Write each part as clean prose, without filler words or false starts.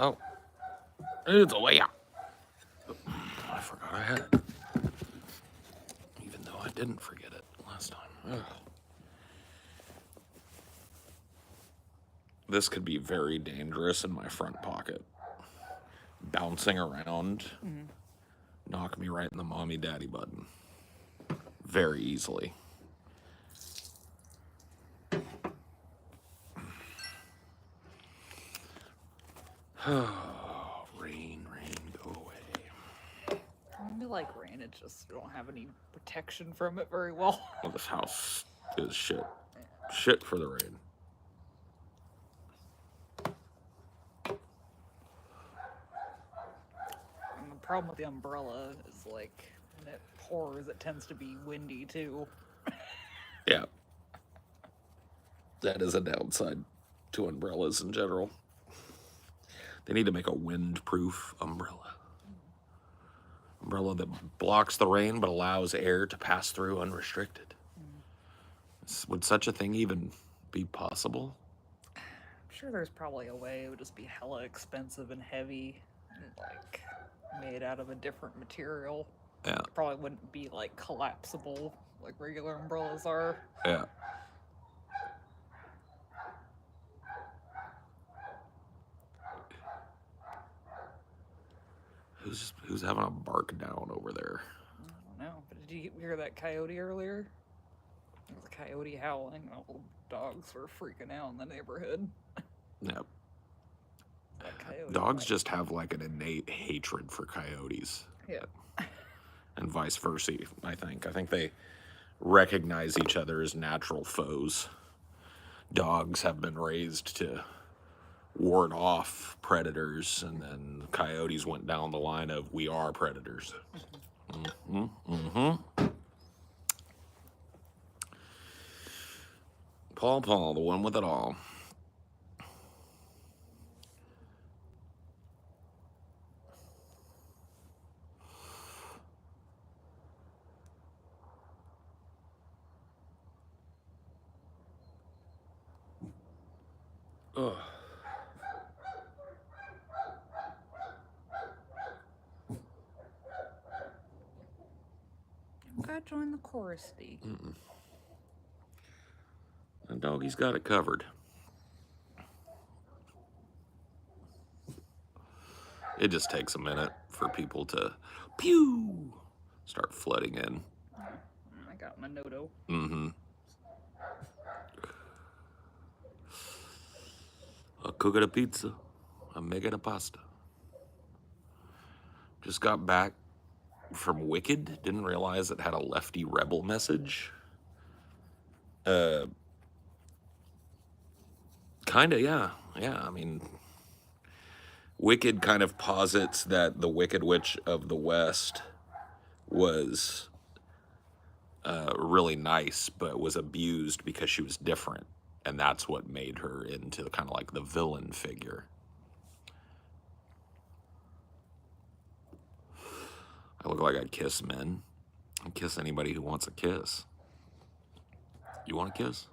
Oh, it's a way out. I forgot I had it. Even though I didn't forget it last time. Ugh. This could be very dangerous in my front pocket. Bouncing around, knock me right in the mommy daddy button. Very easily. Rain, go away. I like rain, it just you don't have any protection from it very well. Well, this house is shit. Shit for the rain. And the problem with the umbrella is like when it pours, it tends to be windy too. Yeah. That is a downside to umbrellas in general. They need to make a wind-proof umbrella. Umbrella that blocks the rain but allows air to pass through unrestricted. Would such a thing even be possible? I'm sure there's probably a way. It would just be hella expensive and heavy, and like made out of a different material. Yeah. It probably wouldn't be like collapsible like regular umbrellas are. Yeah. Who's having a bark down over there? I don't know. But did you hear that coyote earlier? There was a coyote howling, and all the dogs were freaking out in the neighborhood. Yeah. That coyote Dogs like, just have like an innate hatred for coyotes. yeah. And vice versa, I think. I think they recognize each other as natural foes. Dogs have been raised to ward off predators, and then coyotes went down the line of we are predators. Paul, the one with it all. Ugh. Gotta join the chorus, D. The doggy's got it covered. It just takes a minute for people to start flooding in. I got my Noto. I'm cooking a pizza. I'm making a pasta. Just got back from Wicked. Didn't realize it had a lefty rebel message. Kinda, yeah. Yeah, I mean, Wicked kind of posits that the Wicked Witch of the West was really nice, but was abused because she was different. And that's what made her into kind of like the villain figure. I look like I'd kiss men. I'd kiss anybody who wants a kiss. You want a kiss?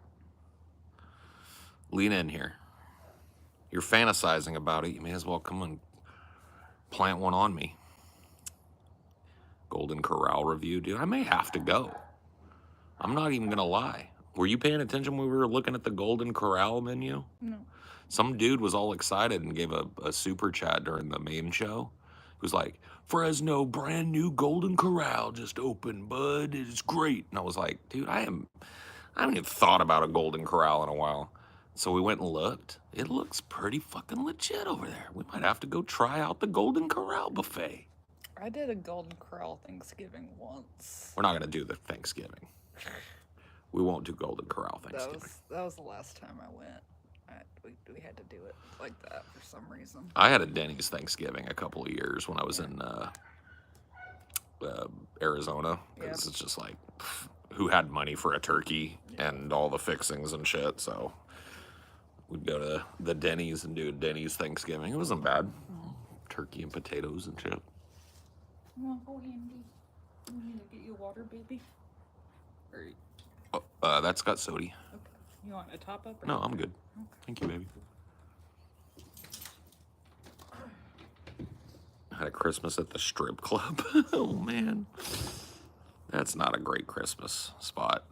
Lean in here. You're fantasizing about it. You may as well come and plant one on me. Golden Corral review, dude. I may have to go. I'm not even going to lie. Were you paying attention when we were looking at the Golden Corral menu? No. Some dude was all excited and gave a super chat during the main show. He was like, Fresno, brand new Golden Corral just opened, bud. It's great. And I was like, dude, I haven't even thought about a Golden Corral in a while. So we went and looked. It looks pretty fucking legit over there. We might have to go try out the Golden Corral buffet. I did a Golden Corral Thanksgiving once. We're not going to do the Thanksgiving. We won't do Golden Corral Thanksgiving. That was the last time I went. We had to do it like that for some reason. I had a Denny's Thanksgiving a couple of years when I was in Arizona. Because it's just like, who had money for a turkey and all the fixings and shit. So we'd go to the Denny's and do a Denny's Thanksgiving. It wasn't bad. Turkey and potatoes and shit. You want to go handy? You need to get you water, baby? That's got sody. Okay. You want a top up? No, I'm good. Okay. Thank you, baby. Had a Christmas at the strip club. Oh, man. That's not a great Christmas spot.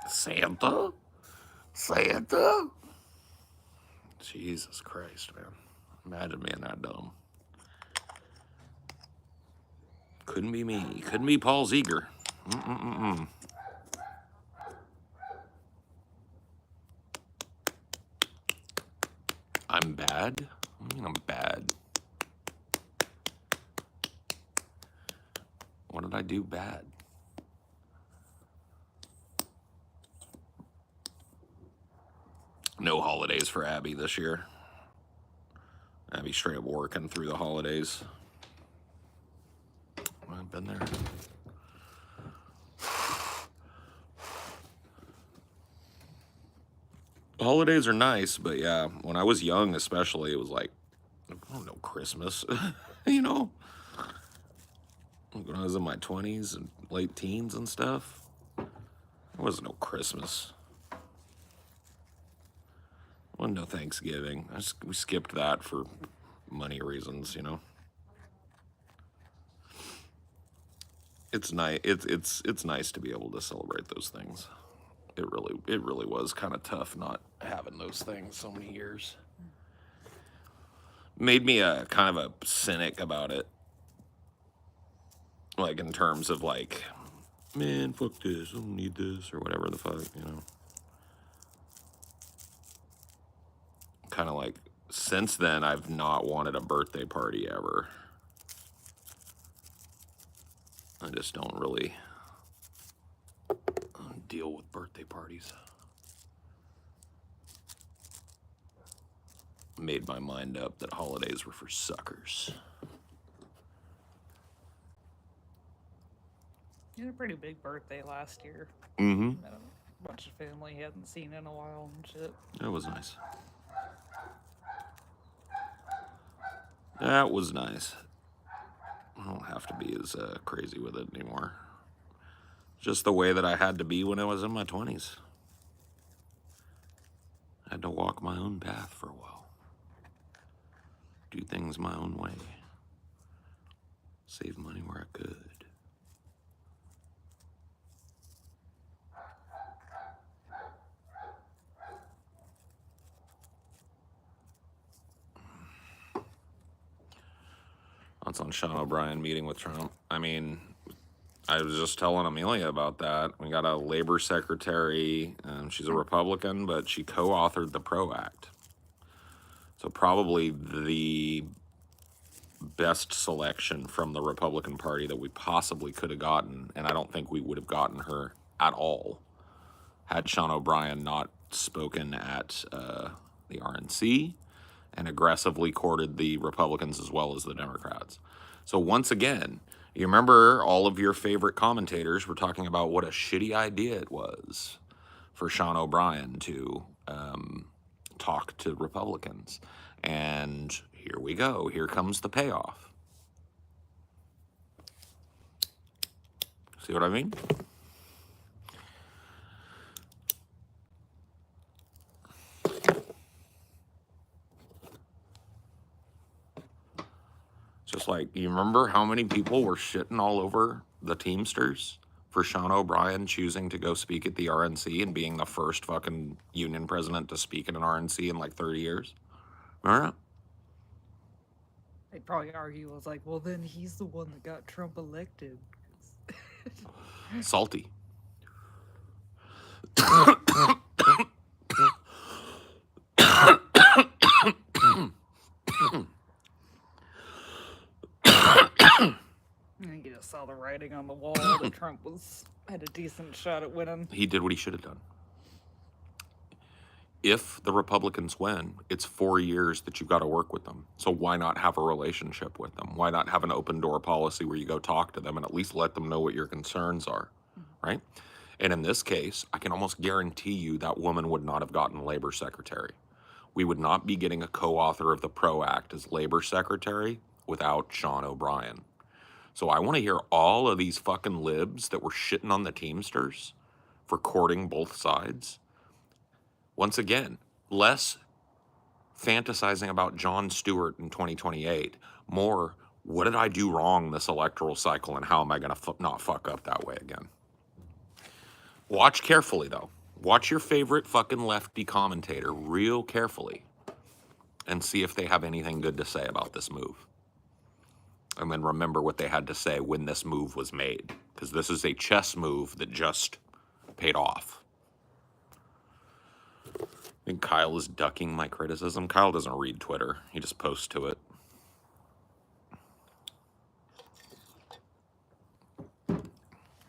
Santa? Santa? Jesus Christ, man. Imagine being that dumb. Couldn't be me. Couldn't be Paul Ziegler. I'm bad? What do you mean I'm bad? What did I do bad? No holidays for Abby this year. Abby straight up working through the holidays. I've been there. Holidays are nice, but yeah, when I was young especially, it was like, I don't know, Christmas, you know? When I was in my 20s and late teens and stuff, there was no Christmas. Well, no Thanksgiving. We skipped that for money reasons, you know. It's nice. It's nice to be able to celebrate those things. It really was kind of tough not having those things so many years. Made me a kind of a cynic about it. Like in terms of like, man, fuck this, I don't need this or whatever the fuck, you know. Kind of like, since then, I've not wanted a birthday party ever. I just don't really deal with birthday parties. Made my mind up that holidays were for suckers. You had a pretty big birthday last year. Mm-hmm. Met a bunch of family he hadn't seen in a while and shit. That was nice. That was nice. I don't have to be as crazy with it anymore. Just the way that I had to be when I was in my 20s. I had to walk my own path for a while. Do things my own way. Save money where I could. That's on Sean O'Brien meeting with Trump. I mean, I was just telling Amelia about that. We got a labor secretary. She's a Republican, but she co-authored the PRO Act. So probably the best selection from the Republican Party that we possibly could have gotten, and I don't think we would have gotten her at all had Sean O'Brien not spoken at the RNC and aggressively courted the Republicans as well as the Democrats. So once again, you remember all of your favorite commentators were talking about what a shitty idea it was for Sean O'Brien to talk to Republicans. And here we go. Here comes the payoff. See what I mean? Just like, you remember how many people were shitting all over the Teamsters for Sean O'Brien choosing to go speak at the RNC and being the first fucking union president to speak at an RNC in like 30 years? Remember that? They'd probably argue, I was like, well, then he's the one that got Trump elected. Salty. I think you just saw the writing on the wall that Trump had a decent shot at winning. He did what he should have done. If the Republicans win, it's 4 years that you've got to work with them. So why not have a relationship with them? Why not have an open door policy where you go talk to them and at least let them know what your concerns are, right? And in this case, I can almost guarantee you that woman would not have gotten labor secretary. We would not be getting a co-author of the PRO Act as labor secretary without Sean O'Brien. So I want to hear all of these fucking libs that were shitting on the Teamsters for courting both sides Once again, less fantasizing about Jon Stewart in 2028, more, what did I do wrong this electoral cycle and how am I going to not fuck up that way again? Watch carefully, though. Watch your favorite fucking lefty commentator real carefully and see if they have anything good to say about this move. And then remember what they had to say when this move was made, because this is a chess move that just paid off. I think Kyle is ducking my criticism. Kyle doesn't read Twitter. He just posts to it. I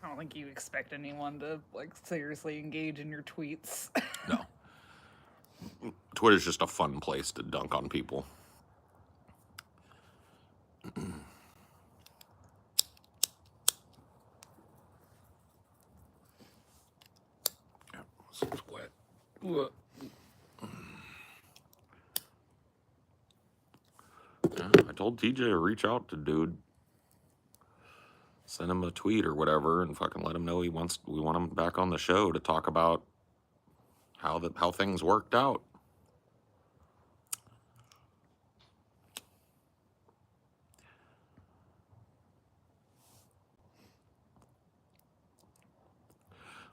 don't think you expect anyone to like seriously engage in your tweets. No. Twitter's just a fun place to dunk on people. It's wet. I told TJ to reach out to dude. Send him a tweet or whatever and fucking let him know we want him back on the show to talk about how things worked out.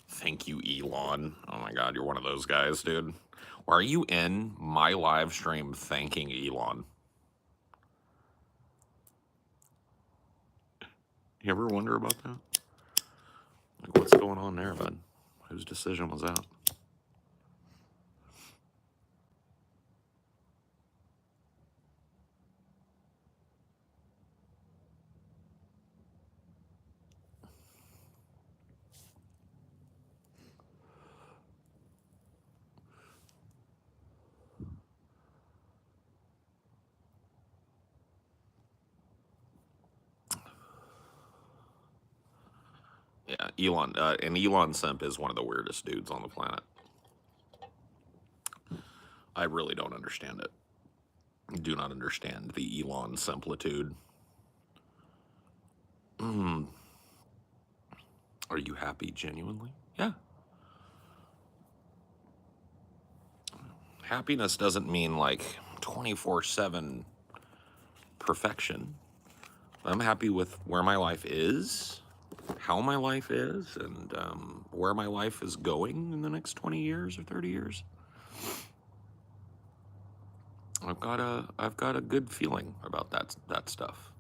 Thank you, Elon. Oh my God, you're one of those guys, dude. Why are you in my live stream thanking Elon? You ever wonder about that? Like, what's going on there, bud? Whose decision was that? Yeah, Elon. And Elon Simp is one of the weirdest dudes on the planet. I really don't understand it. Do not understand the Elon simplitude. Are you happy genuinely? Yeah. Happiness doesn't mean like 24/7 perfection. I'm happy with where my life is, how my life is, and where my life is going in the next 20 years or 30 years. I've got a good feeling about that stuff.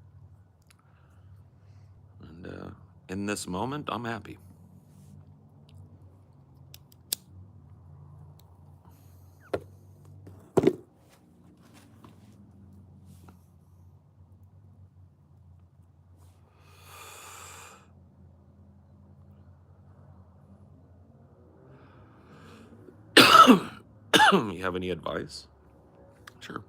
And in this moment, I'm happy. You have any advice? Sure.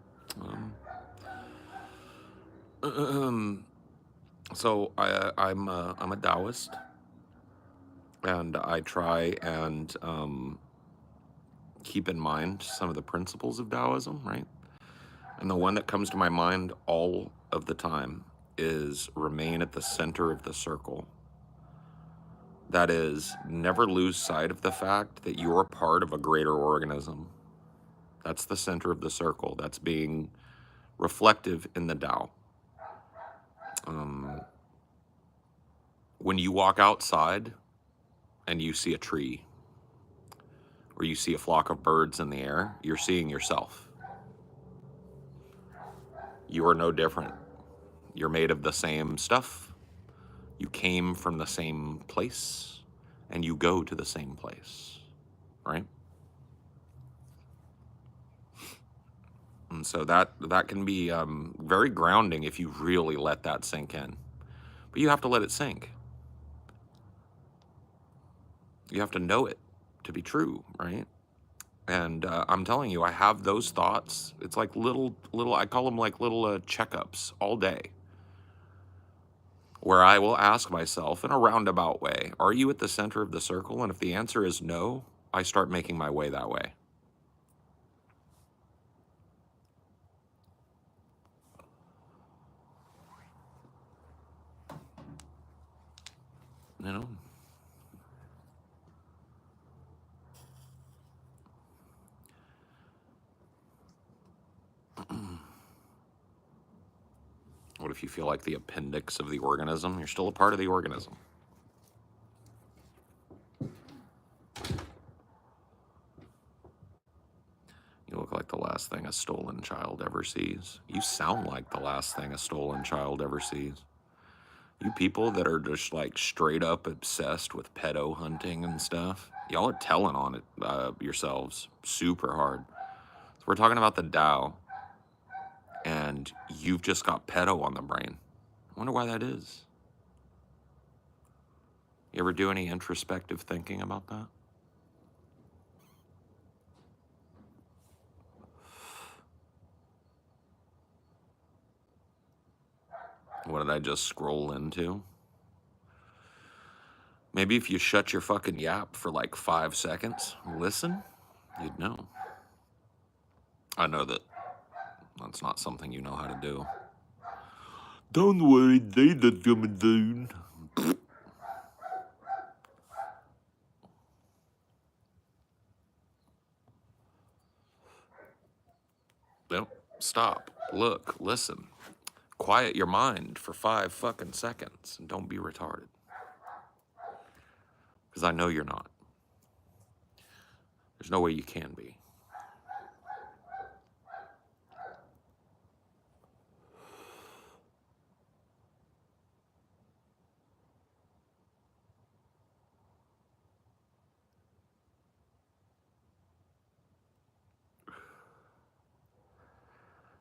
So I'm a Taoist, and I try and keep in mind some of the principles of Taoism, right? And the one that comes to my mind all of the time is remain at the center of the circle. That is, never lose sight of the fact that you're a part of a greater organism. That's the center of the circle. That's being reflective in the Tao. When you walk outside and you see a tree or you see a flock of birds in the air, you're seeing yourself. You are no different. You're made of the same stuff. You came from the same place and you go to the same place, right? And so that can be very grounding if you really let that sink in. But you have to let it sink. You have to know it to be true, right? And I'm telling you, I have those thoughts. It's like little, I call them like little checkups all day, where I will ask myself in a roundabout way, are you at the center of the circle? And if the answer is no, I start making my way that way. You know? if you feel like the appendix of the organism, you're still a part of the organism. You look like the last thing a stolen child ever sees. You sound like the last thing a stolen child ever sees. You people that are just like straight up obsessed with pedo hunting and stuff, y'all are telling on it yourselves super hard. So we're talking about the Tao, and you've just got pedo on the brain. I wonder why that is. You ever do any introspective thinking about that? What did I just scroll into? Maybe if you shut your fucking yap for like 5 seconds, listen, you'd know. I know that that's not something you know how to do. Don't worry, they not coming down. Nope. Stop. Look. Listen. Quiet your mind for 5 fucking seconds and don't be retarded. Because I know you're not. There's no way you can be.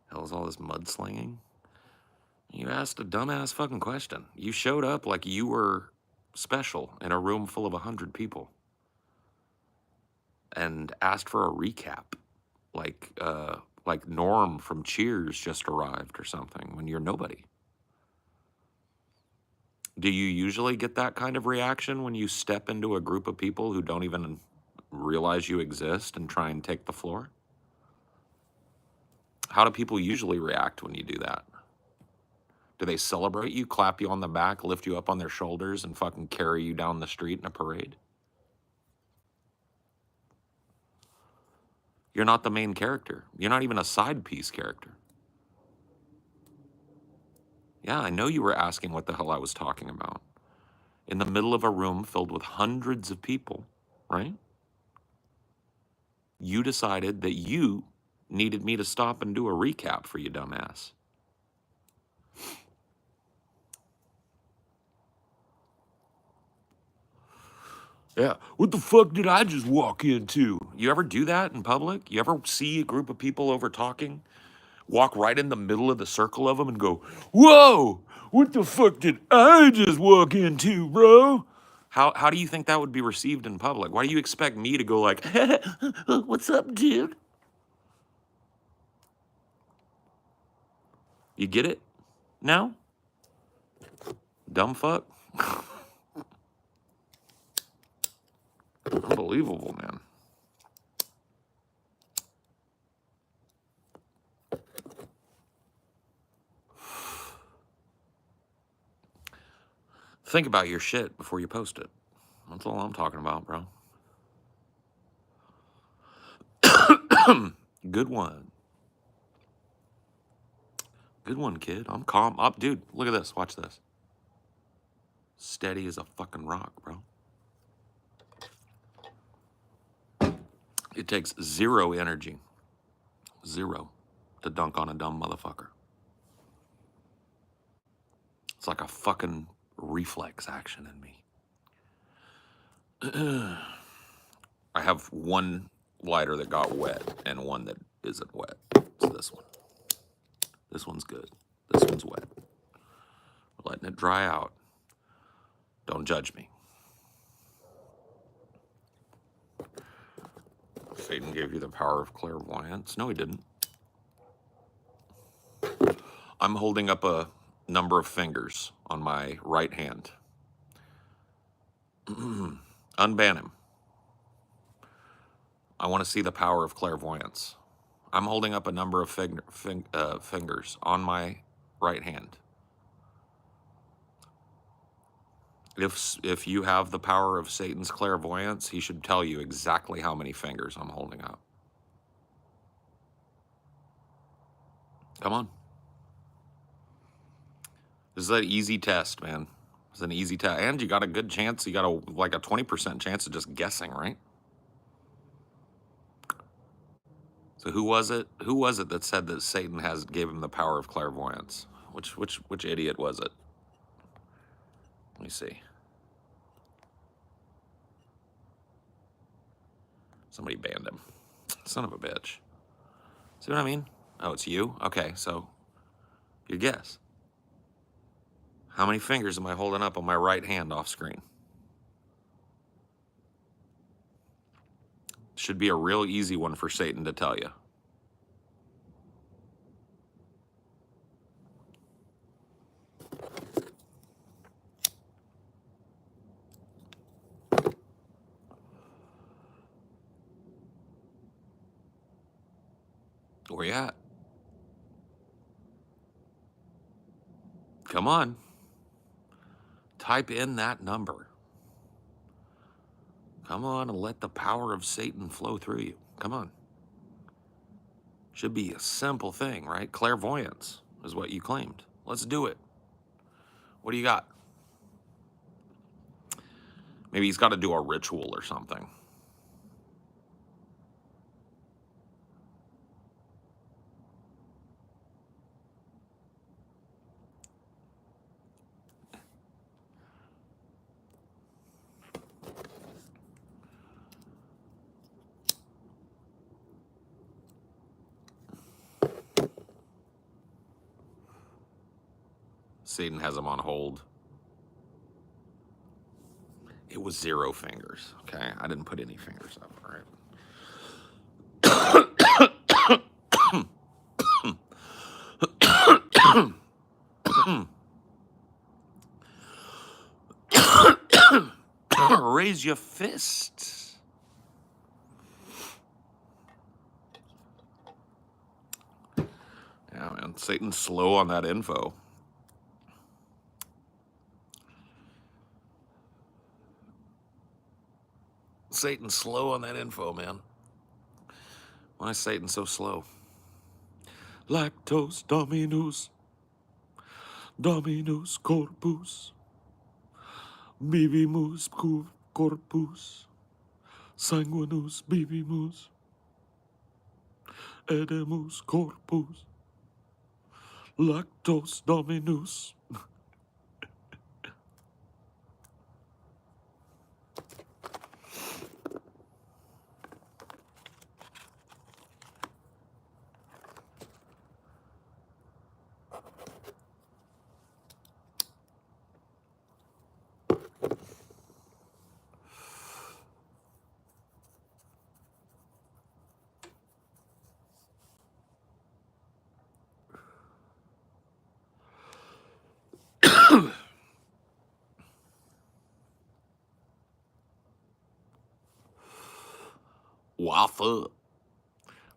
Hell's all this mudslinging? You asked a dumbass fucking question. You showed up like you were special in a room full of 100 people and asked for a recap, like Norm from Cheers just arrived or something when you're nobody. Do you usually get that kind of reaction when you step into a group of people who don't even realize you exist and try and take the floor? How do people usually react when you do that? Do they celebrate you, clap you on the back, lift you up on their shoulders, and fucking carry you down the street in a parade? You're not the main character. You're not even a side piece character. Yeah, I know you were asking what the hell I was talking about. In the middle of a room filled with hundreds of people, right? You decided that you needed me to stop and do a recap for you, dumbass. Yeah, what the fuck did I just walk into? You ever do that in public? You ever see a group of people over talking, walk right in the middle of the circle of them and go, whoa, what the fuck did I just walk into, bro? How do you think that would be received in public? Why do you expect me to go like, what's up, dude? You get it now? Dumb fuck? Unbelievable, man. Think about your shit before you post it. That's all I'm talking about, bro. Good one. Good one, kid. I'm calm. Up, dude, look at this. Watch this. Steady as a fucking rock, bro. It takes 0 energy. 0 to dunk on a dumb motherfucker. It's like a fucking reflex action in me. I have one lighter that got wet and one that isn't wet. It's this one. This one's good. This one's wet. We're letting it dry out. Don't judge me. Satan gave you the power of clairvoyance. No, he didn't. I'm holding up a number of fingers on my right hand. Unban him. I want to see the power of clairvoyance. I'm holding up a number of fingers on my right hand. If you have the power of Satan's clairvoyance, he should tell you exactly how many fingers I'm holding up. Come on. This is an easy test, man. It's an easy test. And you got a good chance. You got like a 20% chance of just guessing, right? So who was it? Who was it that said that Satan gave him the power of clairvoyance? Which idiot was it? Let me see. Somebody banned him. Son of a bitch. See what I mean? Oh, it's you? Okay, so your guess. How many fingers am I holding up on my right hand off screen? Should be a real easy one for Satan to tell you. Where you at? Come on. Type in that number. Come on and let the power of Satan flow through you. Come on. Should be a simple thing, right? Clairvoyance is what you claimed. Let's do it. What do you got? Maybe he's got to do a ritual or something. Satan has him on hold. It was 0 fingers. Okay, I didn't put any fingers up. All right. Raise your fist. Yeah, man. Satan's slow on that info. Satan's slow on that info, man. Why is Satan so slow? Lactose dominus, dominus corpus, bibimus corpus, sanguinus bibimus, edemus corpus, lactose dominus. Waffle,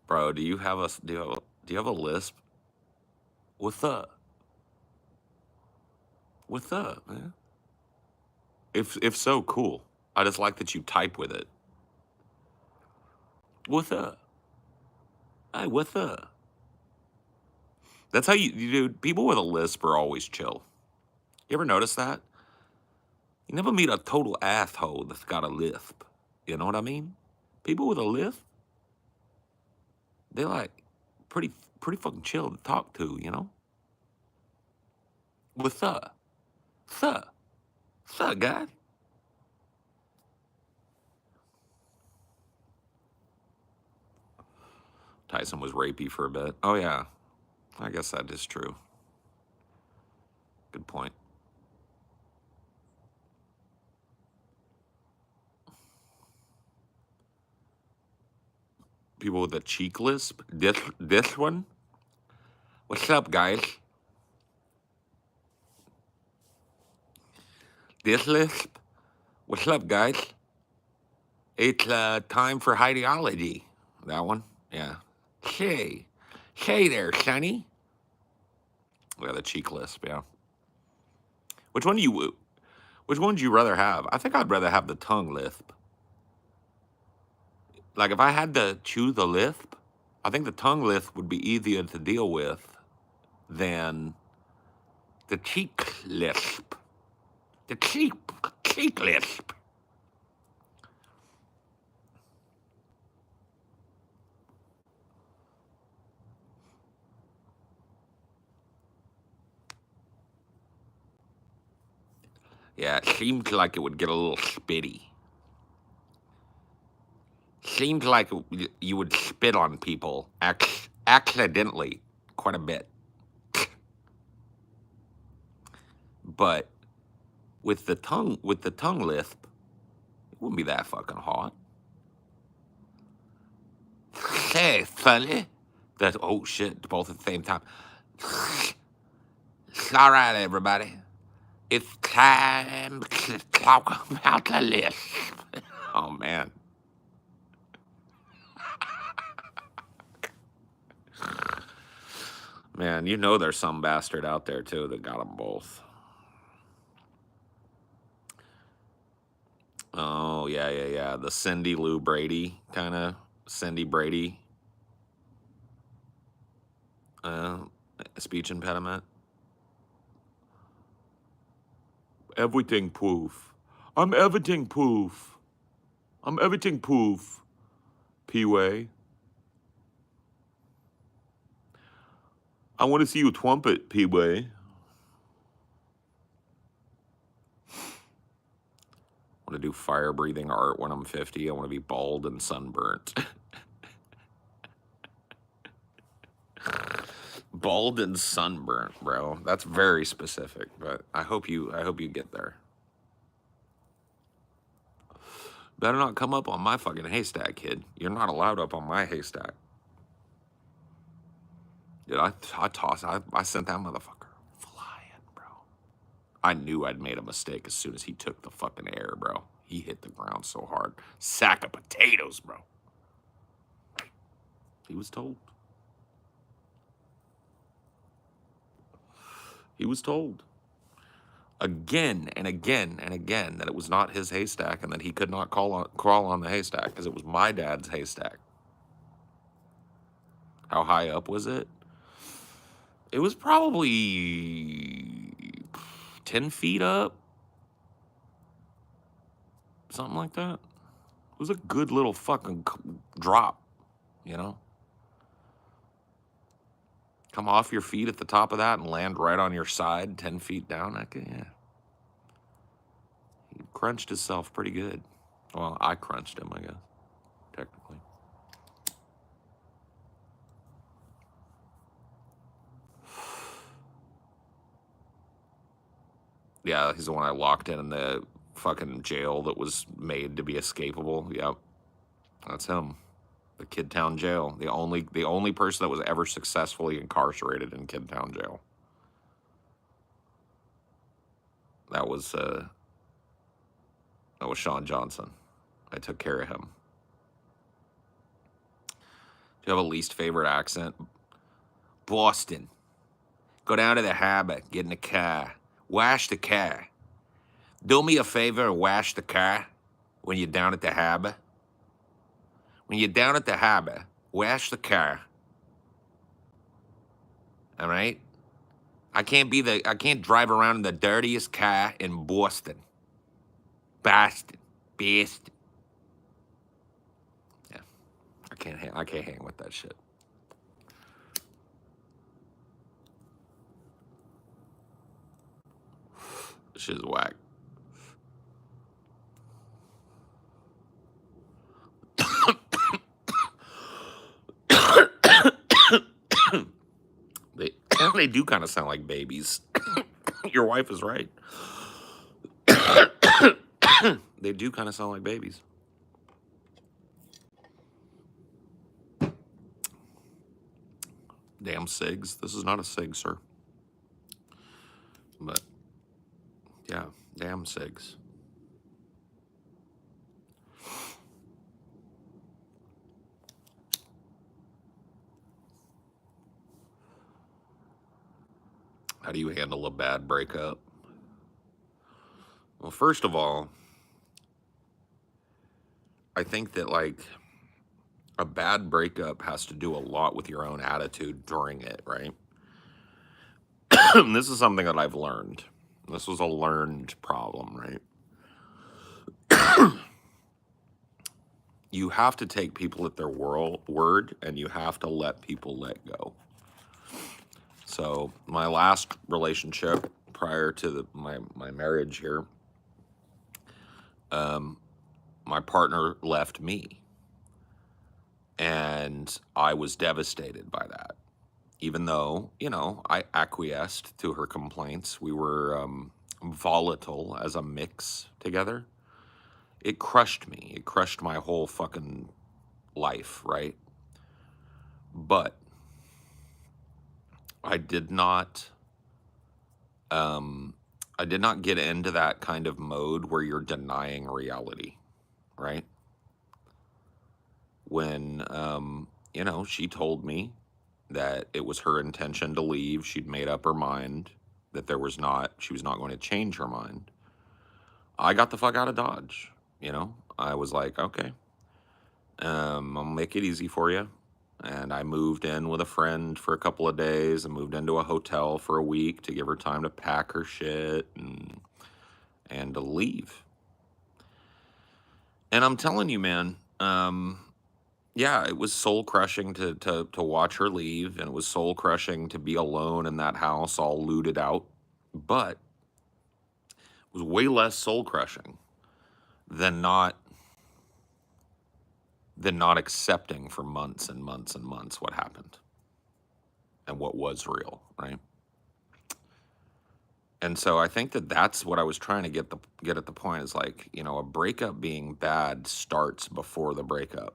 bro. Do you have a lisp? What's up? What's up, man? If so, cool. I just like that you type with it. What's up? Hey, what's up? That's how you do. People with a lisp are always chill. You ever notice that? You never meet a total asshole that's got a lisp. You know what I mean? People with a lisp, they're like pretty fucking chill to talk to, you know? What's up? What's up? What's up, guys? Tyson was rapey for a bit. Oh, yeah. I guess that is true. Good point. People with a cheek lisp. This one? What's up, guys? This lisp? What's up, guys? It's time for ideology. That one? Yeah. Hey there, Sonny. Yeah, the cheek lisp, yeah. Which one would you rather have? I think I'd rather have the tongue lisp. Like, if I had to choose a lisp, I think the tongue lisp would be easier to deal with than The cheek lisp. The cheek lisp. Yeah, it seems like it would get a little spitty. Seems like you would spit on people accidentally quite a bit. But with the tongue lisp, it wouldn't be that fucking hot. Hey, funny. That's oh shit, both at the same time. All right, everybody. It's time to talk about the lisp. Oh man. Man, you know there's some bastard out there too that got them both. Oh yeah. The Cindy Lou Brady kind of Cindy Brady speech impediment. Everything poof. I'm everything poof. I'm everything poof. P-Way. I want to see you trumpet, P-Way. I want to do fire breathing art when I'm 50. I want to be bald and sunburnt. Bald and sunburnt, bro. That's very specific, but I hope you get there. Better not come up on my fucking haystack, kid. You're not allowed up on my haystack. Dude, I sent that motherfucker flying, bro. I knew I'd made a mistake as soon as he took the fucking air, bro. He hit the ground so hard. Sack of potatoes, bro. He was told. He was told again and again and again that it was not his haystack and that he could not crawl on the haystack because it was my dad's haystack. How high up was it? It was probably 10 feet up. Something like that. It was a good little fucking drop, you know? Come off your feet at the top of that and land right on your side 10 feet down. Yeah. He crunched himself pretty good. Well, I crunched him, I guess, technically. Yeah, he's the one I locked in the fucking jail that was made to be escapable. Yep, that's him. The Kidtown Jail. The only person that was ever successfully incarcerated in Kidtown Jail. That was Sean Johnson. I took care of him. Do you have a least favorite accent? Boston. Go down to the harbor, get in the car, wash the car. Do me a favor and wash the car when you're down at the harbor. When you're down at the harbor, wash the car. All right? I can't drive around in the dirtiest car in Boston. Boston. Boston. Yeah. I can't hang with that shit. This shit is whack. They do kind of sound like babies. Your wife is right. They do kind of sound like babies. Damn cigs. This is not a cig, sir. But, yeah, damn cigs. How do you handle a bad breakup? Well, first of all, I think that, like, a bad breakup has to do a lot with your own attitude during it, right? This is something that I've learned. This was a learned problem, right? You have to take people at their word, and you have to let people let go. So my last relationship prior to my marriage here, my partner left me, and I was devastated by that. Even though, I acquiesced to her complaints, we were volatile as a mix together. It crushed me. It crushed my whole fucking life, right? But I did not I did not get into that kind of mode where you're denying reality, right? When she told me that it was her intention to leave, she'd made up her mind that she was not going to change her mind. I got the fuck out of Dodge, I was like, okay, I'll make it easy for you. And I moved in with a friend for a couple of days and moved into a hotel for a week to give her time to pack her shit and to leave. And I'm telling you, man, yeah, it was soul crushing to watch her leave, and it was soul crushing to be alone in that house, all looted out. But it was way less soul crushing than not accepting for months and months and months what happened and what was real, right? And so I think that that's what I was trying to get at the point is like, a breakup being bad starts before the breakup.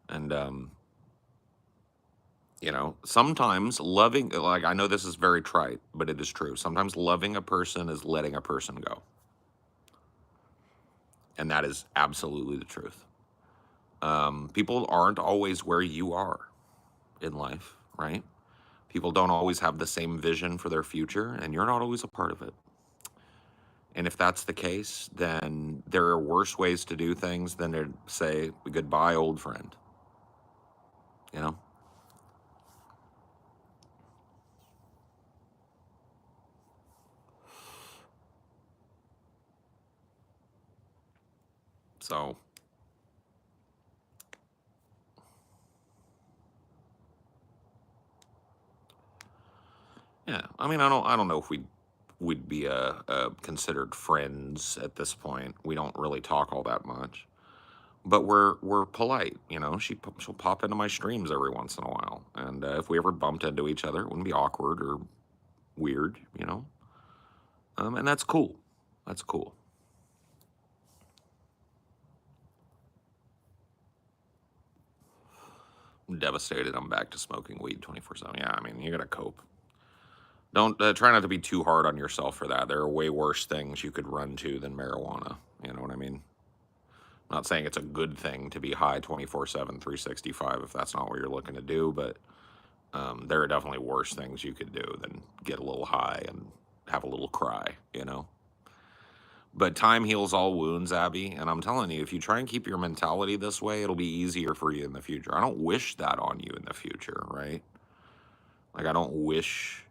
And sometimes loving, like, I know this is very trite, but it is true. Sometimes loving a person is letting a person go. And that is absolutely the truth. People aren't always where you are in life, right? People don't always have the same vision for their future, and you're not always a part of it. And if that's the case, then there are worse ways to do things than to say goodbye, old friend. You know? So yeah, I mean, I don't know if we'd be considered friends at this point. We don't really talk all that much, but we're polite. She'll pop into my streams every once in a while, and if we ever bumped into each other, it wouldn't be awkward or weird. And that's cool. That's cool. I'm devastated. I'm back to smoking weed 24/7. Yeah, I mean, you gotta cope. Don't try not to be too hard on yourself for that. There are way worse things you could run to than marijuana. You know what I mean? I'm not saying it's a good thing to be high 24/7, 365 if that's not what you're looking to do, but there are definitely worse things you could do than get a little high and have a little cry. But time heals all wounds, Abby. And I'm telling you, if you try and keep your mentality this way, it'll be easier for you in the future. I don't wish that on you in the future, right? Like, I don't wish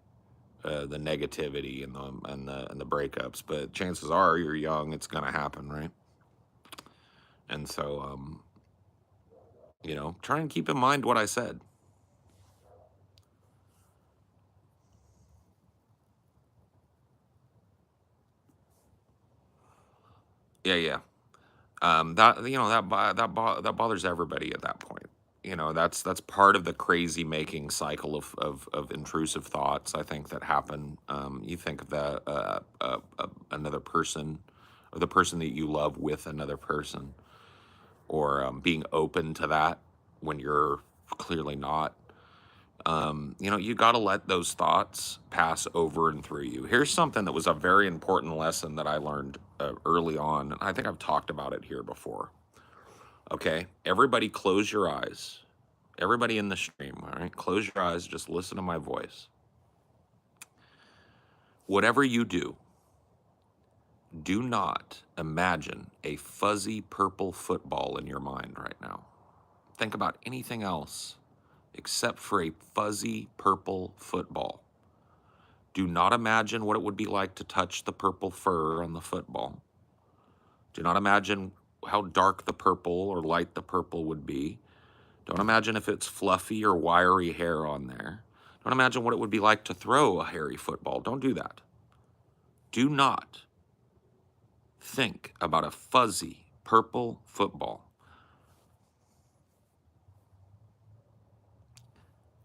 the negativity and the breakups, but chances are you're young, it's gonna happen, right? And so, try and keep in mind what I said. Yeah, yeah. That bothers everybody at that point. That's part of the crazy making cycle of intrusive thoughts, I think, that happen. You think of another person, or the person that you love with another person, or being open to that when you're clearly not. You got to let those thoughts pass over and through you. Here's something that was a very important lesson that I learned early on. I think I've talked about it here before. Okay, everybody close your eyes. Everybody in the stream, all right? Close your eyes, just listen to my voice. Whatever you do, Do not imagine a fuzzy purple football in your mind right now. Think about anything else except for a fuzzy purple football. Do not imagine what it would be like to touch the purple fur on the football. Do not imagine how dark the purple or light the purple would be. Don't imagine if it's fluffy or wiry hair on there. Don't imagine what it would be like to throw a hairy football. Don't do that. Do not think about a fuzzy purple football.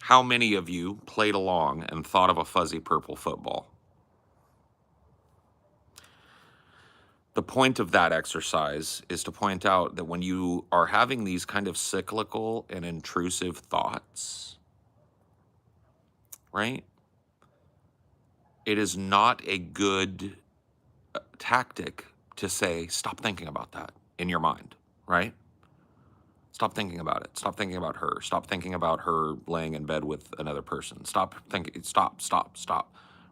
How many of you played along and thought of a fuzzy purple football? The point of that exercise is to point out that when you are having these kind of cyclical and intrusive thoughts, right? It is not a good tactic to say, stop thinking about that in your mind, right? Stop thinking about it. Stop thinking about her. Stop thinking about her laying in bed with another person. Stop thinking, stop,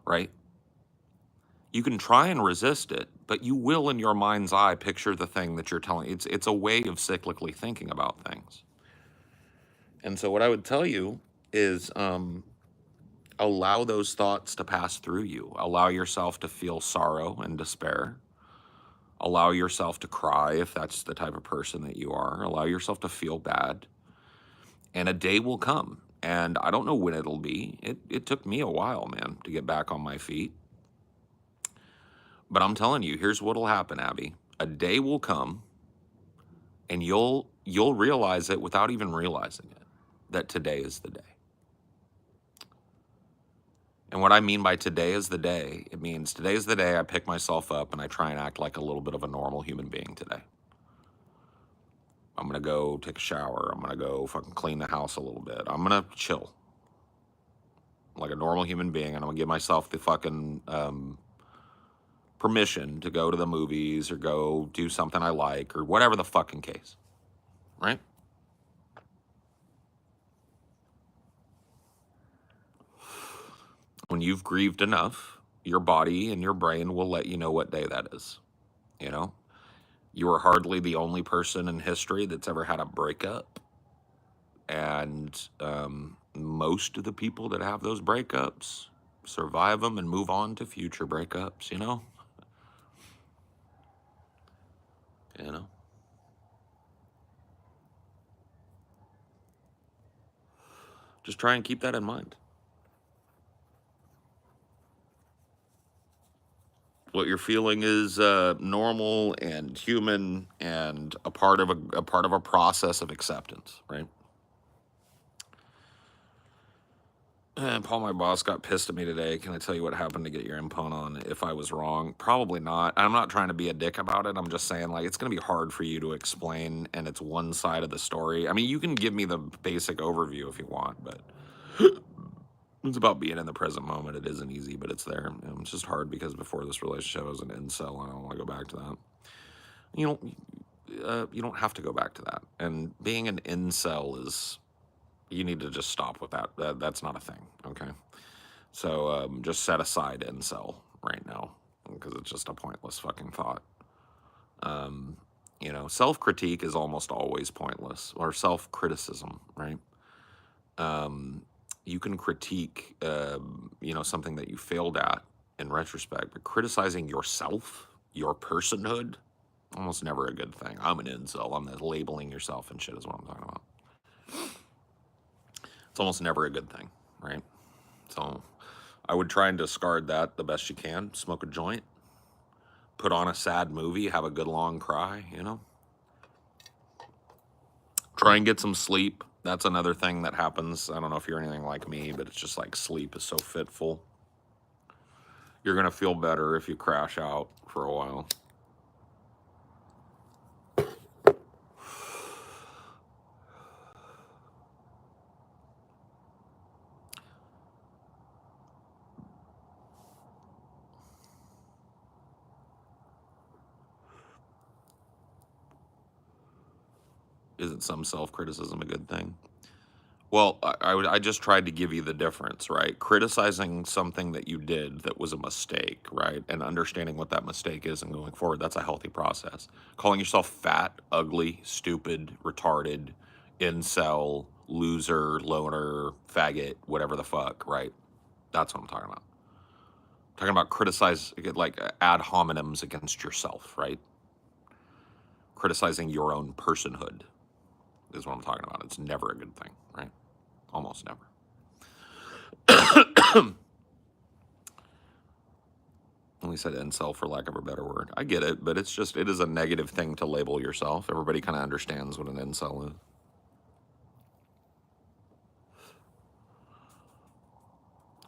right? You can try and resist it, but you will in your mind's eye picture the thing that you're telling. It's a way of cyclically thinking about things. And so what I would tell you is allow those thoughts to pass through you. Allow yourself to feel sorrow and despair. Allow yourself to cry if that's the type of person that you are. Allow yourself to feel bad. And a day will come. And I don't know when it'll be. It took me a while, man, to get back on my feet. But I'm telling you, here's what'll happen, Abby. A day will come and you'll realize it without even realizing it, that today is the day. And what I mean by today is the day, it means today is the day I pick myself up and I try and act like a little bit of a normal human being today. I'm going to go take a shower. I'm going to go fucking clean the house a little bit. I'm going to chill like a normal human being. And I'm going to give myself the fucking permission to go to the movies or go do something I like or whatever the fucking case, right? When you've grieved enough, your body and your brain will let you know what day that is. You know, you are hardly the only person in history that's ever had a breakup. And most of the people that have those breakups survive them and move on to future breakups, you know? You know? Just try and keep that in mind. What you're feeling is normal and human and a part of a process of acceptance, right? And Paul, my boss, got pissed at me today. Can I tell you what happened to get your input on if I was wrong? Probably not. I'm not trying to be a dick about it. I'm just saying, like, it's going to be hard for you to explain, and it's one side of the story. I mean, you can give me the basic overview if you want, but it's about being in the present moment. It isn't easy, but it's there. It's just hard because before this relationship, I was an incel, and I don't want to go back to that. You don't have to go back to that. And being an incel is, you need to just stop with that. That's not a thing, okay? So just set aside incel right now because it's just a pointless fucking thought. Self-critique is almost always pointless, or self-criticism, right? You can critique, something that you failed at in retrospect, but criticizing yourself, your personhood, almost never a good thing. I'm an incel. I'm labeling yourself and shit is what I'm talking about. It's almost never a good thing, right? So I would try and discard that the best you can. Smoke a joint, put on a sad movie, have a good long cry, Try and get some sleep. That's another thing that happens. I don't know if you're anything like me, but it's just like sleep is so fitful. You're going to feel better if you crash out for a while. Isn't some self-criticism a good thing? Well, I just tried to give you the difference, right? Criticizing something that you did that was a mistake, right? And understanding what that mistake is and going forward, that's a healthy process. Calling yourself fat, ugly, stupid, retarded, incel, loser, loner, faggot, whatever the fuck, right? That's what I'm talking about. Talking about criticize, like ad hominems against yourself, right? Criticizing your own personhood is what I'm talking about. It's never a good thing, right? Almost never. We said incel for lack of a better word. I get it, but it is a negative thing to label yourself. Everybody kind of understands what an incel is.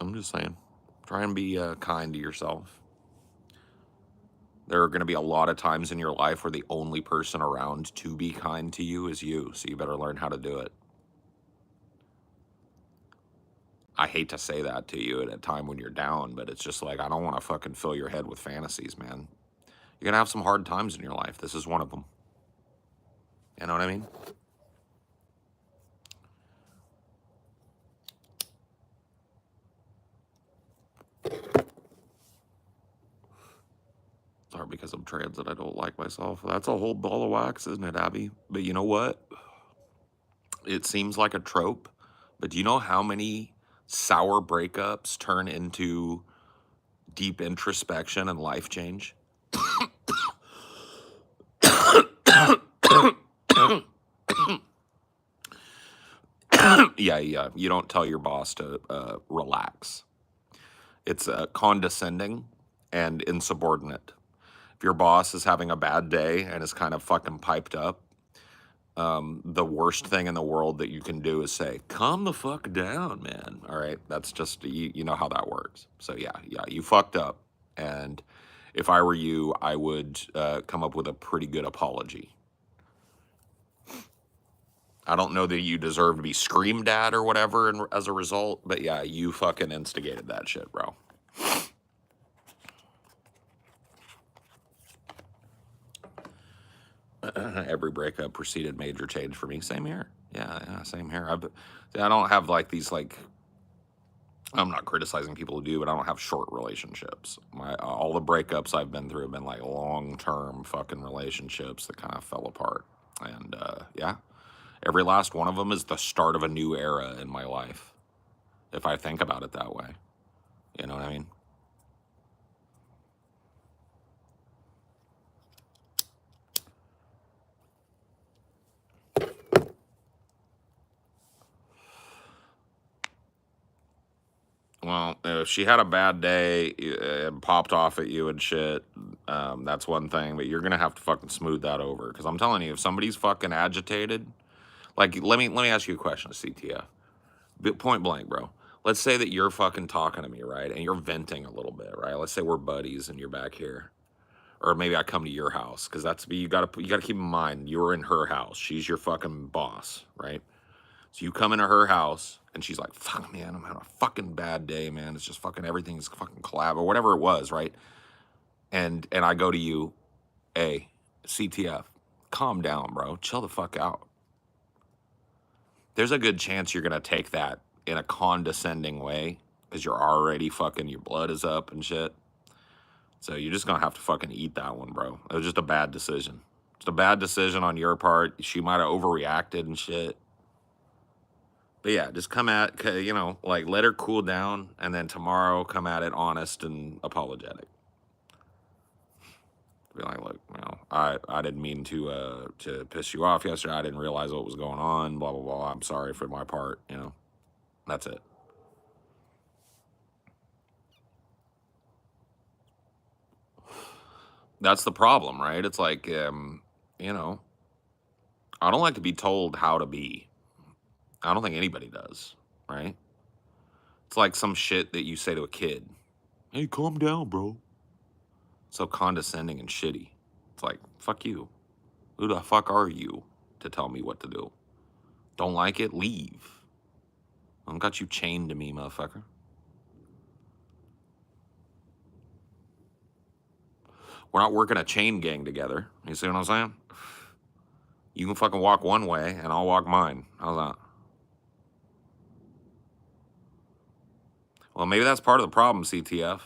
I'm just saying, try and be kind to yourself. There are going to be a lot of times in your life where the only person around to be kind to you is you, so you better learn how to do it. I hate to say that to you at a time when you're down, but it's just like, I don't want to fucking fill your head with fantasies, man. You're going to have some hard times in your life. This is one of them. You know what I mean? It's hard because I'm trans and I don't like myself. That's a whole ball of wax, isn't it, Abby? But you know what? It seems like a trope, but do you know how many sour breakups turn into deep introspection and life change? Yeah, you don't tell your boss to relax. It's condescending and insubordinate. If your boss is having a bad day and is kind of fucking piped up, the worst thing in the world that you can do is say, calm the fuck down, man. All right. That's just, you know how that works. So yeah, you fucked up. And if I were you, I would come up with a pretty good apology. I don't know that you deserve to be screamed at or whatever and as a result, but yeah, you fucking instigated that shit, bro. Every breakup preceded major change for me. Same here. Yeah, same here. I don't have like these like. I'm not criticizing people who do, but I don't have short relationships. All the breakups I've been through have been like long-term fucking relationships that kind of fell apart. And yeah, every last one of them is the start of a new era in my life. If I think about it that way, you know what I mean? Well, if she had a bad day and popped off at you and shit, that's one thing. But you're gonna have to fucking smooth that over. Because I'm telling you, if somebody's fucking agitated, like let me ask you a question, CTF. Point blank, bro. Let's say that you're fucking talking to me, right, and you're venting a little bit, right? Let's say we're buddies and you're back here, or maybe I come to your house because you gotta keep in mind you're in her house. She's your fucking boss, right? So you come into her house and she's like, fuck, man, I'm having a fucking bad day, man. It's just fucking everything's fucking collab or whatever it was, right? And I go to you, hey, CTF, calm down, bro. Chill the fuck out. There's a good chance you're gonna take that in a condescending way because you're already fucking, your blood is up and shit. So you're just gonna have to fucking eat that one, bro. It was just a bad decision. Just a bad decision on your part. She might have overreacted and shit. But yeah, just come at, you know, like let her cool down, and then tomorrow come at it honest and apologetic. Be like, look, you know, I didn't mean to piss you off yesterday. I didn't realize what was going on. Blah blah blah. I'm sorry for my part. You know, that's it. That's the problem, right? It's like, you know, I don't like to be told how to be. I don't think anybody does, right? It's like some shit that you say to a kid. Hey, calm down, bro. So condescending and shitty. It's like, fuck you. Who the fuck are you to tell me what to do? Don't like it? Leave. I don't got you chained to me, motherfucker. We're not working a chain gang together. You see what I'm saying? You can fucking walk one way and I'll walk mine. How's that? Well, maybe that's part of the problem, CTF.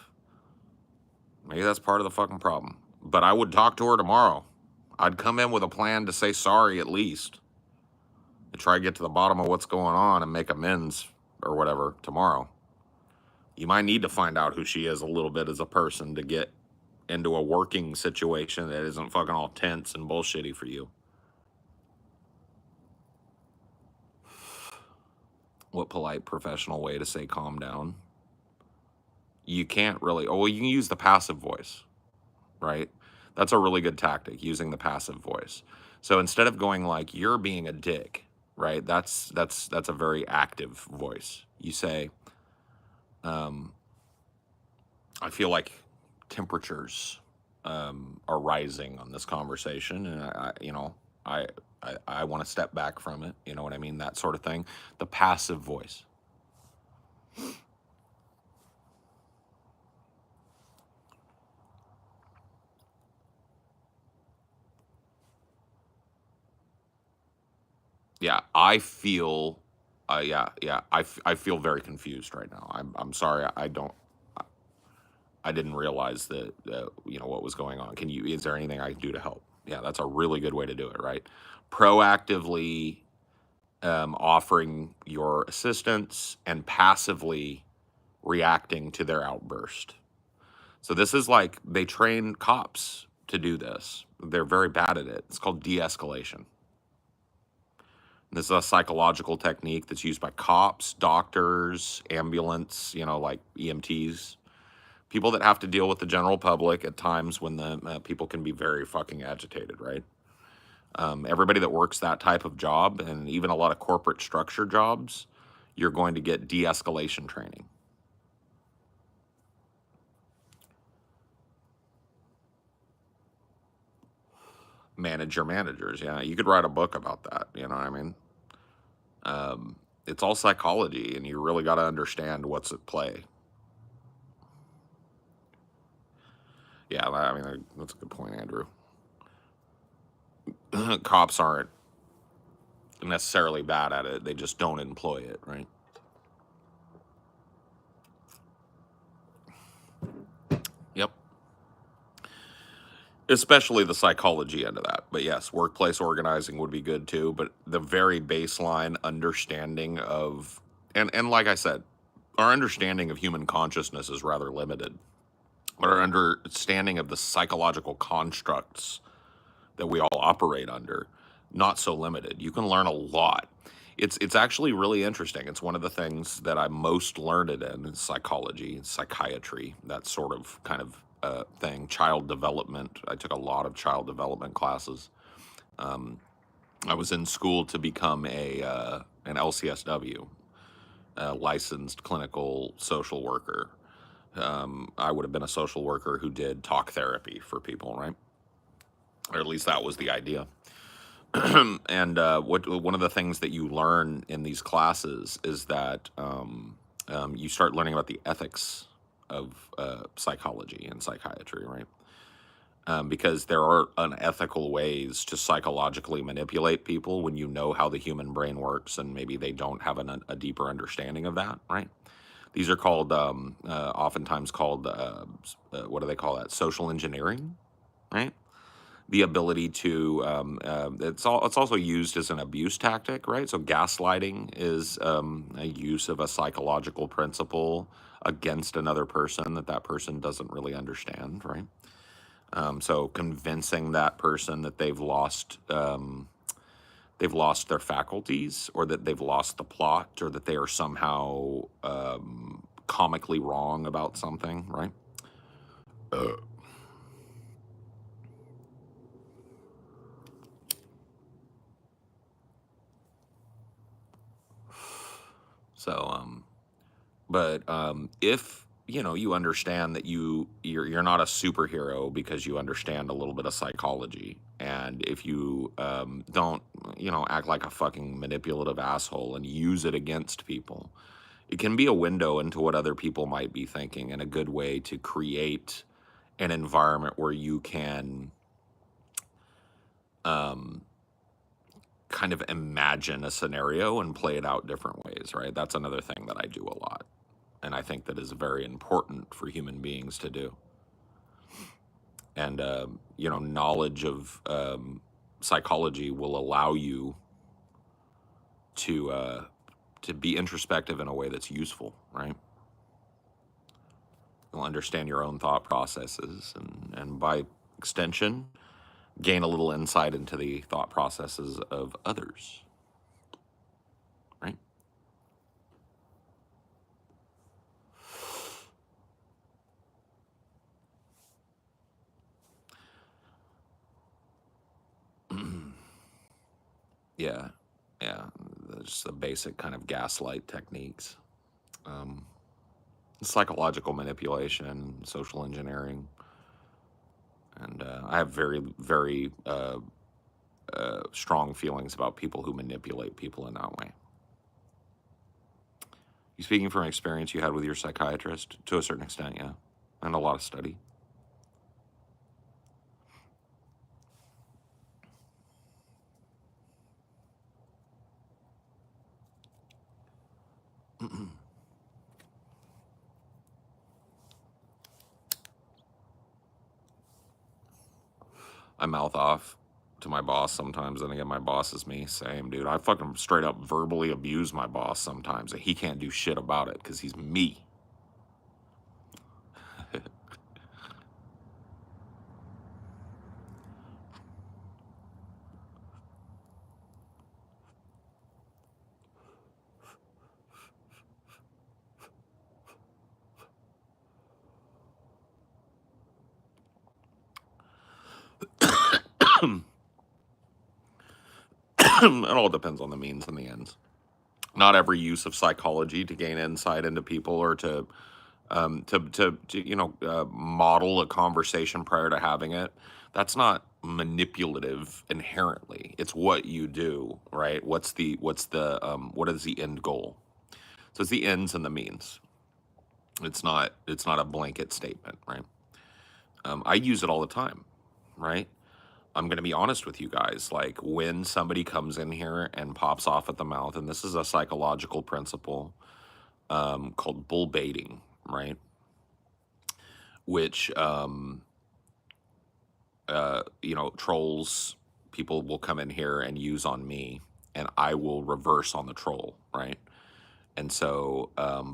Maybe that's part of the fucking problem. But I would talk to her tomorrow. I'd come in with a plan to say sorry at least. To try to get to the bottom of what's going on and make amends or whatever tomorrow. You might need to find out who she is a little bit as a person to get into a working situation that isn't fucking all tense and bullshitty for you. What polite professional way to say calm down? You can't really, oh, well, you can use the passive voice, right? That's a really good tactic, using the passive voice. So instead of going like, you're being a dick, right? That's a very active voice. You say, I feel like temperatures are rising on this conversation, and I want to step back from it. You know what I mean? That sort of thing. The passive voice. Yeah, I feel, I feel very confused right now. I'm sorry, I didn't realize that, what was going on. Is there anything I can do to help? Yeah, that's a really good way to do it, right? Proactively offering your assistance and passively reacting to their outburst. So this is like, they train cops to do this. They're very bad at it. It's called de-escalation. This is a psychological technique that's used by cops, doctors, ambulance, like EMTs, people that have to deal with the general public at times when the people can be very fucking agitated, right? Everybody that works that type of job, and even a lot of corporate structure jobs, you're going to get de-escalation training. Manage your managers. Yeah, you could write a book about that. You know what I mean? It's all psychology, and you really got to understand what's at play. Yeah, I mean, that's a good point, Andrew. Cops aren't necessarily bad at it. They just don't employ it, right? Yep. Especially the psychology end of that. But yes, workplace organizing would be good too. But the very baseline understanding of, and like I said, our understanding of human consciousness is rather limited. But our understanding of the psychological constructs that we all operate under, not so limited. You can learn a lot. It's actually really interesting. It's one of the things that I most learned it in is psychology, psychiatry, that sort of kind of thing. Child development. I took a lot of child development classes. I was in school to become an LCSW, licensed clinical social worker. I would have been a social worker who did talk therapy for people, right? Or at least that was the idea. And one of the things that you learn in these classes is that you start learning about the ethics of psychology and psychiatry, right? Because there are unethical ways to psychologically manipulate people when you know how the human brain works, and maybe they don't have a deeper understanding of that, right? These are called, oftentimes called, what do they call that? Social engineering, right? The ability to, it's also used as an abuse tactic, right? So gaslighting is a use of a psychological principle against another person that person doesn't really understand, right? So convincing that person that they've lost their faculties, or that they've lost the plot, or that they are somehow comically wrong about something, right? So, but if you understand that you're not a superhero because you understand a little bit of psychology, and if you don't act like a fucking manipulative asshole and use it against people, it can be a window into what other people might be thinking, and a good way to create an environment where you can kind of imagine a scenario and play it out different ways, right? That's another thing that I do a lot. and I think that is very important for human beings to do. And knowledge of psychology will allow you to be introspective in a way that's useful, right? You'll understand your own thought processes, and by extension, gain a little insight into the thought processes of others, right? Yeah, yeah. There's the basic kind of gaslight techniques, um, psychological manipulation, social engineering, and I have very, very strong feelings about people who manipulate people in that way. You speaking from experience you had with your psychiatrist to a certain extent, yeah, and a lot of study. I mouth off to my boss sometimes, and again, my boss is me. Same, dude. I fucking straight up verbally abuse my boss sometimes, and he can't do shit about it because he's me. It all depends on the means and the ends. Not every use of psychology to gain insight into people or to model a conversation prior to having it. That's not manipulative inherently. It's what you do, right? What is the end goal? So it's the ends and the means. It's not a blanket statement, right? I use it all the time, right? I'm going to be honest with you guys. Like when somebody comes in here and pops off at the mouth, and this is a psychological principle called bull baiting, right? Which, trolls, people will come in here and use on me, and I will reverse on the troll, right? And so,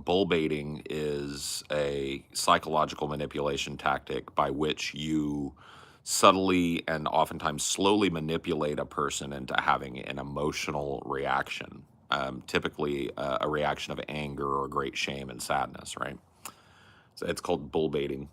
bull baiting is a psychological manipulation tactic by which you subtly and oftentimes slowly manipulate a person into having an emotional reaction, typically a reaction of anger or great shame and sadness, right? So it's called bull baiting.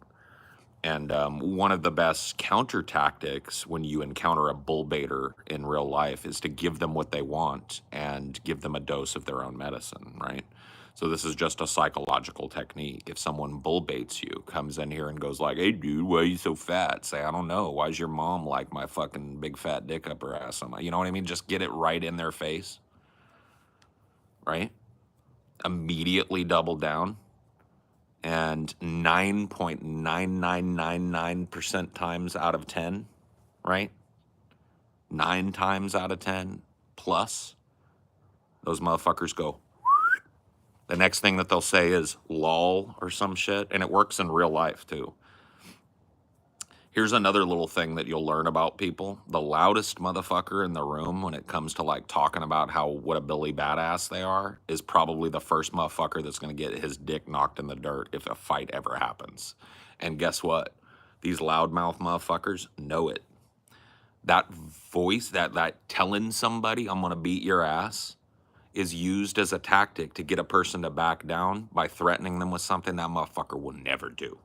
And one of the best counter tactics when you encounter a bull baiter in real life is to give them what they want and give them a dose of their own medicine, right? So this is just a psychological technique. If someone bull baits you, comes in here and goes like, "Hey, dude, why are you so fat?" Say, "I don't know. Why's your mom like my fucking big fat dick up her ass?" You know what I mean? Just get it right in their face, right? Immediately double down. And 9.9999% times out of 10, right? 9 times out of 10 plus, those motherfuckers go. The next thing that they'll say is lol or some shit, and it works in real life too. Here's another little thing that you'll learn about people. The loudest motherfucker in the room when it comes to like talking about what a Billy badass they are is probably the first motherfucker that's going to get his dick knocked in the dirt if a fight ever happens. And guess what? These loudmouth motherfuckers know it. That voice, that telling somebody I'm going to beat your ass is used as a tactic to get a person to back down by threatening them with something that motherfucker will never do.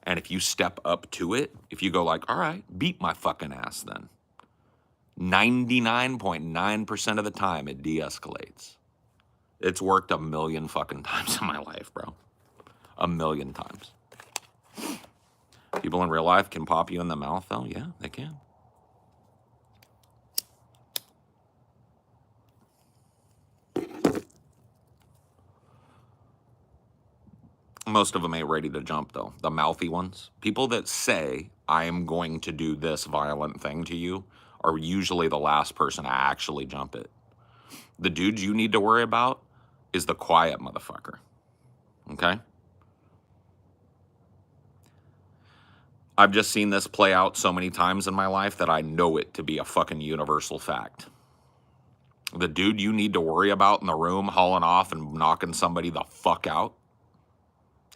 And if you step up to it, if you go like, all right, beat my fucking ass then, 99.9% of the time it de-escalates. It's worked a million fucking times in my life, bro. A million times. People in real life can pop you in the mouth though. Yeah, they can. Most of them ain't ready to jump though. The mouthy ones. People that say, I am going to do this violent thing to you are usually the last person to actually jump it. The dudes you need to worry about is the quiet motherfucker, Okay? I've just seen this play out so many times in my life that I know it to be a fucking universal fact. The dude you need to worry about in the room hauling off and knocking somebody the fuck out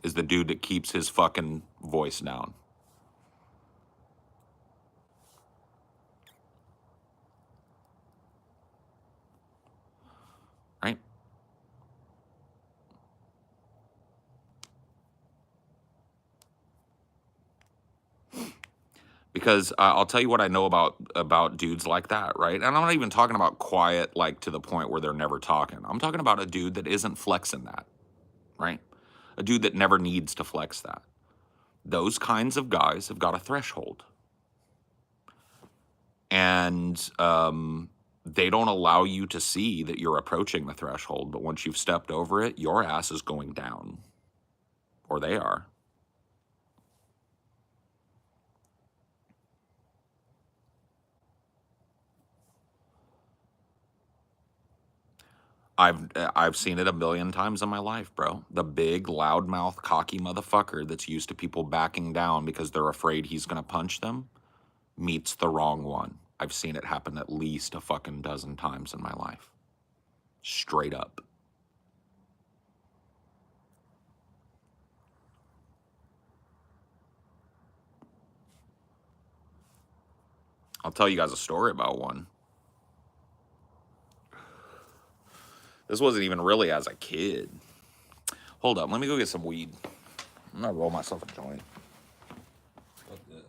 is the dude that keeps his fucking voice down. Right? Because I'll tell you what I know about dudes like that, right? And I'm not even talking about quiet, like to the point where they're never talking. I'm talking about a dude that isn't flexing that, right? A dude that never needs to flex that. Those kinds of guys have got a threshold, and they don't allow you to see that you're approaching the threshold. But once you've stepped over it, your ass is going down, or they are. I've seen it a million times in my life, bro. The big, loudmouth, cocky motherfucker that's used to people backing down because they're afraid he's gonna punch them meets the wrong one. I've seen it happen at least a fucking dozen times in my life. Straight up. I'll tell you guys a story about one. This wasn't even really as a kid. Hold up, let me go get some weed. I'm gonna roll myself a joint. Fuck this.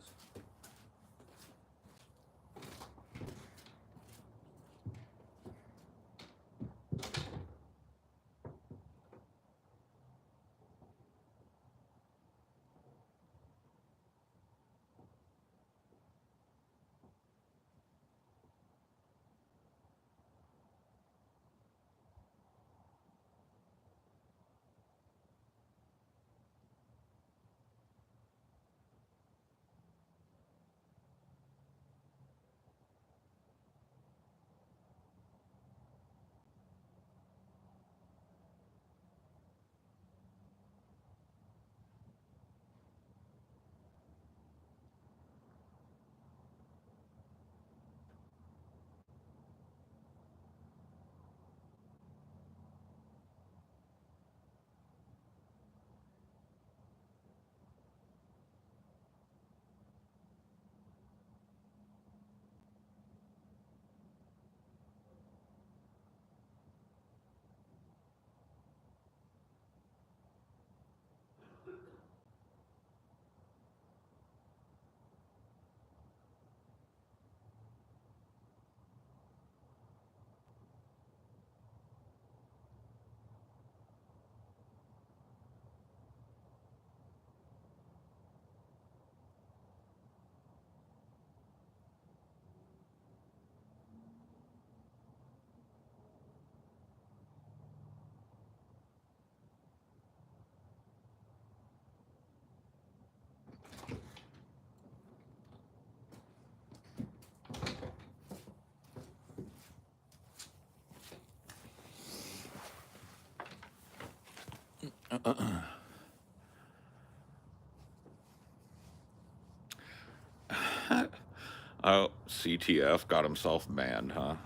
Oh, CTF got himself banned, huh?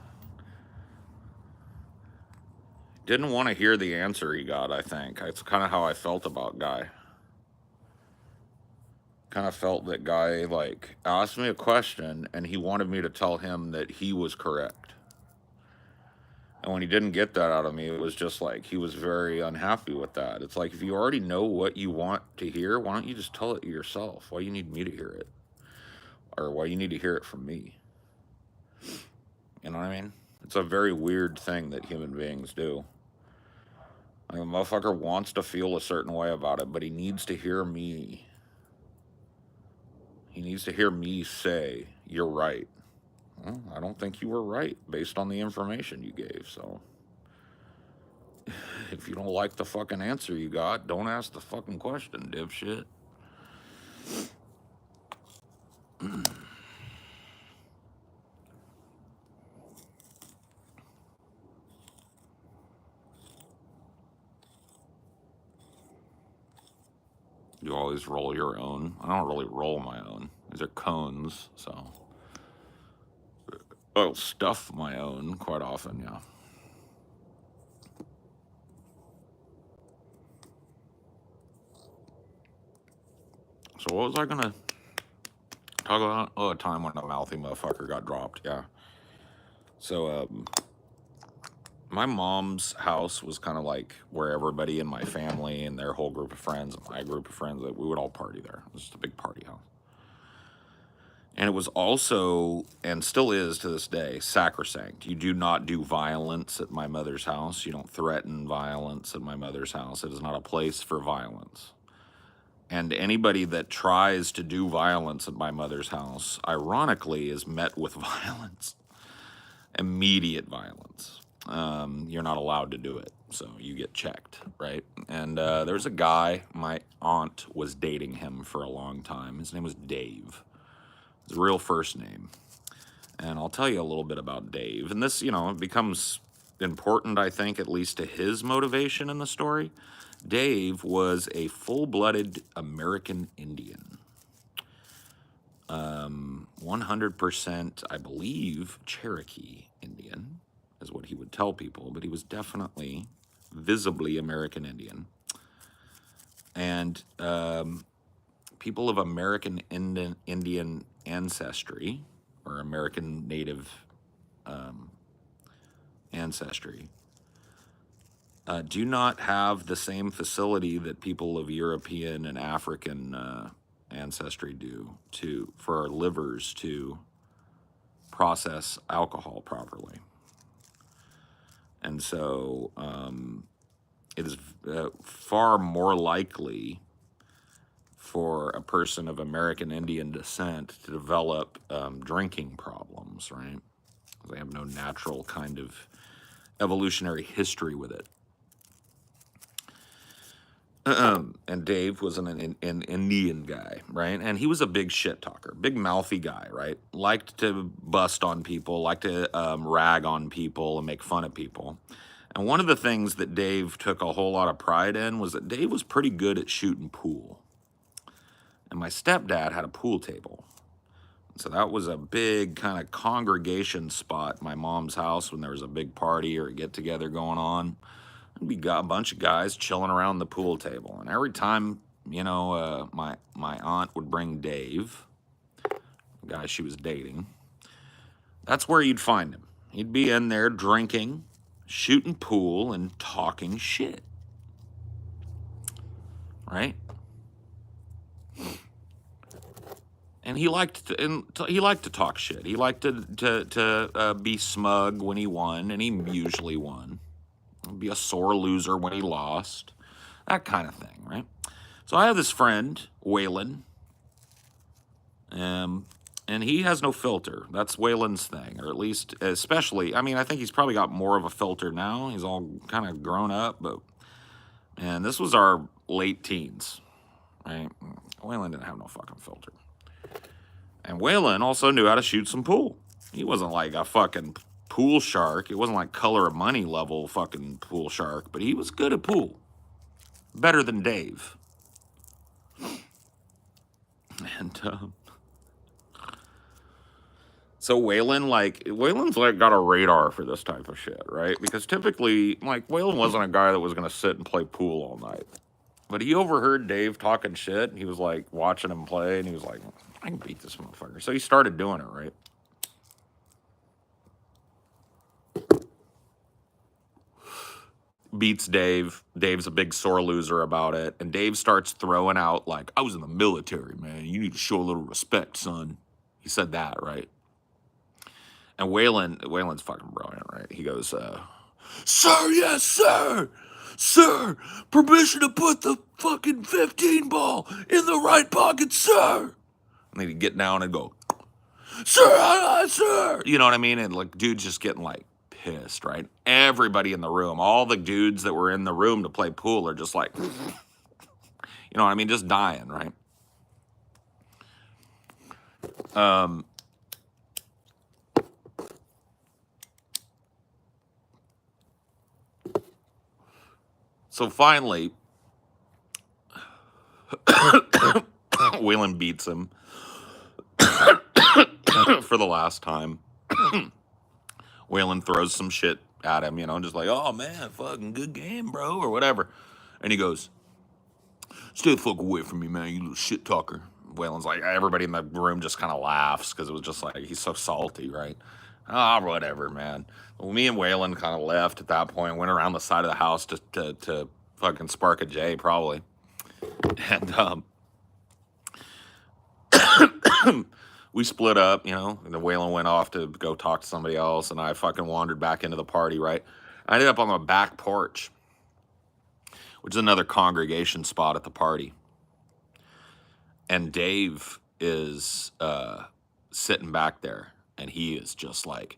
Didn't want to hear the answer he got, I think. It's kind of how I felt about Guy. Kind of felt that Guy, like, asked me a question and he wanted me to tell him that he was correct. And when he didn't get that out of me, it was just like he was very unhappy with that. It's like, if you already know what you want to hear, why don't you just tell it yourself? Why do you need me to hear it? Or why do you need to hear it from me? You know what I mean? It's a very weird thing that human beings do. Like, a motherfucker wants to feel a certain way about it, but he needs to hear me. He needs to hear me say, you're right. Well, I don't think you were right based on the information you gave, so if you don't like the fucking answer you got, don't ask the fucking question, dipshit. You always roll your own. I don't really roll my own. These are cones, so I'll stuff my own quite often, yeah. So what was I gonna talk about? Oh, a time when a mouthy motherfucker got dropped, yeah. So, my mom's house was kind of like where everybody in my family and their whole group of friends and my group of friends, we would all party there. It was just a big party house. And it was also, and still is to this day, sacrosanct. You do not do violence at my mother's house. You don't threaten violence at my mother's house. It is not a place for violence. And anybody that tries to do violence at my mother's house, ironically, is met with violence, immediate violence. You're not allowed to do it, so you get checked, right? And there's a guy, my aunt was dating him for a long time. His name was Dave. His real first name. And I'll tell you a little bit about Dave. And this, becomes important, I think, at least to his motivation in the story. Dave was a full-blooded American Indian. 100%, I believe, Cherokee Indian is what he would tell people, but he was definitely visibly American Indian. And people of American Indian ancestry, or American Native ancestry, do not have the same facility that people of European and African ancestry do for our livers to process alcohol properly. And so it is far more likely for a person of American Indian descent to develop drinking problems, right? They have no natural kind of evolutionary history with it. And Dave was an Indian guy, right? And he was a big shit talker, big mouthy guy, right? Liked to bust on people, liked to rag on people and make fun of people. And one of the things that Dave took a whole lot of pride in was that Dave was pretty good at shooting pool. And my stepdad had a pool table. So that was a big kind of congregation spot at my mom's house when there was a big party or a get-together going on. We got a bunch of guys chilling around the pool table. And every time, my aunt would bring Dave, the guy she was dating, that's where you'd find him. He'd be in there drinking, shooting pool, and talking shit. Right? And he liked to talk shit. He liked to be smug when he won, and he usually won. Be a sore loser when he lost, that kind of thing, right? So I have this friend, Waylon, and he has no filter. That's Waylon's thing, or at least, especially, I think he's probably got more of a filter now. He's all kind of grown up, and this was our late teens, right? Waylon didn't have no fucking filter. And Waylon also knew how to shoot some pool. He wasn't like a fucking pool shark. It wasn't like Color of Money level fucking pool shark, but he was good at pool. Better than Dave. And so Waylon's got a radar for this type of shit, right? Because typically, Waylon wasn't a guy that was gonna sit and play pool all night. But he overheard Dave talking shit, and he was watching him play, and he was like, I can beat this motherfucker. So he started doing it, right? Beats Dave. Dave's a big sore loser about it. And Dave starts throwing out, I was in the military, man. You need to show a little respect, son. He said that, right? And Waylon's fucking brilliant, right? He goes, sir, yes, sir. Sir, permission to put the fucking 15 ball in the right pocket, sir. And then he'd get down and go, sir, sir. You know what I mean? And dude's just getting pissed, right? Everybody in the room, all the dudes that were in the room to play pool are just you know what I mean? Just dying, right? So finally, Waylon beats him for the last time. Waylon throws some shit at him, just like, oh man, fucking good game, bro, or whatever. And he goes, stay the fuck away from me, man, you little shit talker. Waylon's like, everybody in the room just kind of laughs because it was just like, he's so salty, right? Whatever, man. Well, me and Waylon kind of left at that point, went around the side of the house to fucking spark a J, probably. And we split up, and then Waylon went off to go talk to somebody else, and I fucking wandered back into the party, right? I ended up on the back porch, which is another congregation spot at the party. And Dave is sitting back there, and he is just like,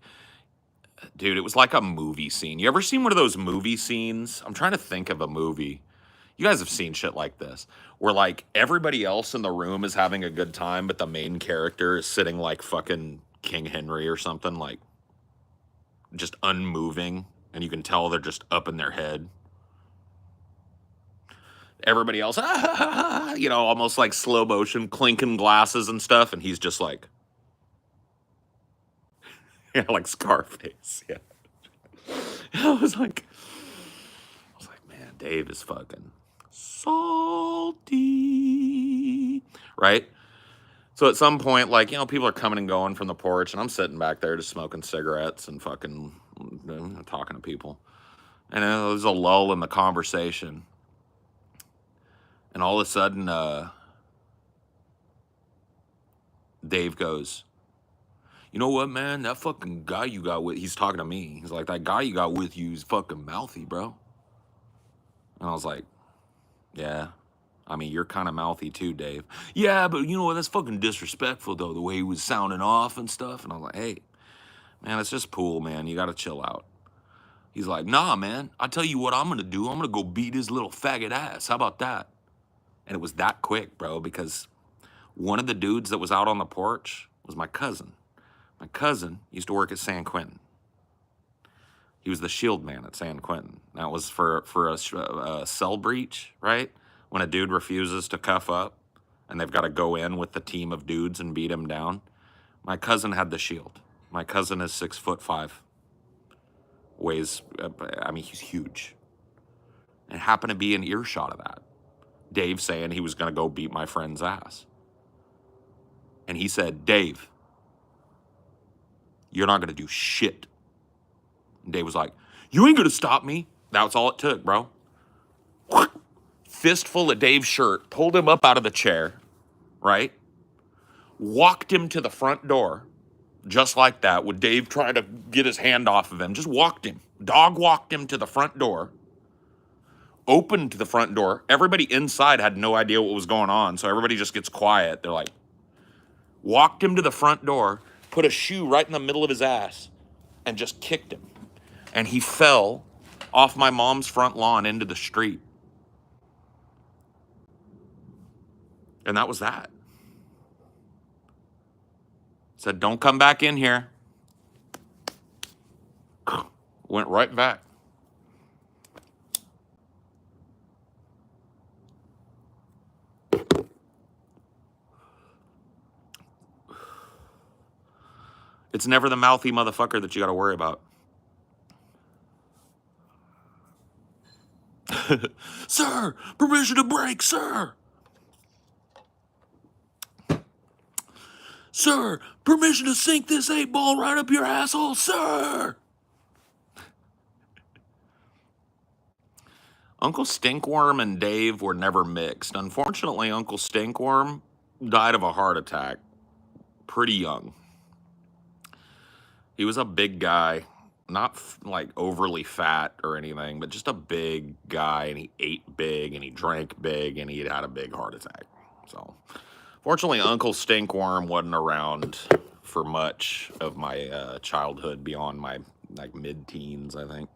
dude, it was like a movie scene. You ever seen one of those movie scenes? I'm trying to think of a movie. You guys have seen shit like this, where like everybody else in the room is having a good time, but the main character is sitting like fucking King Henry or something, like just unmoving, and you can tell they're just up in their head. Everybody else, almost like slow motion, clinking glasses and stuff, and he's just like, like Scarface. Yeah. I was like, man, Dave is fucking salty, right? So at some point, like, people are coming and going from the porch, and I'm sitting back there just smoking cigarettes and fucking talking to people. And there's a lull in the conversation. And all of a sudden, Dave goes, you know what, man? That fucking guy you got with, he's talking to me. He's like, that guy you got with you is fucking mouthy, bro. And I was like, yeah. I mean, you're kind of mouthy too, Dave. Yeah, but you know what? That's fucking disrespectful, though, the way he was sounding off and stuff. And I was like, hey, man, it's just pool, man. You got to chill out. He's like, nah, man. I tell you what I'm going to do. I'm going to go beat his little faggot ass. How about that? And it was that quick, bro, because one of the dudes that was out on the porch was my cousin. My cousin used to work at San Quentin. He was the shield man at San Quentin. That was for a cell breach, right? When a dude refuses to cuff up and they've got to go in with the team of dudes and beat him down. My cousin had the shield. My cousin is 6'5". Weighs, he's huge. And it happened to be an earshot of that. Dave saying he was going to go beat my friend's ass. And he said, Dave, you're not going to do shit. And Dave was like, you ain't going to stop me. That's all it took, bro. Fistful of Dave's shirt, pulled him up out of the chair, right? Walked him to the front door, just like that, with Dave trying to get his hand off of him. Just walked him. Dog walked him to the front door. Opened the front door. Everybody inside had no idea what was going on, so everybody just gets quiet. They're like, walked him to the front door, put a shoe right in the middle of his ass, and just kicked him. And he fell off my mom's front lawn into the street. And that was that. Said, don't come back in here. Went right back. It's never the mouthy motherfucker that you got to worry about. Sir, permission to break, sir. Sir, permission to sink this 8-ball right up your asshole, sir. Uncle Stinkworm and Dave were never mixed. Unfortunately, Uncle Stinkworm died of a heart attack pretty young. He was a big guy, not like overly fat or anything, but just a big guy, and he ate big, and he drank big, and he had a big heart attack. So, fortunately, Uncle Stinkworm wasn't around for much of my childhood beyond my mid-teens, I think.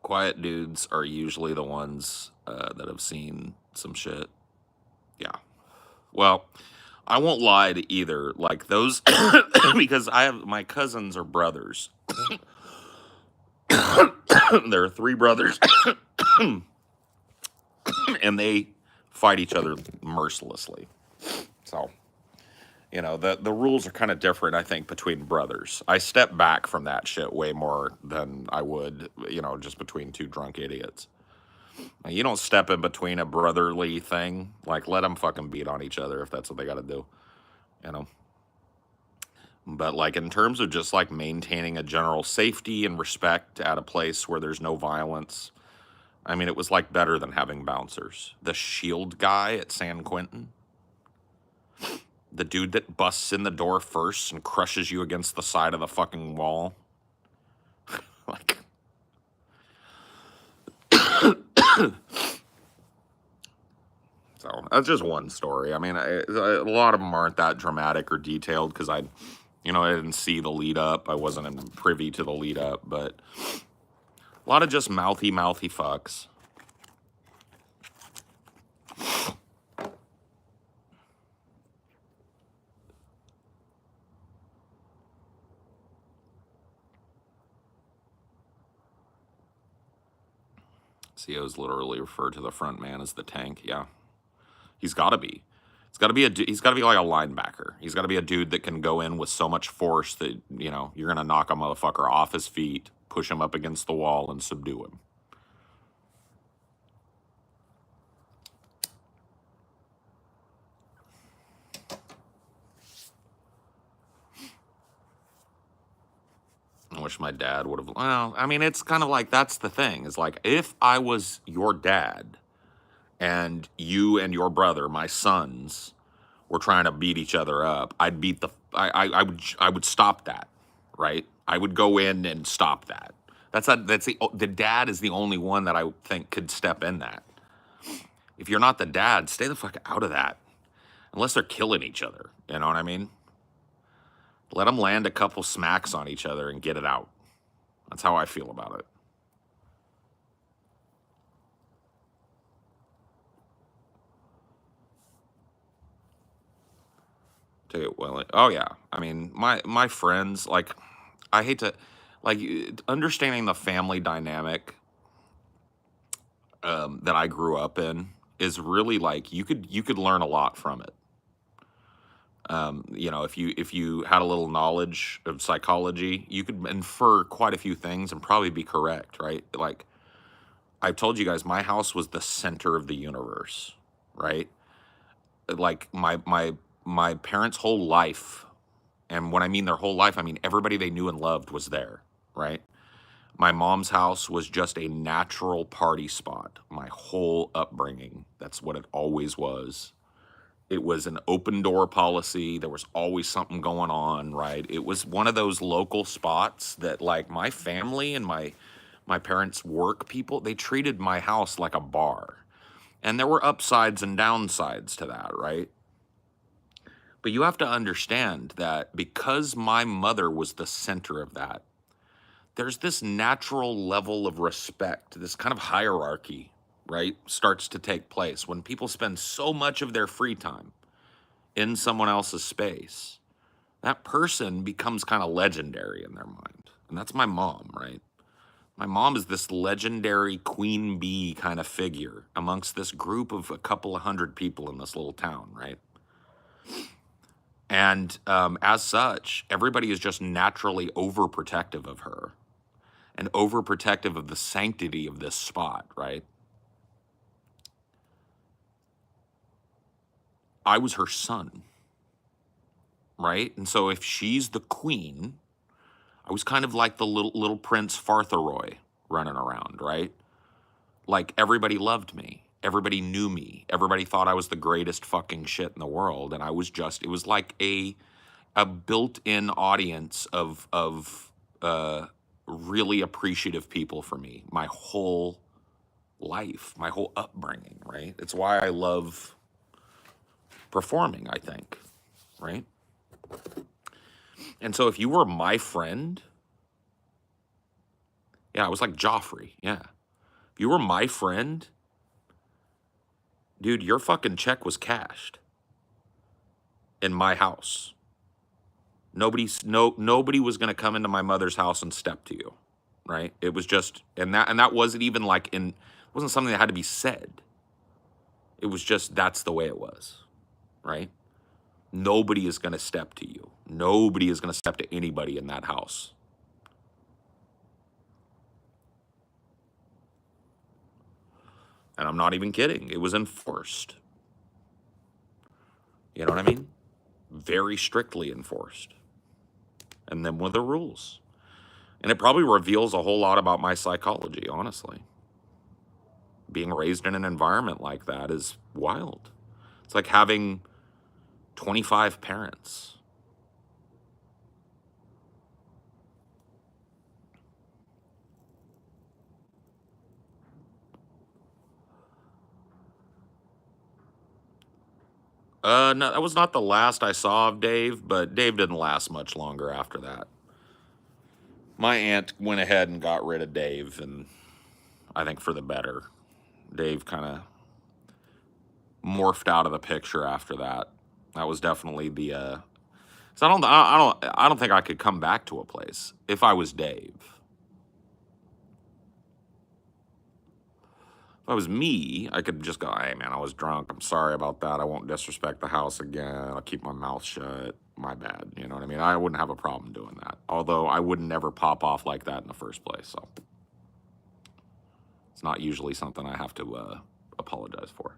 Quiet dudes are usually the ones that have seen some shit. Yeah. Well, I won't lie to either. Like those, because my cousins are brothers. There are three brothers, and they fight each other mercilessly. So, you know, the rules are kind of different, I think, between brothers. I step back from that shit way more than I would, you know, just between two drunk idiots. You don't step in between a brotherly thing. Like, let them fucking beat on each other if that's what they got to do, you know. But like in terms of just like maintaining a general safety and respect at a place where there's no violence, I mean, it was like better than having bouncers. The shield guy at San Quentin, the dude that busts in the door first and crushes you against the side of the fucking wall. Like, so that's just one story. I mean, a lot of them aren't that dramatic or detailed because I didn't see the lead up. I wasn't privy to the lead up, but a lot of just mouthy fucks. CO's literally referred to the front man as the tank. Yeah, he's got to be. He's got to be he's got to be like a linebacker. He's got to be a dude that can go in with so much force that, you know, you're gonna knock a motherfucker off his feet, push him up against the wall, and subdue him. I wish my dad would have. Well, I mean, it's kind of like that's the thing. Is like if I was your dad, and you and your brother, my sons, were trying to beat each other up, I'd beat the. I would stop that, right? I would go in and stop that. That's the dad is the only one that I think could step in that. If you're not the dad, stay the fuck out of that, unless they're killing each other. You know what I mean? Let them land a couple smacks on each other and get it out. That's how I feel about it. Well, oh yeah. I mean, my friends, like, I hate to, like, understanding the family dynamic that I grew up in is really like you could learn a lot from it. You know, if you had a little knowledge of psychology, you could infer quite a few things and probably be correct, right? Like, I've told you guys, my house was the center of the universe, right? Like my parents' whole life, and when I mean their whole life, I mean everybody they knew and loved was there, right? My mom's house was just a natural party spot. My whole upbringing, that's what it always was. It was an open door policy. There was always something going on, right? It was one of those local spots that, like, my family and my parents' work people, they treated my house like a bar. And there were upsides and downsides to that, right? But you have to understand that because my mother was the center of that, there's this natural level of respect, this kind of hierarchy, right, starts to take place when people spend so much of their free time in someone else's space. That person becomes kind of legendary in their mind. And that's my mom, right? My mom is this legendary queen bee kind of figure amongst this group of a couple of hundred people in this little town, right? And as such, everybody is just naturally overprotective of her and overprotective of the sanctity of this spot, right? I was her son, right? And so if she's the queen, I was kind of like the little Prince Fartharoy running around, right? Like everybody loved me. Everybody knew me. Everybody thought I was the greatest fucking shit in the world. And I was just, it was like a built-in audience of really appreciative people for me. My whole life, my whole upbringing, right? It's why I love performing, I think, right? And so if you were my friend, yeah, I was like Joffrey, yeah. If you were my friend, dude, your fucking check was cashed in my house. Nobody was gonna come into my mother's house and step to you. right? It was just, and that wasn't even like wasn't something that had to be said. It was just, that's the way it was, right? Nobody is going to step to you. Nobody is going to step to anybody in that house. And I'm not even kidding. It was enforced. You know what I mean? Very strictly enforced. And then with the rules. And it probably reveals a whole lot about my psychology, honestly. Being raised in an environment like that is wild. It's like having 25 parents. No, that was not the last I saw of Dave, but Dave didn't last much longer after that. My aunt went ahead and got rid of Dave, and I think for the better. Dave kind of morphed out of the picture after that. That was definitely the. So I don't think I could come back to a place if I was Dave. If I was me, I could just go, hey man, I was drunk. I'm sorry about that. I won't disrespect the house again. I'll keep my mouth shut. My bad. You know what I mean? I wouldn't have a problem doing that. Although I would never pop off like that in the first place. So it's not usually something I have to apologize for.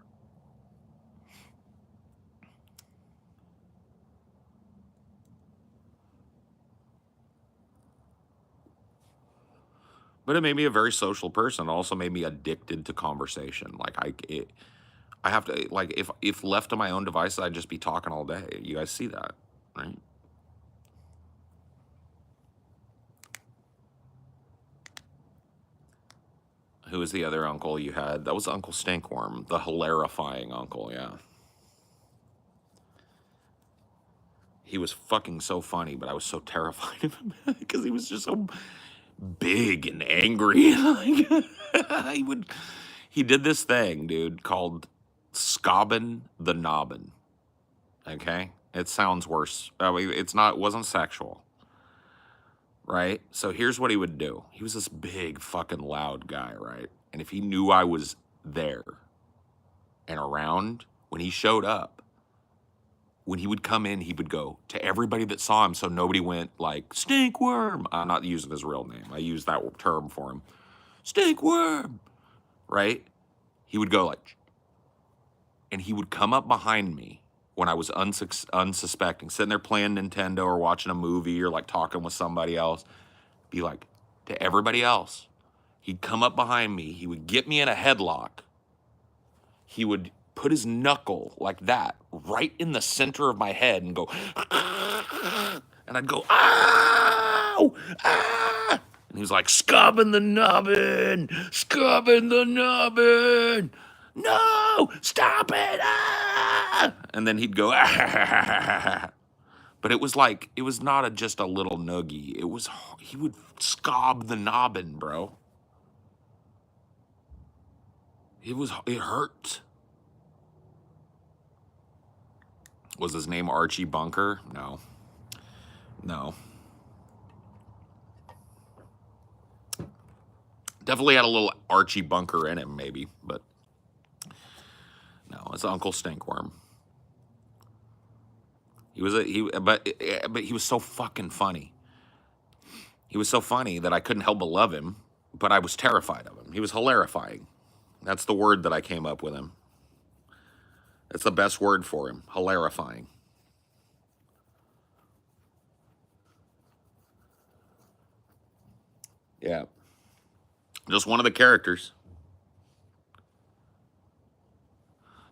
But it made me a very social person. It also made me addicted to conversation. Like I have to, like, if left to my own devices, I'd just be talking all day. You guys see that, right? Who was the other uncle you had? That was Uncle Stinkworm, the hilarifying uncle, yeah. He was fucking so funny, but I was so terrified of him because he was just so big and angry. Like he did this thing, dude, called scobbing the nobbin. Okay? It sounds worse. I mean, it wasn't sexual. Right? So here's what he would do. He was this big fucking loud guy, right? And if he knew I was there and around when he showed up, when he would come in, he would go to everybody that saw him so nobody went like, stinkworm. I'm not using his real name. I use that term for him. Stinkworm, right? He would go like, and he would come up behind me when I was unsuspecting, sitting there playing Nintendo or watching a movie or like talking with somebody else, be like, to everybody else, he'd come up behind me, he would get me in a headlock, he would put his knuckle like that right in the center of my head and go, and I'd go, ow, ah, and he was like, scubbing the nubbin, no, stop it, ah! And then he'd go, ah. But it was like, it was not just a little noogie. He would scob the nobbin, bro. It hurt. Was his name Archie Bunker? No. Definitely had a little Archie Bunker in him, maybe, but no, it's Uncle Stinkworm. But he was so fucking funny. He was so funny that I couldn't help but love him, but I was terrified of him. He was hilarifying. That's the word that I came up with him. That's the best word for him, hilarifying. Yeah. Just one of the characters.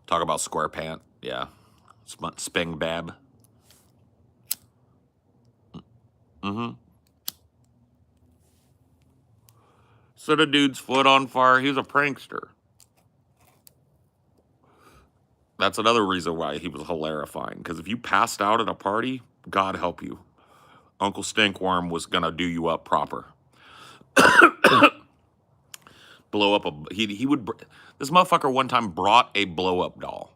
Talk about Square Pant. Yeah. Sping Bab. Mm-hmm. Set a dude's foot on fire. He was a prankster. That's another reason why he was hilarifying. Because if you passed out at a party, God help you. Uncle Stinkworm was going to do you up proper. Blow up he would, this motherfucker one time brought a blow up doll.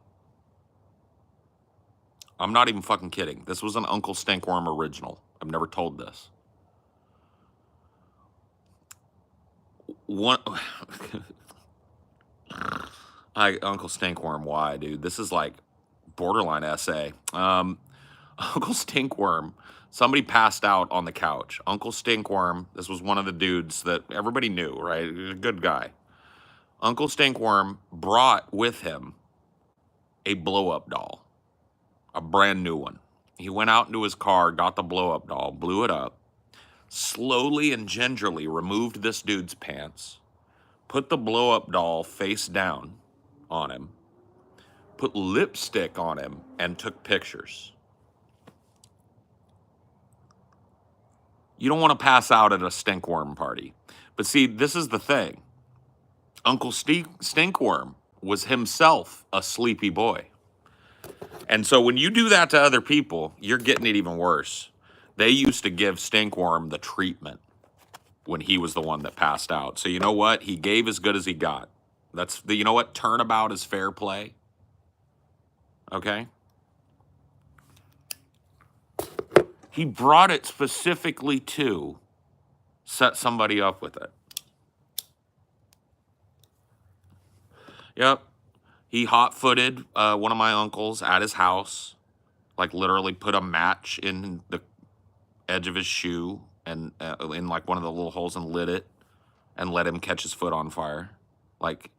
I'm not even fucking kidding. This was an Uncle Stinkworm original. I've never told this. one, Uncle Stinkworm, why, dude? This is like borderline essay. Uncle Stinkworm, somebody passed out on the couch. Uncle Stinkworm, this was one of the dudes that everybody knew, right? He was a good guy. Uncle Stinkworm brought with him a blow-up doll, a brand new one. He went out into his car, got the blow-up doll, blew it up, slowly and gingerly removed this dude's pants, put the blow-up doll face down on him, put lipstick on him, and took pictures. You don't want to pass out at a stinkworm party. But see, this is the thing. Uncle Stinkworm was himself a sleepy boy. And so when you do that to other people, you're getting it even worse. They used to give Stinkworm the treatment when he was the one that passed out. So you know what? He gave as good as he got. That's the, you know what? Turnabout is fair play. Okay? He brought it specifically to set somebody up with it. Yep. He hot-footed one of my uncles at his house, like literally put a match in the edge of his shoe and in like one of the little holes and lit it and let him catch his foot on fire. Like,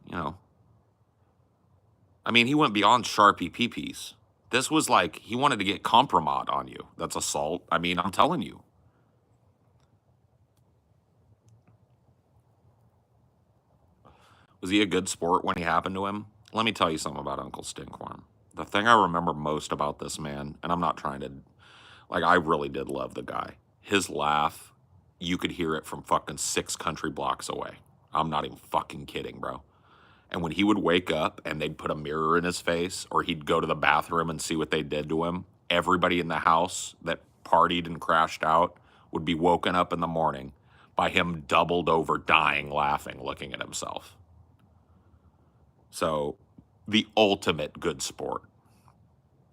you know. I mean, he went beyond Sharpie peepees. This was like, he wanted to get compromat on you. That's assault. I mean, I'm telling you. Was he a good sport when he happened to him? Let me tell you something about Uncle Stinkworm. The thing I remember most about this man, and I'm not trying to, like, I really did love the guy. His laugh, you could hear it from fucking 6 country blocks away. I'm not even fucking kidding, bro. And when he would wake up and they'd put a mirror in his face, or he'd go to the bathroom and see what they did to him, everybody in the house that partied and crashed out would be woken up in the morning by him doubled over, dying, laughing, looking at himself. So, the ultimate good sport.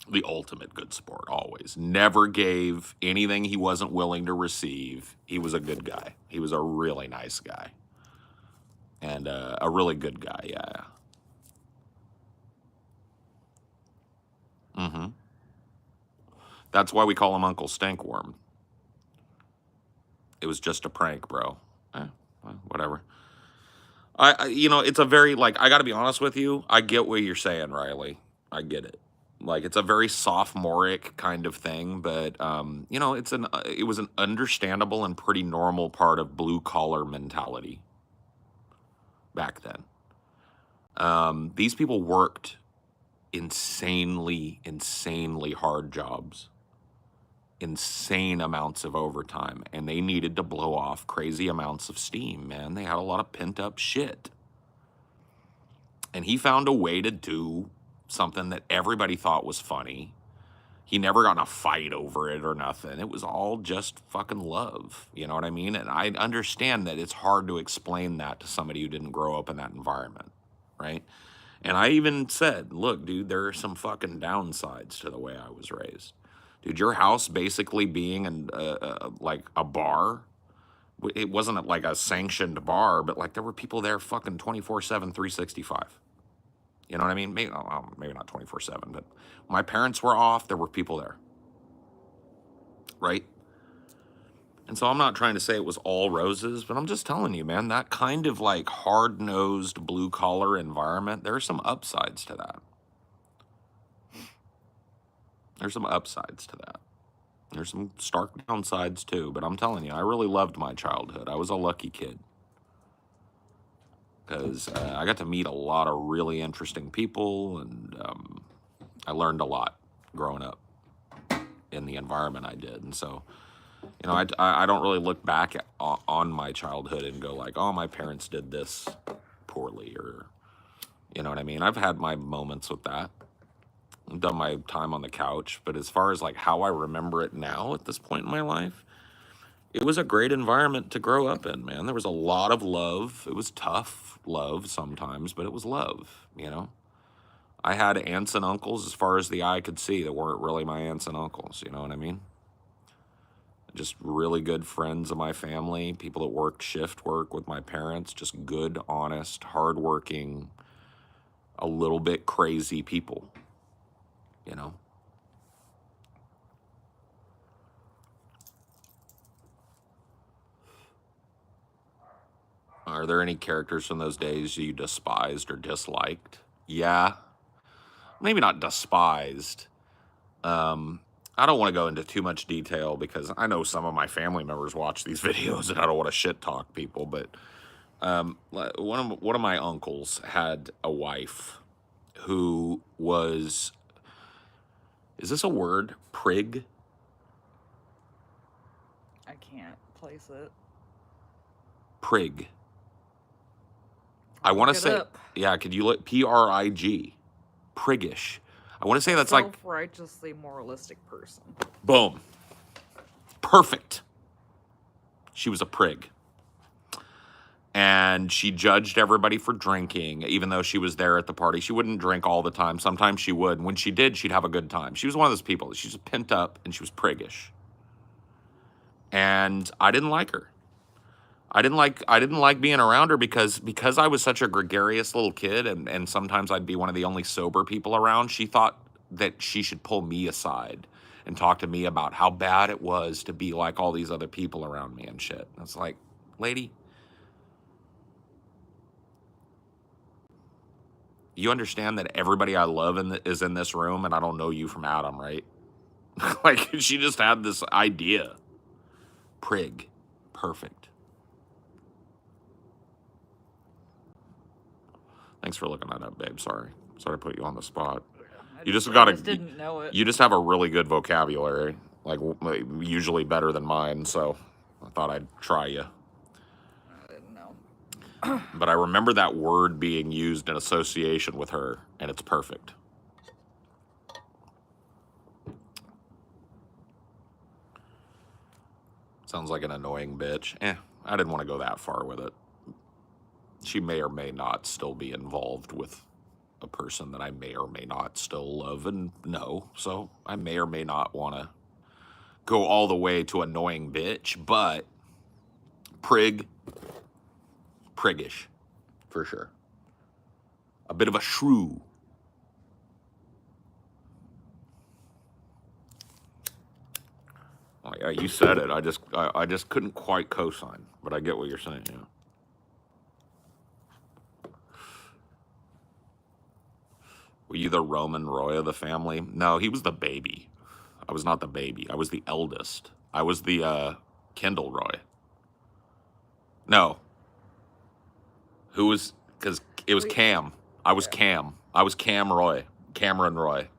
The ultimate good sport, always. Never gave anything he wasn't willing to receive. He was a good guy. He was a really nice guy. And a really good guy, yeah. Mm-hmm. That's why we call him Uncle Stinkworm. It was just a prank, bro. Well, whatever. You know, it's a very, like, I got to be honest with you. I get what you're saying, Riley. I get it. Like, it's a very sophomoric kind of thing, but, you know, it was an understandable and pretty normal part of blue-collar mentality back then. These people worked insanely hard jobs, insane amounts of overtime, and they needed to blow off crazy amounts of steam, man. They had a lot of pent-up shit. And he found a way to do something that everybody thought was funny. He never got in a fight over it or nothing. It was all just fucking love. You know what I mean? And I understand that it's hard to explain that to somebody who didn't grow up in that environment, right? And I even said, look, dude, there are some fucking downsides to the way I was raised. Dude, your house basically being like a bar, it wasn't like a sanctioned bar, but like there were people there fucking 24/7, 365. You know what I mean? Maybe not 24/7, but my parents were off, there were people there. Right? And so I'm not trying to say it was all roses, but I'm just telling you, man, that kind of like hard-nosed blue-collar environment, there are some upsides to that. There's some upsides to that. There's some stark downsides too, but I'm telling you, I really loved my childhood. I was a lucky kid. Because I got to meet a lot of really interesting people, and I learned a lot growing up in the environment I did. And so, you know, I don't really look back on my childhood and go like, oh, my parents did this poorly, or, you know what I mean? I've had my moments with that. I've done my time on the couch, but as far as like how I remember it now at this point in my life, it was a great environment to grow up in, man. There was a lot of love. It was tough love sometimes, but it was love, you know? I had aunts and uncles as far as the eye could see that weren't really my aunts and uncles, you know what I mean? just really good friends of my family, people that worked shift work with my parents, just good, honest, hardworking, a little bit crazy people, you know? Are there any characters from those days you despised or disliked? Yeah, maybe not despised. I don't want to go into too much detail because I know some of my family members watch these videos and I don't want to shit talk people, but one of my uncles had a wife who was, is this a word? Prig? I can't place it. Prig. I I'll want to look it say, up. yeah, could you look? P-R-I-G. Priggish. I want to say that's like, Self-righteously moralistic person. boom. Perfect. She was a prig. And she judged everybody for drinking, even though she was there at the party. She wouldn't drink all the time. Sometimes she would. When she did, she'd have a good time. She was one of those people. She was pent up and she was priggish. And I didn't like her. I didn't like being around her because I was such a gregarious little kid and sometimes I'd be one of the only sober people around. She thought that she should pull me aside and talk to me about how bad it was to be like all these other people around me and shit. And it's like, lady, you understand that everybody I love is in this room and I don't know you from Adam, right? Like, she just had this idea. Prig. Perfect. Thanks for looking that up, babe. Sorry to put you on the spot. You just I just didn't know it. You just have a really good vocabulary, like usually better than mine. So I thought I'd try you. I didn't know. But I remember that word being used in association with her, and it's perfect. Sounds like an annoying bitch. I didn't want to go that far with it. She may or may not still be involved with a person that I may or may not still love and know. So I may or may not want to go all the way to annoying bitch, but priggish, for sure. A bit of a shrew. Oh, yeah, you said it. I just couldn't quite co-sign, but I get what you're saying. Yeah. Were you the Roman Roy of the family? No, he was the baby. I was not the baby. I was the eldest. I was the Kendall Roy. No. Who was? Because it was Cam. I was Cam. I was Cam Roy. Cameron Roy.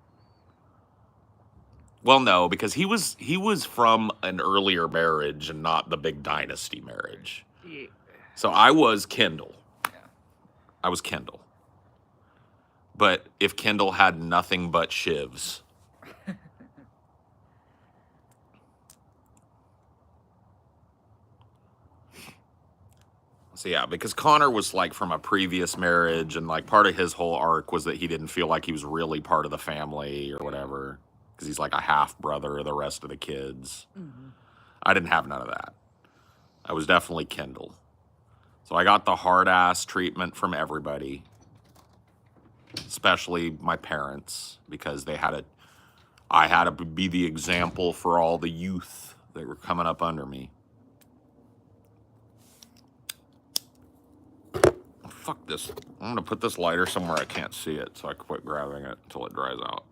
Well, no, because he was from an earlier marriage and not the big dynasty marriage. Yeah. So I was Kendall. Yeah. I was Kendall. But if Kendall had nothing but shivs. So yeah, because Connor was like from a previous marriage and like part of his whole arc was that he didn't feel like he was really part of the family or whatever. Because he's like a half brother of the rest of the kids. Mm-hmm. I didn't have none of that. I was definitely Kendall. So I got the hard ass treatment from everybody. Especially my parents, because I had to be the example for all the youth that were coming up under me. Fuck this. I'm gonna put this lighter somewhere I can't see it so I can quit grabbing it until it dries out.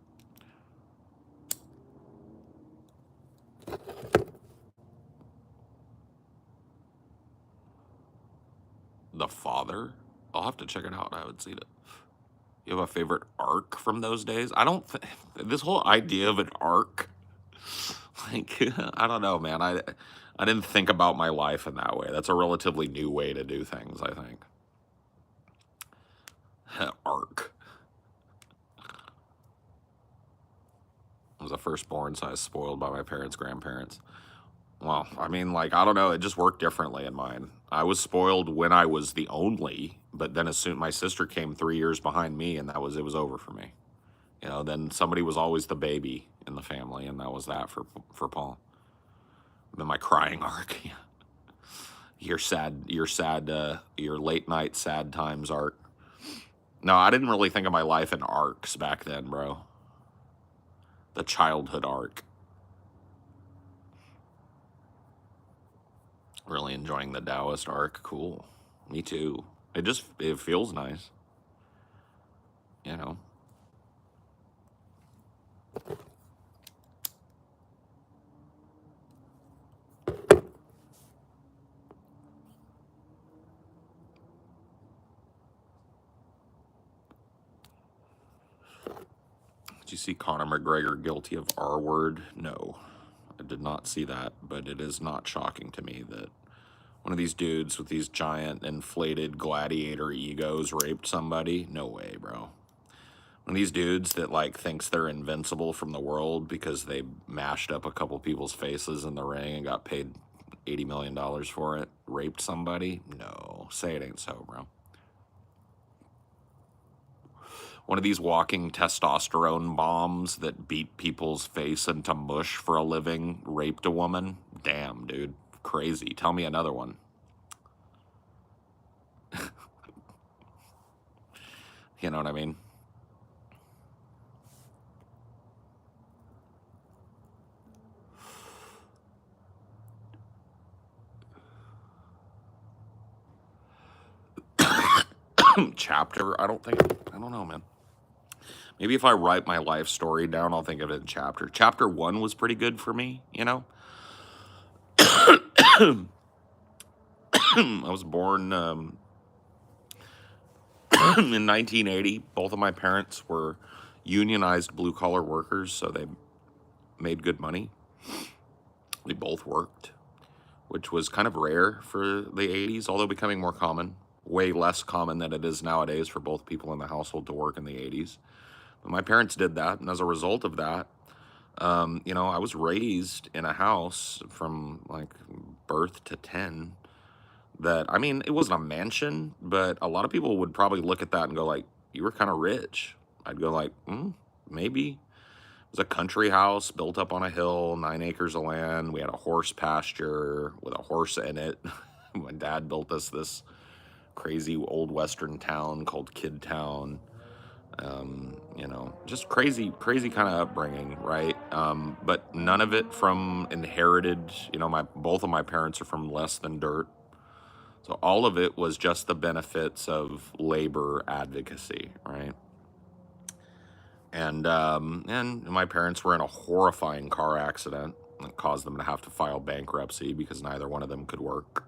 The Father? I'll have to check it out. I haven't seen it. You have a favorite arc from those days? I don't think this whole idea of an arc, like, I don't know, man. I didn't think about my life in that way. That's a relatively new way to do things, I think. Arc. I was a firstborn, so I was spoiled by my parents, grandparents. Well, I mean, like, I don't know. It just worked differently in mine. I was spoiled when I was the only, but then as soon my sister came 3 years behind me, and it was over for me. You know, then somebody was always the baby in the family, and that was that for Paul. Then my crying arc. Your your late night sad times arc. No, I didn't really think of my life in arcs back then, bro. The childhood arc. Really enjoying the Taoist arc. Cool. Me too. It feels nice. You know. Did you see Conor McGregor guilty of R word? No, I did not see that, but it is not shocking to me that one of these dudes with these giant inflated gladiator egos raped somebody. No way, bro. One of these dudes that like thinks they're invincible from the world because they mashed up a couple people's faces in the ring and got paid $80 million for it, raped somebody. No, say it ain't so, bro. One of these walking testosterone bombs that beat people's face into mush for a living, raped a woman. Damn, dude. Crazy. Tell me another one. You know what I mean? Chapter? I don't know, man. Maybe if I write my life story down, I'll think of it in chapter. Chapter 1 was pretty good for me, you know? I was born in 1980. Both of my parents were unionized blue-collar workers, so they made good money. We both worked, which was kind of rare for the 80s, although becoming more common. Way less common than it is nowadays for both people in the household to work in the 80s. But my parents did that, and as a result of that, you know, I was raised in a house from like birth to 10 that, I mean, it wasn't a mansion, but a lot of people would probably look at that and go like, you were kind of rich. I'd go like, maybe. It was a country house built up on a hill, 9 acres of land. We had a horse pasture with a horse in it. My dad built us this crazy old western town called Kid Town. You know, just crazy kind of upbringing, right? But none of it from inherited, you know, both of my parents are from less than dirt. So all of it was just the benefits of labor advocacy, right? And my parents were in a horrifying car accident that caused them to have to file bankruptcy because neither one of them could work.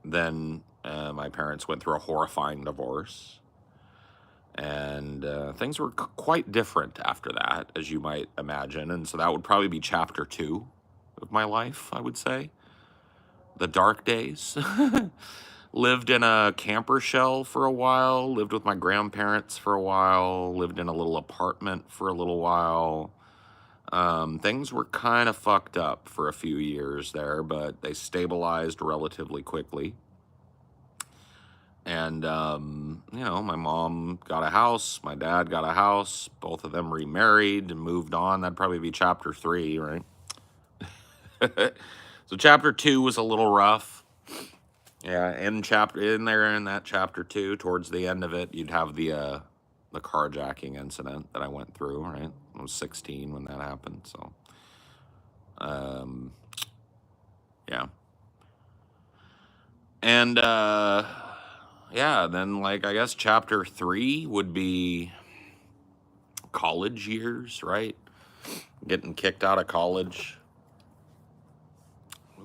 Then my parents went through a horrifying divorce. And things were quite different after that, as you might imagine. And so that would probably be chapter 2 of my life, I would say. The dark days. Lived in a camper shell for a while, lived with my grandparents for a while, lived in a little apartment for a little while. Things were kind of fucked up for a few years there, but they stabilized relatively quickly. And, you know, my mom got a house, my dad got a house, both of them remarried and moved on. That'd probably be chapter 3, right? So chapter 2 was a little rough. Yeah, in that chapter 2, towards the end of it, you'd have the carjacking incident that I went through, right? I was 16 when that happened, so yeah. And yeah, then like I guess chapter 3 would be college years, right? Getting kicked out of college,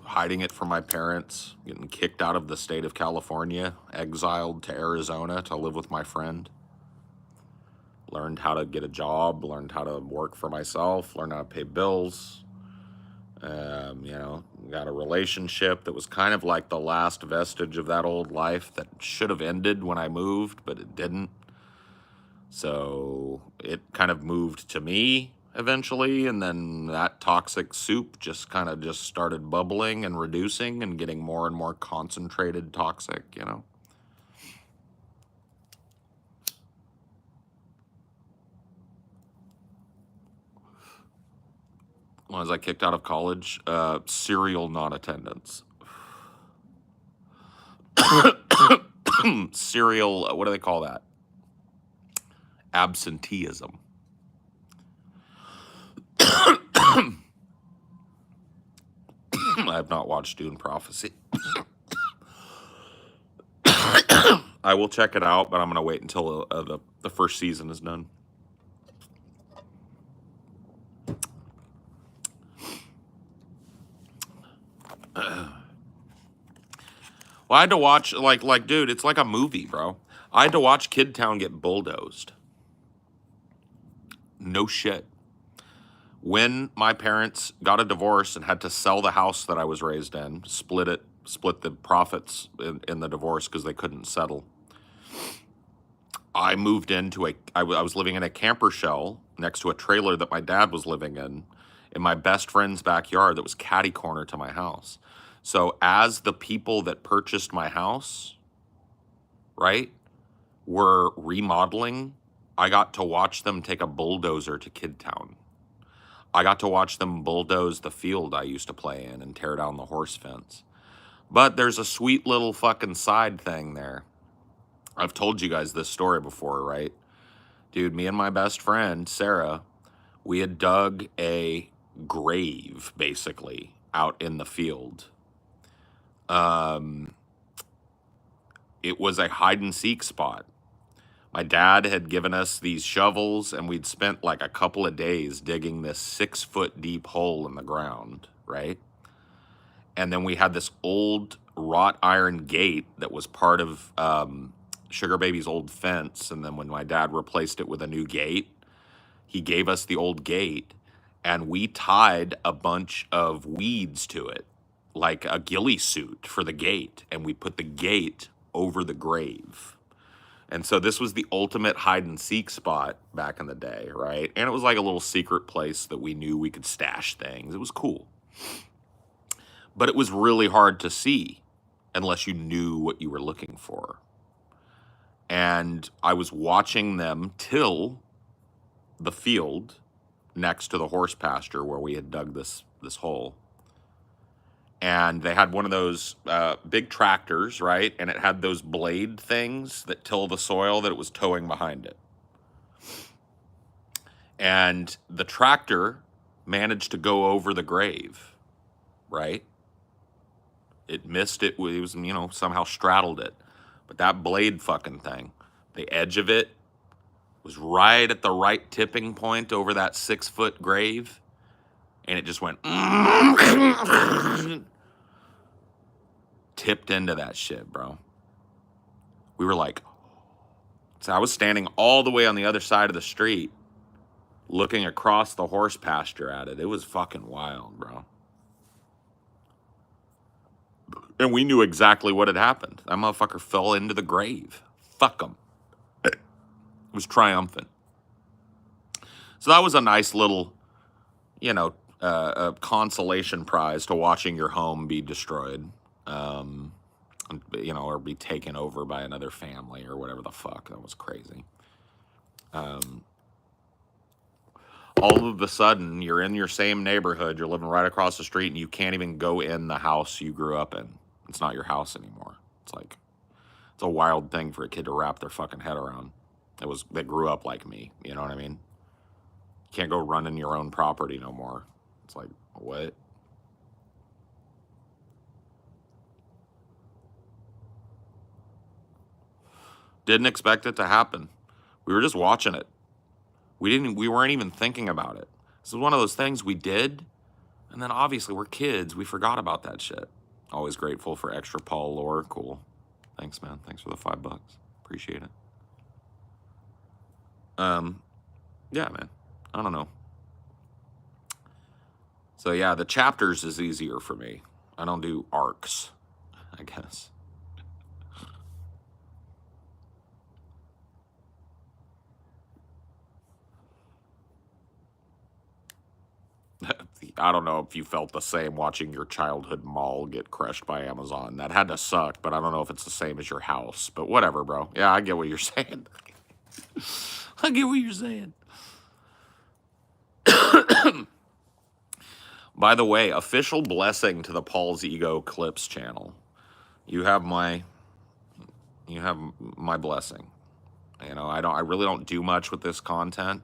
hiding it from my parents, getting kicked out of the state of California, exiled to Arizona to live with my friend. Learned how to get a job, learned how to work for myself, learned how to pay bills. You know, got a relationship that was kind of like the last vestige of that old life that should have ended when I moved, but it didn't. So it kind of moved to me eventually, and then that toxic soup just kind of just started bubbling and reducing and getting more and more concentrated toxic, you know? Was I kicked out of college? Serial non-attendance. Serial, what do they call that? Absenteeism. I have not watched Dune Prophecy. I will check it out, but I'm going to wait until the first season is done. Well, I had to watch, like, dude, it's like a movie, bro. I had to watch Kid Town get bulldozed. No shit. When my parents got a divorce and had to sell the house that I was raised in, split the profits in the divorce because they couldn't settle, I moved into I was living in a camper shell next to a trailer that my dad was living in my best friend's backyard that was catty corner to my house. So as the people that purchased my house, right, were remodeling, I got to watch them take a bulldozer to Kid Town. I got to watch them bulldoze the field I used to play in and tear down the horse fence. But there's a sweet little fucking side thing there. I've told you guys this story before, right? Dude, me and my best friend, Sarah, we had dug a grave, basically, out in the field. It was a hide-and-seek spot. My dad had given us these shovels, and we'd spent like a couple of days digging this 6-foot deep hole in the ground, right? And then we had this old wrought iron gate that was part of Sugar Baby's old fence. And then when my dad replaced it with a new gate, he gave us the old gate, and we tied a bunch of weeds to it, like a ghillie suit for the gate. And we put the gate over the grave. And so this was the ultimate hide and seek spot back in the day, right? And it was like a little secret place that we knew we could stash things. It was cool. But it was really hard to see unless you knew what you were looking for. And I was watching them till the field next to the horse pasture where we had dug this hole. And they had one of those big tractors, right? And it had those blade things that till the soil that it was towing behind it. And the tractor managed to go over the grave, right? It missed it. It was, somehow straddled it. But that blade fucking thing, the edge of it was right at the right tipping point over that 6-foot grave. And it just went... tipped into that shit, bro. We were like... So I was standing all the way on the other side of the street looking across the horse pasture at it. It was fucking wild, bro. And we knew exactly what had happened. That motherfucker fell into the grave. Fuck him. It was triumphant. So that was a nice little, consolation prize to watching your home be destroyed. Or be taken over by another family or whatever the fuck. That was crazy. All of a sudden, you're in your same neighborhood, you're living right across the street, and you can't even go in the house you grew up in. It's not your house anymore. It's a wild thing for a kid to wrap their fucking head around. They grew up like me, you know what I mean? You can't go running your own property no more. It's like, what? Didn't expect it to happen. We were just watching it. We weren't even thinking about it. This is one of those things we did, and then obviously we're kids. We forgot about that shit. Always grateful for extra Paul lore. Cool. Thanks, man. Thanks for the $5. Appreciate it. Yeah, man. I don't know. So yeah, the chapters is easier for me. I don't do arcs, I guess. I don't know if you felt the same watching your childhood mall get crushed by Amazon. That had to suck, but I don't know if it's the same as your house. But whatever, bro. Yeah, I get what you're saying. I get what you're saying. By the way, official blessing to the Paul's Ego Clips channel. You have my blessing. You know, I really don't do much with this content,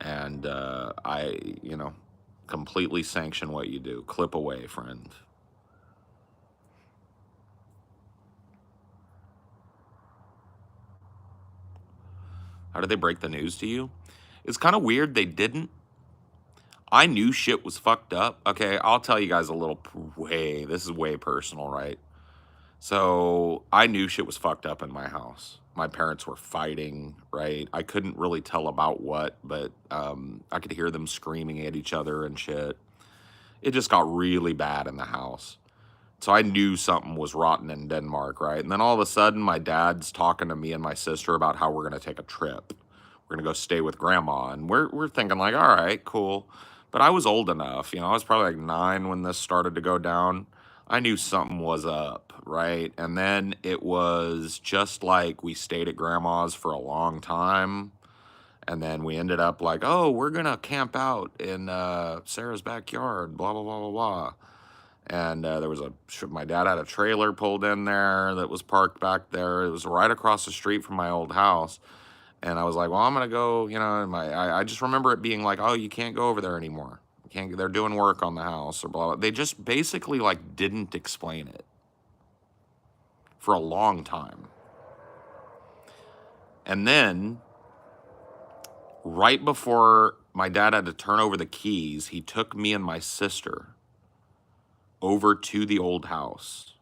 and I, you know, completely sanction what you do. Clip away, friend. How did they break the news to you? It's kind of weird they didn't. I knew shit was fucked up. Okay, I'll tell you guys a little this is way personal, right? So I knew shit was fucked up in my house. My parents were fighting, right? I couldn't really tell about what, but I could hear them screaming at each other and shit. It just got really bad in the house. So I knew something was rotten in Denmark, right? And then all of a sudden, my dad's talking to me and my sister about how we're going to take a trip. We're going to go stay with grandma. And we're thinking like, all right, cool. But I was old enough, you know, I was probably like 9 when this started to go down. I knew something was up, right? And then it was just like we stayed at grandma's for a long time. And then we ended up like, oh, we're going to camp out in Sarah's backyard, blah, blah, blah, blah, blah. And there was my dad had a trailer pulled in there that was parked back there. It was right across the street from my old house. And I was like, well, I'm going to go, you know, I just remember it being like, oh, you can't go over there anymore. You can't, they're doing work on the house or blah, blah. They just basically like didn't explain it for a long time. And then right before my dad had to turn over the keys, he took me and my sister over to the old house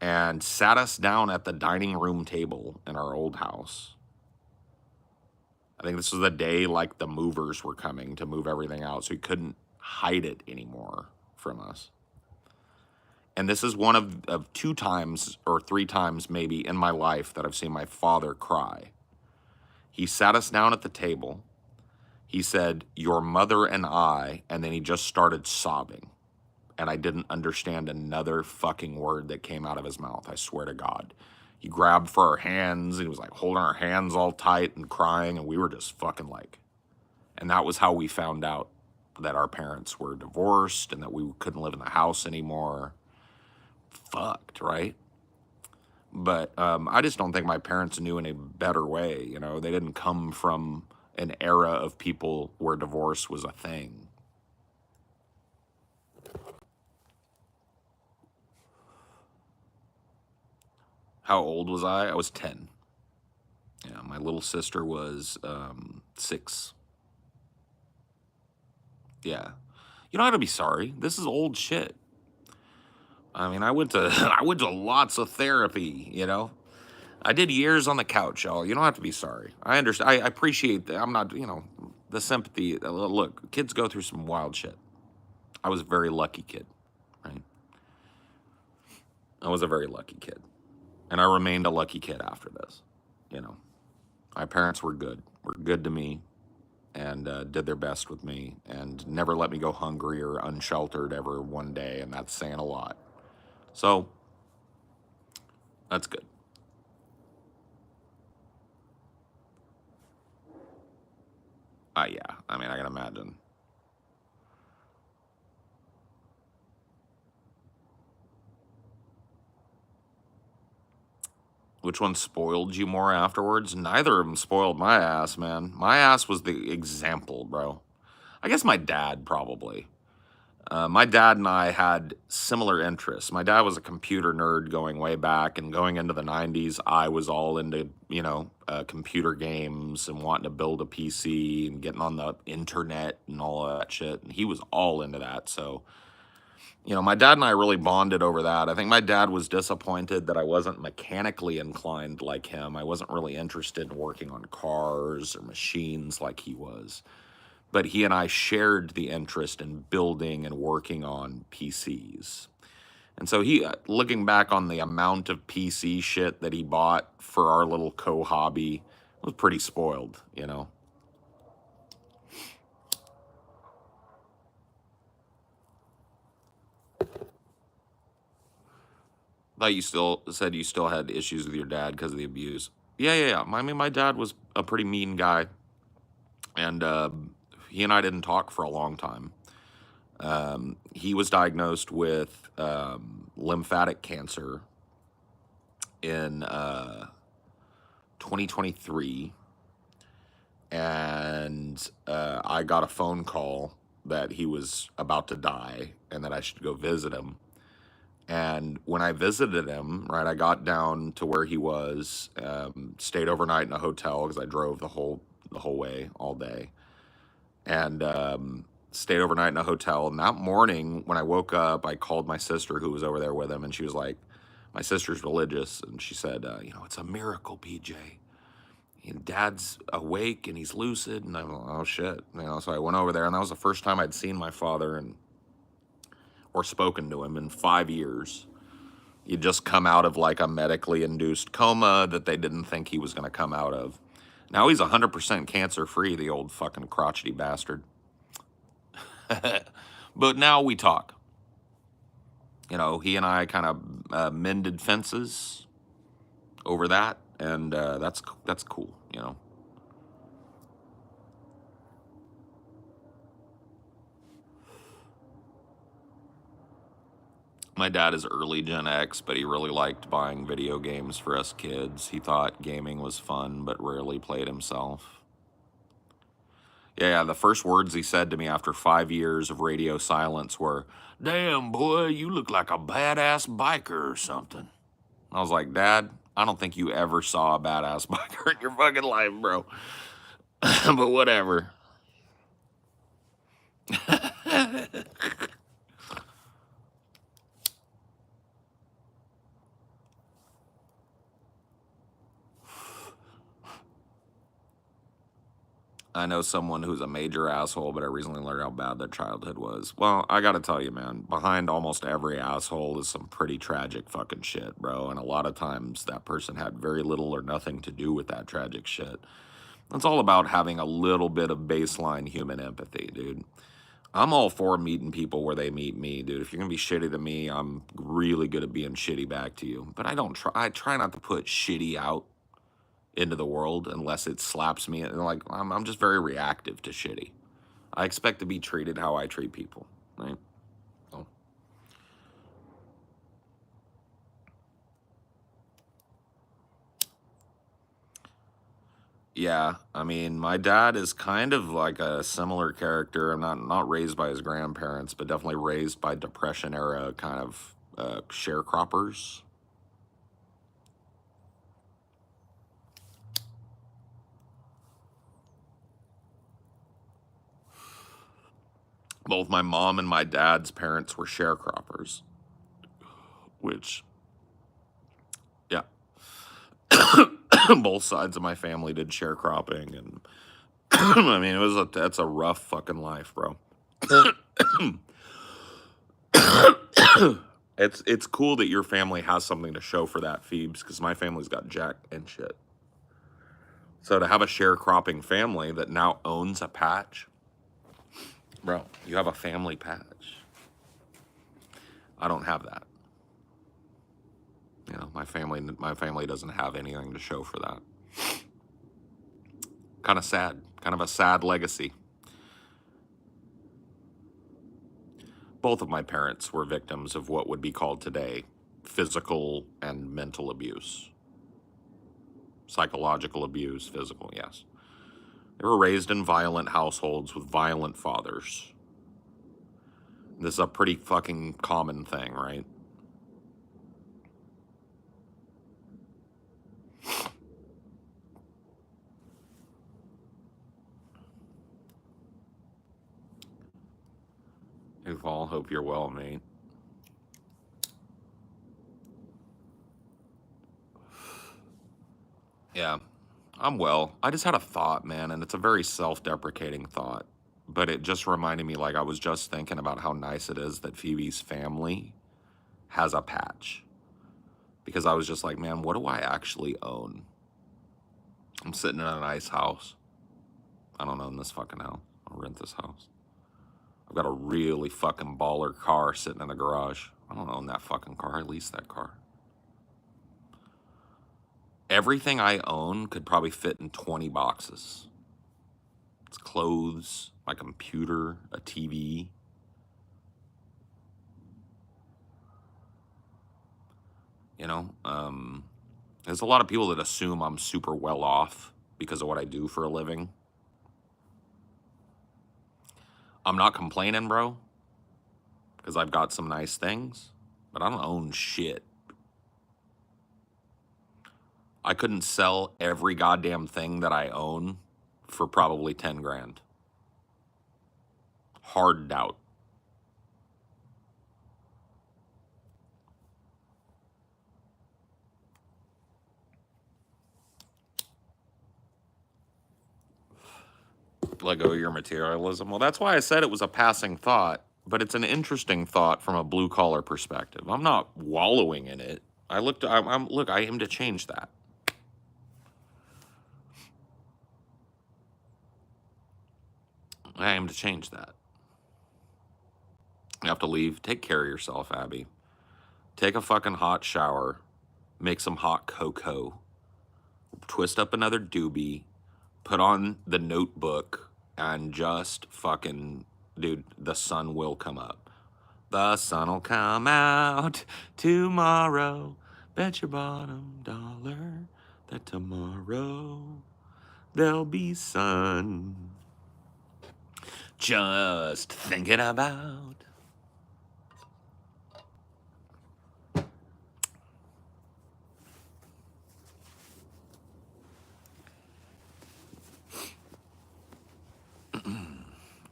and sat us down at the dining room table in our old house. I think this was the day like the movers were coming to move everything out, so he couldn't hide it anymore from us. And this is one of 2 times or 3 times maybe in my life that I've seen my father cry. He sat us down at the table. He said, your mother and I, and then he just started sobbing. And I didn't understand another fucking word that came out of his mouth, I swear to God. He grabbed for our hands, and he was like holding our hands all tight and crying, and we were just fucking like, and that was how we found out that our parents were divorced and that we couldn't live in the house anymore. Fucked, right? But I just don't think my parents knew in a better way, you know? They didn't come from an era of people where divorce was a thing. How old was I? I was 10. Yeah, my little sister was 6. Yeah. You don't have to be sorry. This is old shit. I mean, I went to I went to lots of therapy, you know? I did years on the couch, y'all. You don't have to be sorry. I understand. I appreciate that. I'm not, you know, the sympathy. Look, kids go through some wild shit. I was a very lucky kid, right? I was a very lucky kid. And I remained a lucky kid after this, you know. My parents were good to me, and did their best with me, and never let me go hungry or unsheltered ever one day, and that's saying a lot. So, that's good. Yeah, I mean, I can imagine. Which one spoiled you more afterwards? Neither of them spoiled my ass, man. My ass was the example, bro. I guess my dad probably. My dad and I had similar interests. My dad was a computer nerd going way back, and going into the 90s, I was all into, you know, computer games and wanting to build a PC and getting on the internet and all of that shit. And he was all into that, so... You know, my dad and I really bonded over that. I think my dad was disappointed that I wasn't mechanically inclined like him. I wasn't really interested in working on cars or machines like he was. But he and I shared the interest in building and working on PCs. And so he, looking back on the amount of PC shit that he bought for our little co-hobby, was pretty spoiled, you know? Thought you still said you still had issues with your dad because of the abuse. Yeah. I mean, my dad was a pretty mean guy, and he and I didn't talk for a long time. He was diagnosed with lymphatic cancer in 2023, and I got a phone call that he was about to die and that I should go visit him. And when I visited him, right, I got down to where he was, stayed overnight in a hotel because I drove the whole way all day, and stayed overnight in a hotel. And that morning, when I woke up, I called my sister who was over there with him, and she was like, my sister's religious, and she said, it's a miracle, PJ. And Dad's awake and he's lucid, and I'm like, oh shit, So I went over there, and that was the first time I'd seen my father or spoken to him in 5 years. He'd just come out of like a medically induced coma that they didn't think he was going to come out of. Now he's 100% cancer free, the old fucking crotchety bastard. But now we talk. He and I kind of mended fences over that, and that's cool. My dad is early Gen X, but he really liked buying video games for us kids. He thought gaming was fun, but rarely played himself. Yeah, the first words he said to me after 5 years of radio silence were, "Damn, boy, you look like a badass biker or something." I was like, "Dad, I don't think you ever saw a badass biker in your fucking life, bro." But whatever. I know someone who's a major asshole, but I recently learned how bad their childhood was. Well, I gotta tell you, man, behind almost every asshole is some pretty tragic fucking shit, bro. And a lot of times that person had very little or nothing to do with that tragic shit. It's all about having a little bit of baseline human empathy, dude. I'm all for meeting people where they meet me, dude. If you're gonna be shitty to me, I'm really good at being shitty back to you. But I try not to put shitty out into the world unless it slaps me. And like, I'm just very reactive to shitty. I expect to be treated how I treat people, right? So. Yeah, I mean, my dad is kind of like a similar character. I'm not raised by his grandparents, but definitely raised by Depression era kind of sharecroppers. Both my mom and my dad's parents were sharecroppers, which, yeah, both sides of my family did sharecropping, and I mean, that's a rough fucking life, bro. It's cool that your family has something to show for that, Phoebes, because my family's got jack and shit. So to have a sharecropping family that now owns a patch, bro, you have a family patch. I don't have that. My family doesn't have anything to show for that. Kind of sad. Kind of a sad legacy. Both of my parents were victims of what would be called today physical and mental abuse. Psychological abuse, physical, yes. They were raised in violent households with violent fathers. This is a pretty fucking common thing, right? Uval, hope you're well, mate. Yeah, I'm well. I just had a thought, man, and it's a very self-deprecating thought. But it just reminded me, like, I was just thinking about how nice it is that Phoebe's family has a patch. Because I was just like, man, what do I actually own? I'm sitting in a nice house. I don't own this fucking house. I'll rent this house. I've got a really fucking baller car sitting in the garage. I don't own that fucking car. I lease that car. Everything I own could probably fit in 20 boxes. It's clothes, my computer, a TV. You know, there's a lot of people that assume I'm super well off because of what I do for a living. I'm not complaining, bro, because I've got some nice things, but I don't own shit. I couldn't sell every goddamn thing that I own for probably 10 grand. Hard doubt. Let go of your materialism. Well, that's why I said it was a passing thought, but it's an interesting thought from a blue collar perspective. I'm not wallowing in it. Look, I aim to change that. I aim to change that. You have to leave. Take care of yourself, Abby. Take a fucking hot shower. Make some hot cocoa. Twist up another doobie. Put on the Notebook and just fucking, dude, the sun will come up. The sun'll come out tomorrow. Bet your bottom dollar that tomorrow there'll be sun. Just thinking about.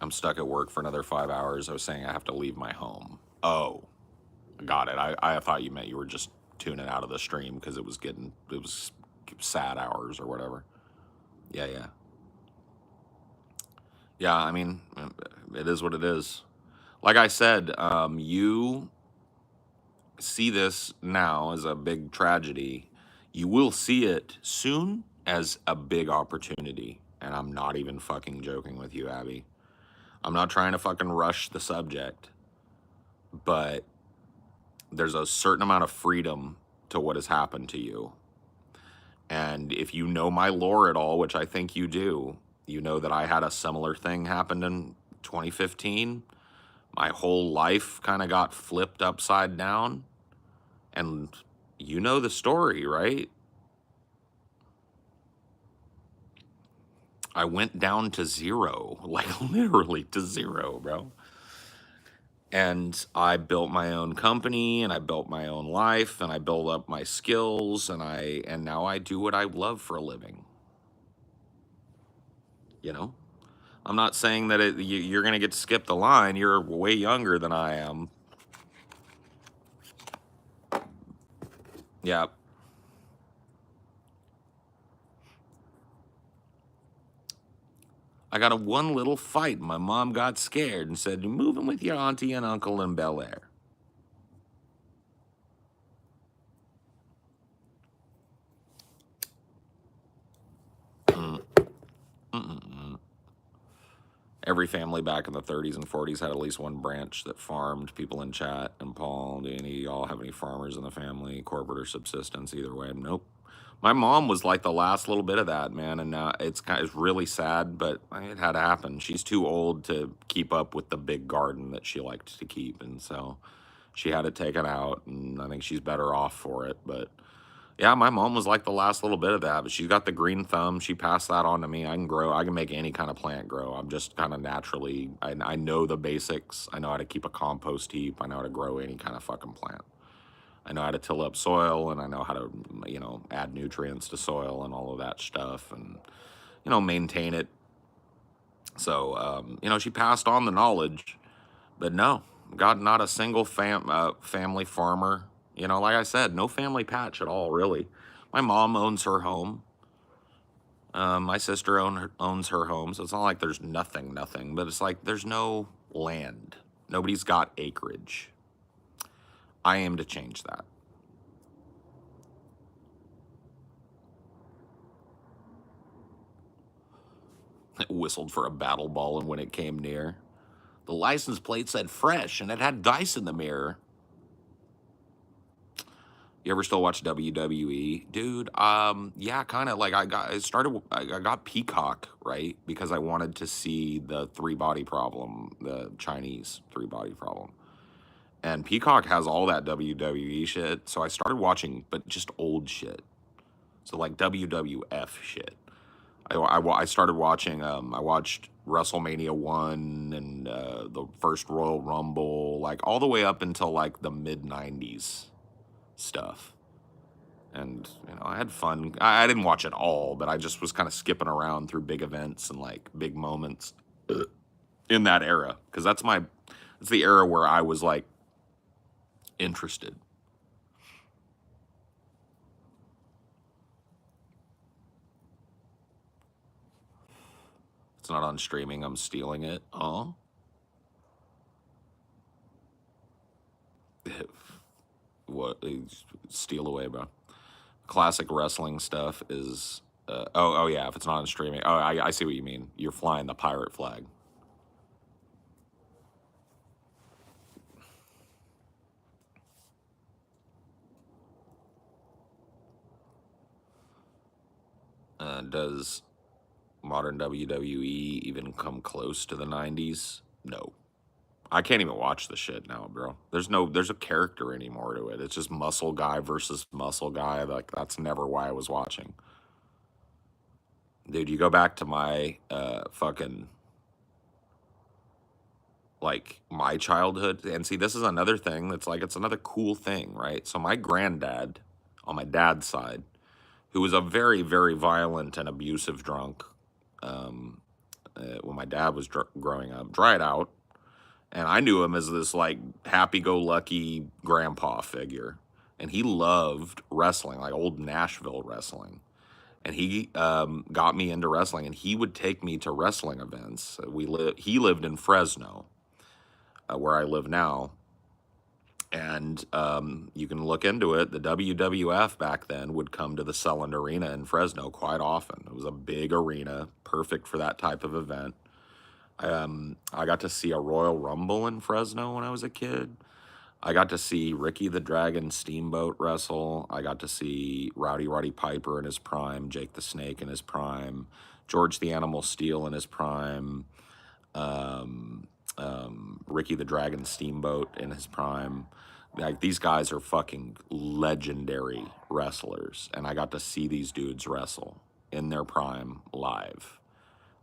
I'm stuck at work for another 5 hours. I was saying I have to leave my home. Oh, got it. I thought you meant you were just tuning out of the stream because it was sad hours or whatever. Yeah, yeah. Yeah, I mean, it is what it is. Like I said, you see this now as a big tragedy. You will see it soon as a big opportunity. And I'm not even fucking joking with you, Abby. I'm not trying to fucking rush the subject, but there's a certain amount of freedom to what has happened to you. And if you know my lore at all, which I think you do, you know that I had a similar thing happen in 2015. My whole life kind of got flipped upside down. And you know the story, right? I went down to zero, like literally to zero, bro. And I built my own company and I built my own life and I built up my skills and now I do what I love for a living. You know? I'm not saying that you're going to get to skip the line. You're way younger than I am. Yeah. I got a one little fight. My mom got scared and said, "You're moving with your auntie and uncle in Bel Air." Every family back in the 30s and 40s had at least one branch that farmed. People in chat and Paul, do any y'all have any farmers in the family, corporate or subsistence? Either way, nope. My mom was like the last little bit of that, man, and it's really sad, but it had to happen. She's too old to keep up with the big garden that she liked to keep, and so she had it taken out, and I think she's better off for it, but yeah, my mom was like the last little bit of that, but she's got the green thumb. She passed that on to me. I can make any kind of plant grow. I'm just kind of naturally, I know the basics. I know how to keep a compost heap. I know how to grow any kind of fucking plant. I know how to till up soil and I know how to, add nutrients to soil and all of that stuff and, maintain it. So, she passed on the knowledge, but no, got not a single family farmer. Like I said, no family patch at all, really. My mom owns her home. My sister owns her home, so it's not like there's nothing, but it's like there's no land. Nobody's got acreage. I aim to change that. It whistled for a battle ball, and when it came near, the license plate said fresh, and it had dice in the mirror. You ever still watch WWE? Dude, yeah, kind of like I got Peacock, right? Because I wanted to see the three body problem, the Chinese three body problem. And Peacock has all that WWE shit. So I started watching, but just old shit. So like WWF shit. I started watching, I watched WrestleMania 1 and the first Royal Rumble, like all the way up until like the mid 90s stuff. And, you know, I had fun. I didn't watch it all, but I just was kind of skipping around through big events and like big moments in that era. Because that's the era where I was like interested. It's not on streaming. I'm stealing it. Oh. What? Steal away, bro. Classic wrestling stuff is. Oh, yeah. If it's not on streaming. Oh, I see what you mean. You're flying the pirate flag. Does modern WWE even come close to the 90s? No. I can't even watch the shit now, bro. There's a character anymore to it. It's just muscle guy versus muscle guy. Like, that's never why I was watching. Dude, you go back to my fucking, like, my childhood, and see, this is another thing that's like, it's another cool thing, right? So my granddad, on my dad's side, who was a very, very violent and abusive drunk, when my dad was growing up, dried out. And I knew him as this like happy-go-lucky grandpa figure. And he loved wrestling, like old Nashville wrestling. And he got me into wrestling, and he would take me to wrestling events. He lived in Fresno, where I live now. And you can look into it. The WWF back then would come to the Selland Arena in Fresno quite often. It was a big arena, perfect for that type of event. I got to see a Royal Rumble in Fresno when I was a kid. I got to see Ricky the Dragon Steamboat wrestle. I got to see Rowdy Roddy Piper in his prime, Jake the Snake in his prime, George the Animal Steel in his prime, Ricky the Dragon Steamboat in his prime. Like, these guys are fucking legendary wrestlers, and I got to see these dudes wrestle in their prime live.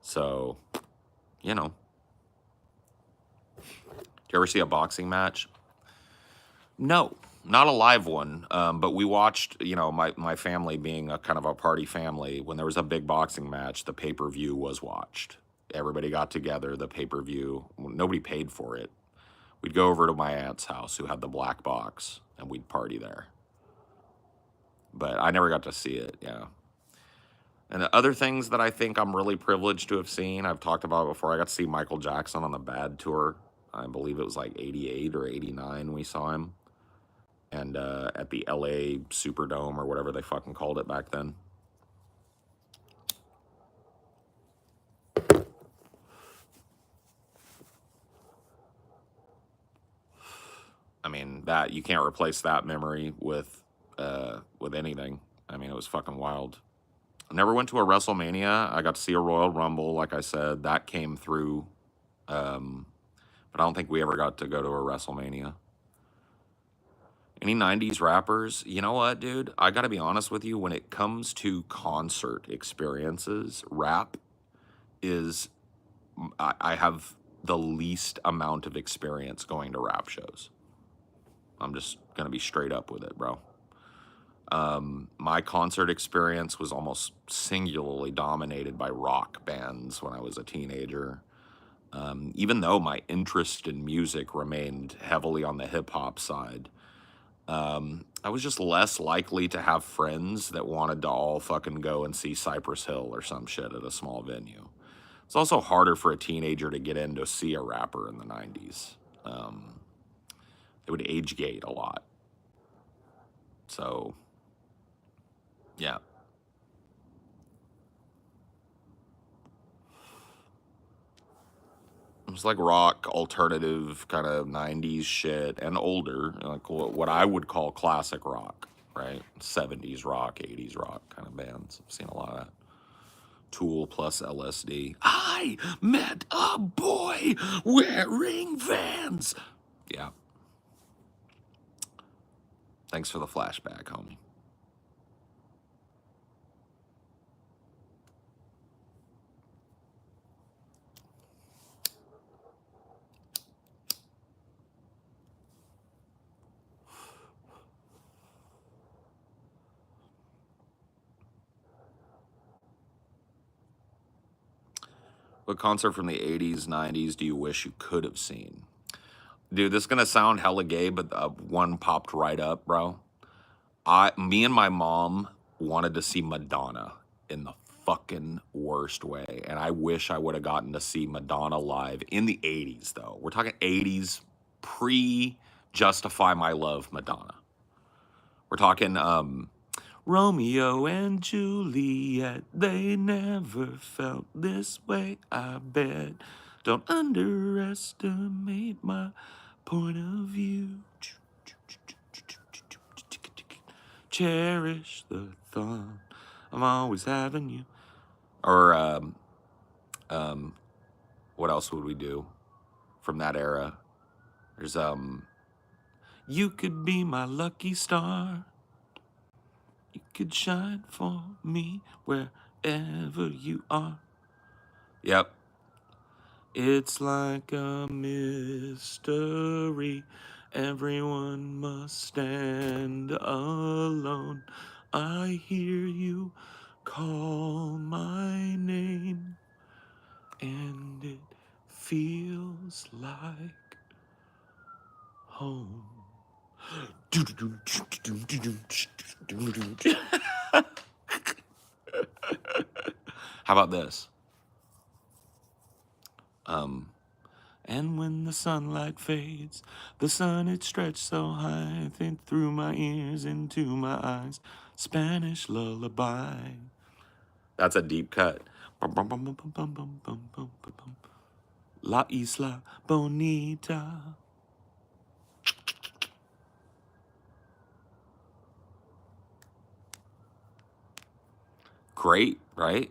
So, you know. Do you ever see a boxing match? No, not a live one. But we watched, you know, my family being a kind of a party family, when there was a big boxing match, the pay-per-view was watched. Everybody got together, the pay-per-view, nobody paid for it. We'd go over to my aunt's house, who had the black box, and we'd party there. But I never got to see it, yeah. And the other things that I think I'm really privileged to have seen, I've talked about before. I got to see Michael Jackson on the Bad Tour. I believe it was like 88 or 89 we saw him. And at the LA Superdome, or whatever they fucking called it back then. I mean, that, you can't replace that memory with anything. I mean, it was fucking wild. I never went to a WrestleMania. I got to see a Royal Rumble, like I said. That came through. But I don't think we ever got to go to a WrestleMania. Any 90s rappers? You know what, dude? I gotta be honest with you. When it comes to concert experiences, rap is... I have the least amount of experience going to rap shows. I'm just gonna be straight up with it, bro. My concert experience was almost singularly dominated by rock bands when I was a teenager. Even though my interest in music remained heavily on the hip-hop side, I was just less likely to have friends that wanted to all fucking go and see Cypress Hill or some shit at a small venue. It's also harder for a teenager to get in to see a rapper in the 90s. It would age gate a lot. So, yeah. It was like rock, alternative, kind of 90s shit, and older, like what I would call classic rock, right? 70s rock, 80s rock kind of bands. I've seen a lot of that. Tool plus LSD. I met a boy wearing Vans. Yeah. Thanks for the flashback, homie. What concert from the 80s, 90s do you wish you could have seen? Dude, this is gonna sound hella gay, but one popped right up, bro. Me and my mom wanted to see Madonna in the fucking worst way, and I wish I would have gotten to see Madonna live in the 80s, though. We're talking 80s, pre-Justify My Love Madonna. We're talking Romeo and Juliet, they never felt this way, I bet. Don't underestimate my point of view. Cherish the thought of always having you. Or what else would we do from that era? There's you could be my lucky star. You could shine for me wherever you are. Yep. It's like a mystery. Everyone must stand alone. I hear you call my name, and it feels like home. How about this? And when the sunlight fades, the sun it stretched so high, think through my ears into my eyes. Spanish lullaby. That's a deep cut. La Isla Bonita. Great, right?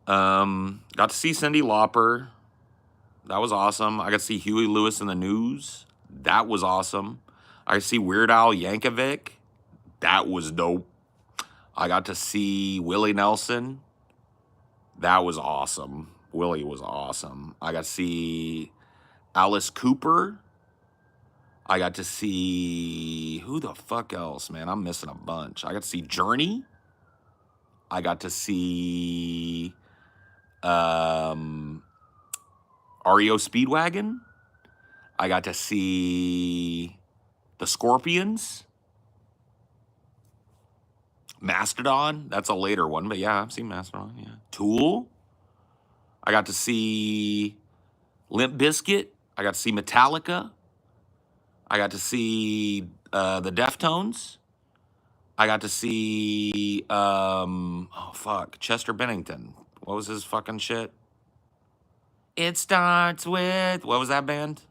Got to see Cyndi Lauper. That was awesome. I got to see Huey Lewis in the News. That was awesome. I got to see Weird Al Yankovic. That was dope. I got to see Willie Nelson. That was awesome. Willie was awesome. I got to see Alice Cooper. I got to see, who the fuck else, man? I'm missing a bunch. I got to see Journey. I got to see REO Speedwagon. I got to see the Scorpions. Mastodon. That's a later one, but yeah, I've seen Mastodon. Yeah. Tool. I got to see Limp Bizkit. I got to see Metallica. I got to see the Deftones. I got to see Chester Bennington. What was his fucking shit? It starts with, what was that band?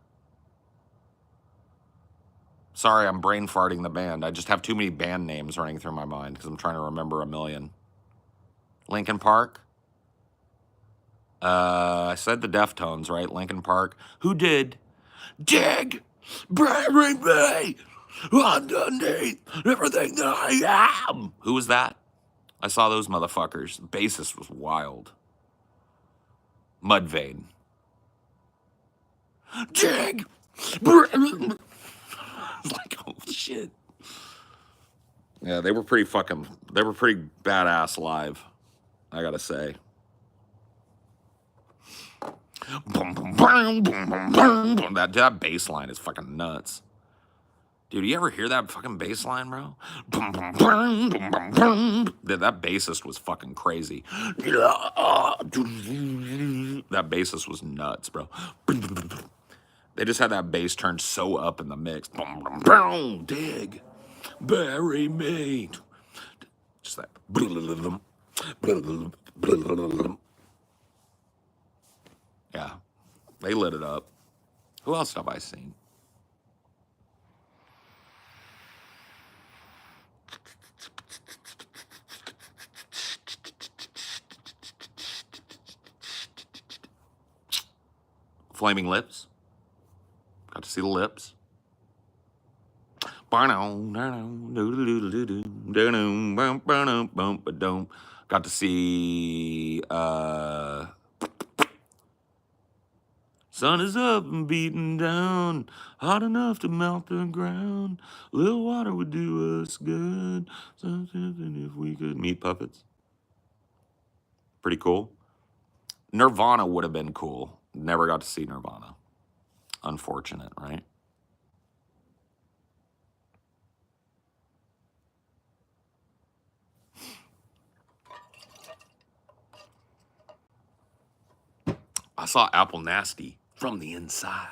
Sorry, I'm brain farting the band. I just have too many band names running through my mind because I'm trying to remember a million. Linkin Park. I said the Deftones, right? Linkin Park. Who did? Dig, bury me underneath everything that I am. Who was that? I saw those motherfuckers. The bassist was wild. Mudvayne. Dig, bury me. Like, oh shit. Yeah, they were pretty badass live, I gotta say. That bass line is fucking nuts. Dude, you ever hear that fucking bass line, bro? That bassist was fucking crazy. That bassist was nuts, bro. They just had that bass turned so up in the mix. Dig, bury me. Just that. Yeah, they lit it up. Who else have I seen? Flaming Lips. Got to see the Lips. Got to see sun is up and beating down, hot enough to melt the ground. Little water would do us good. Something if we could meet puppets. Pretty cool. Nirvana would have been cool. Never got to see Nirvana. Unfortunate, right? I saw Apple Nasty from the inside.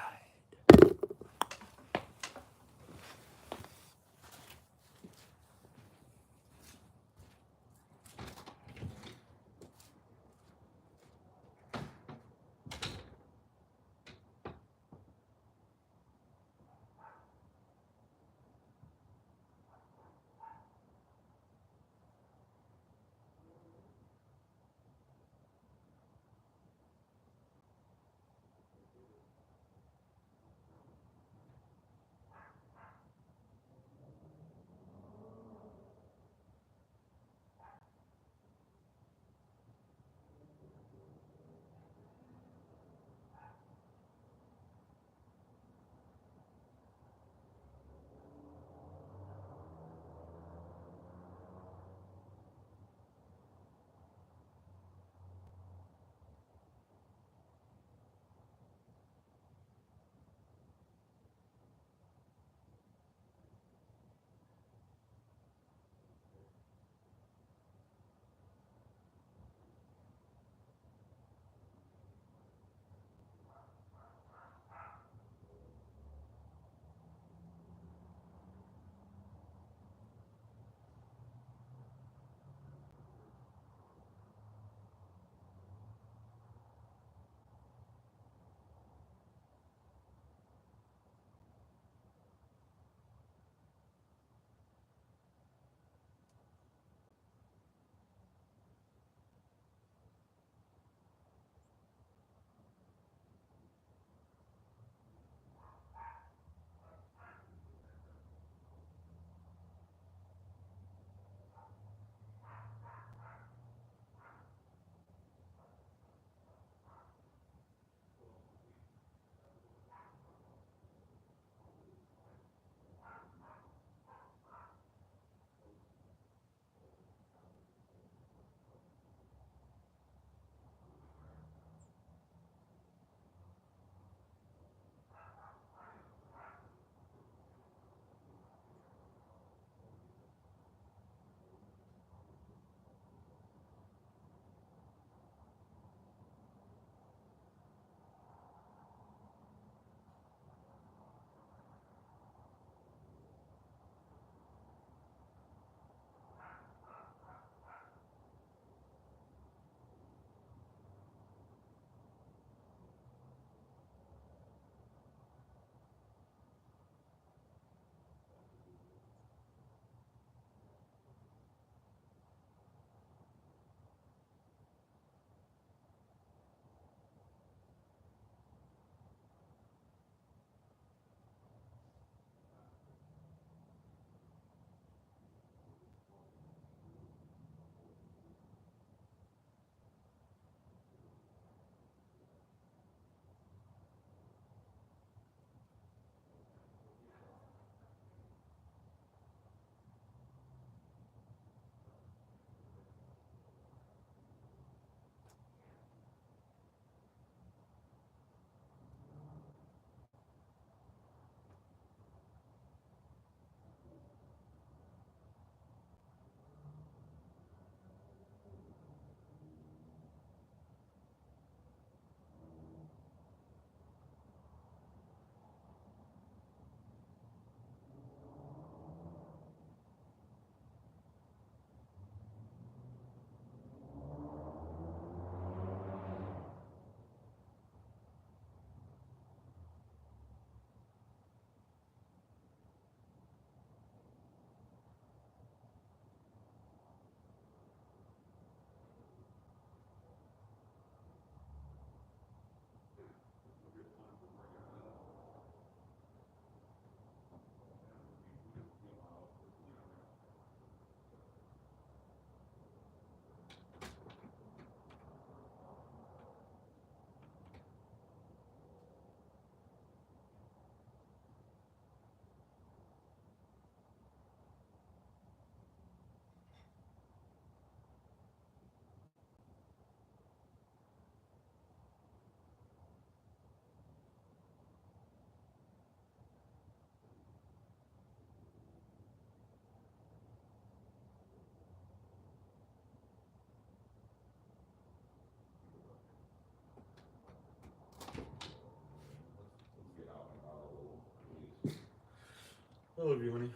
I love you, honey.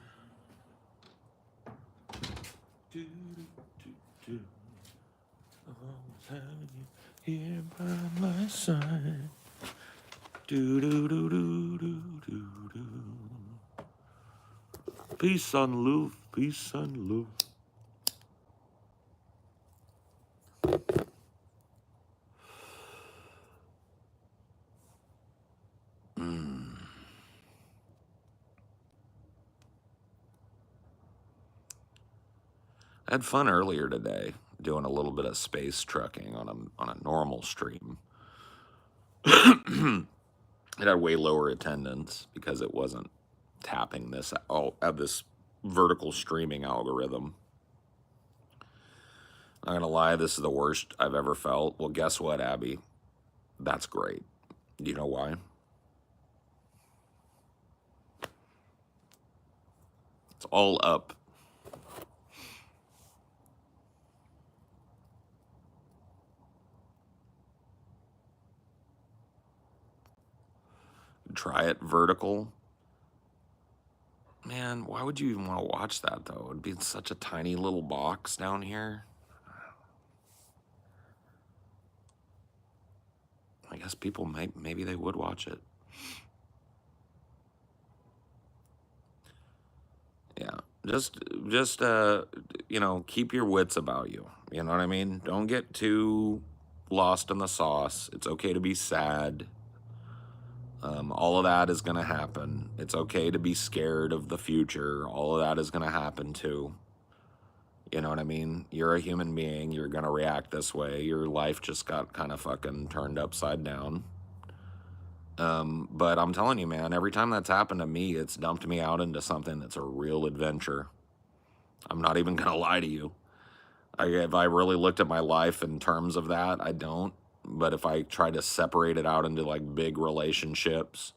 Do, do, do. Always have you here by my side. Do do do do do do do. Peace on Lou, peace on Lou. I had fun earlier today doing a little bit of space trucking on a normal stream. It had way lower attendance because it wasn't tapping this vertical streaming algorithm. Not gonna lie, this is the worst I've ever felt. Well, guess what, Abby? That's great. Do you know why? It's all up. Try it vertical. Man, why would you even want to watch that though? It'd be in such a tiny little box down here. I guess people maybe they would watch it. Yeah, just you know, keep your wits about you. You know what I mean? Don't get too lost in the sauce. It's okay to be sad. All of that is gonna happen. It's okay to be scared of the future. All of that is gonna happen too. You know what I mean? You're a human being. You're gonna react this way. Your life just got kind of fucking turned upside down. But I'm telling you, man, every time that's happened to me, it's dumped me out into something that's a real adventure. I'm not even gonna lie to you. If I really looked at my life in terms of that, I don't. But if I try to separate it out into like big relationships,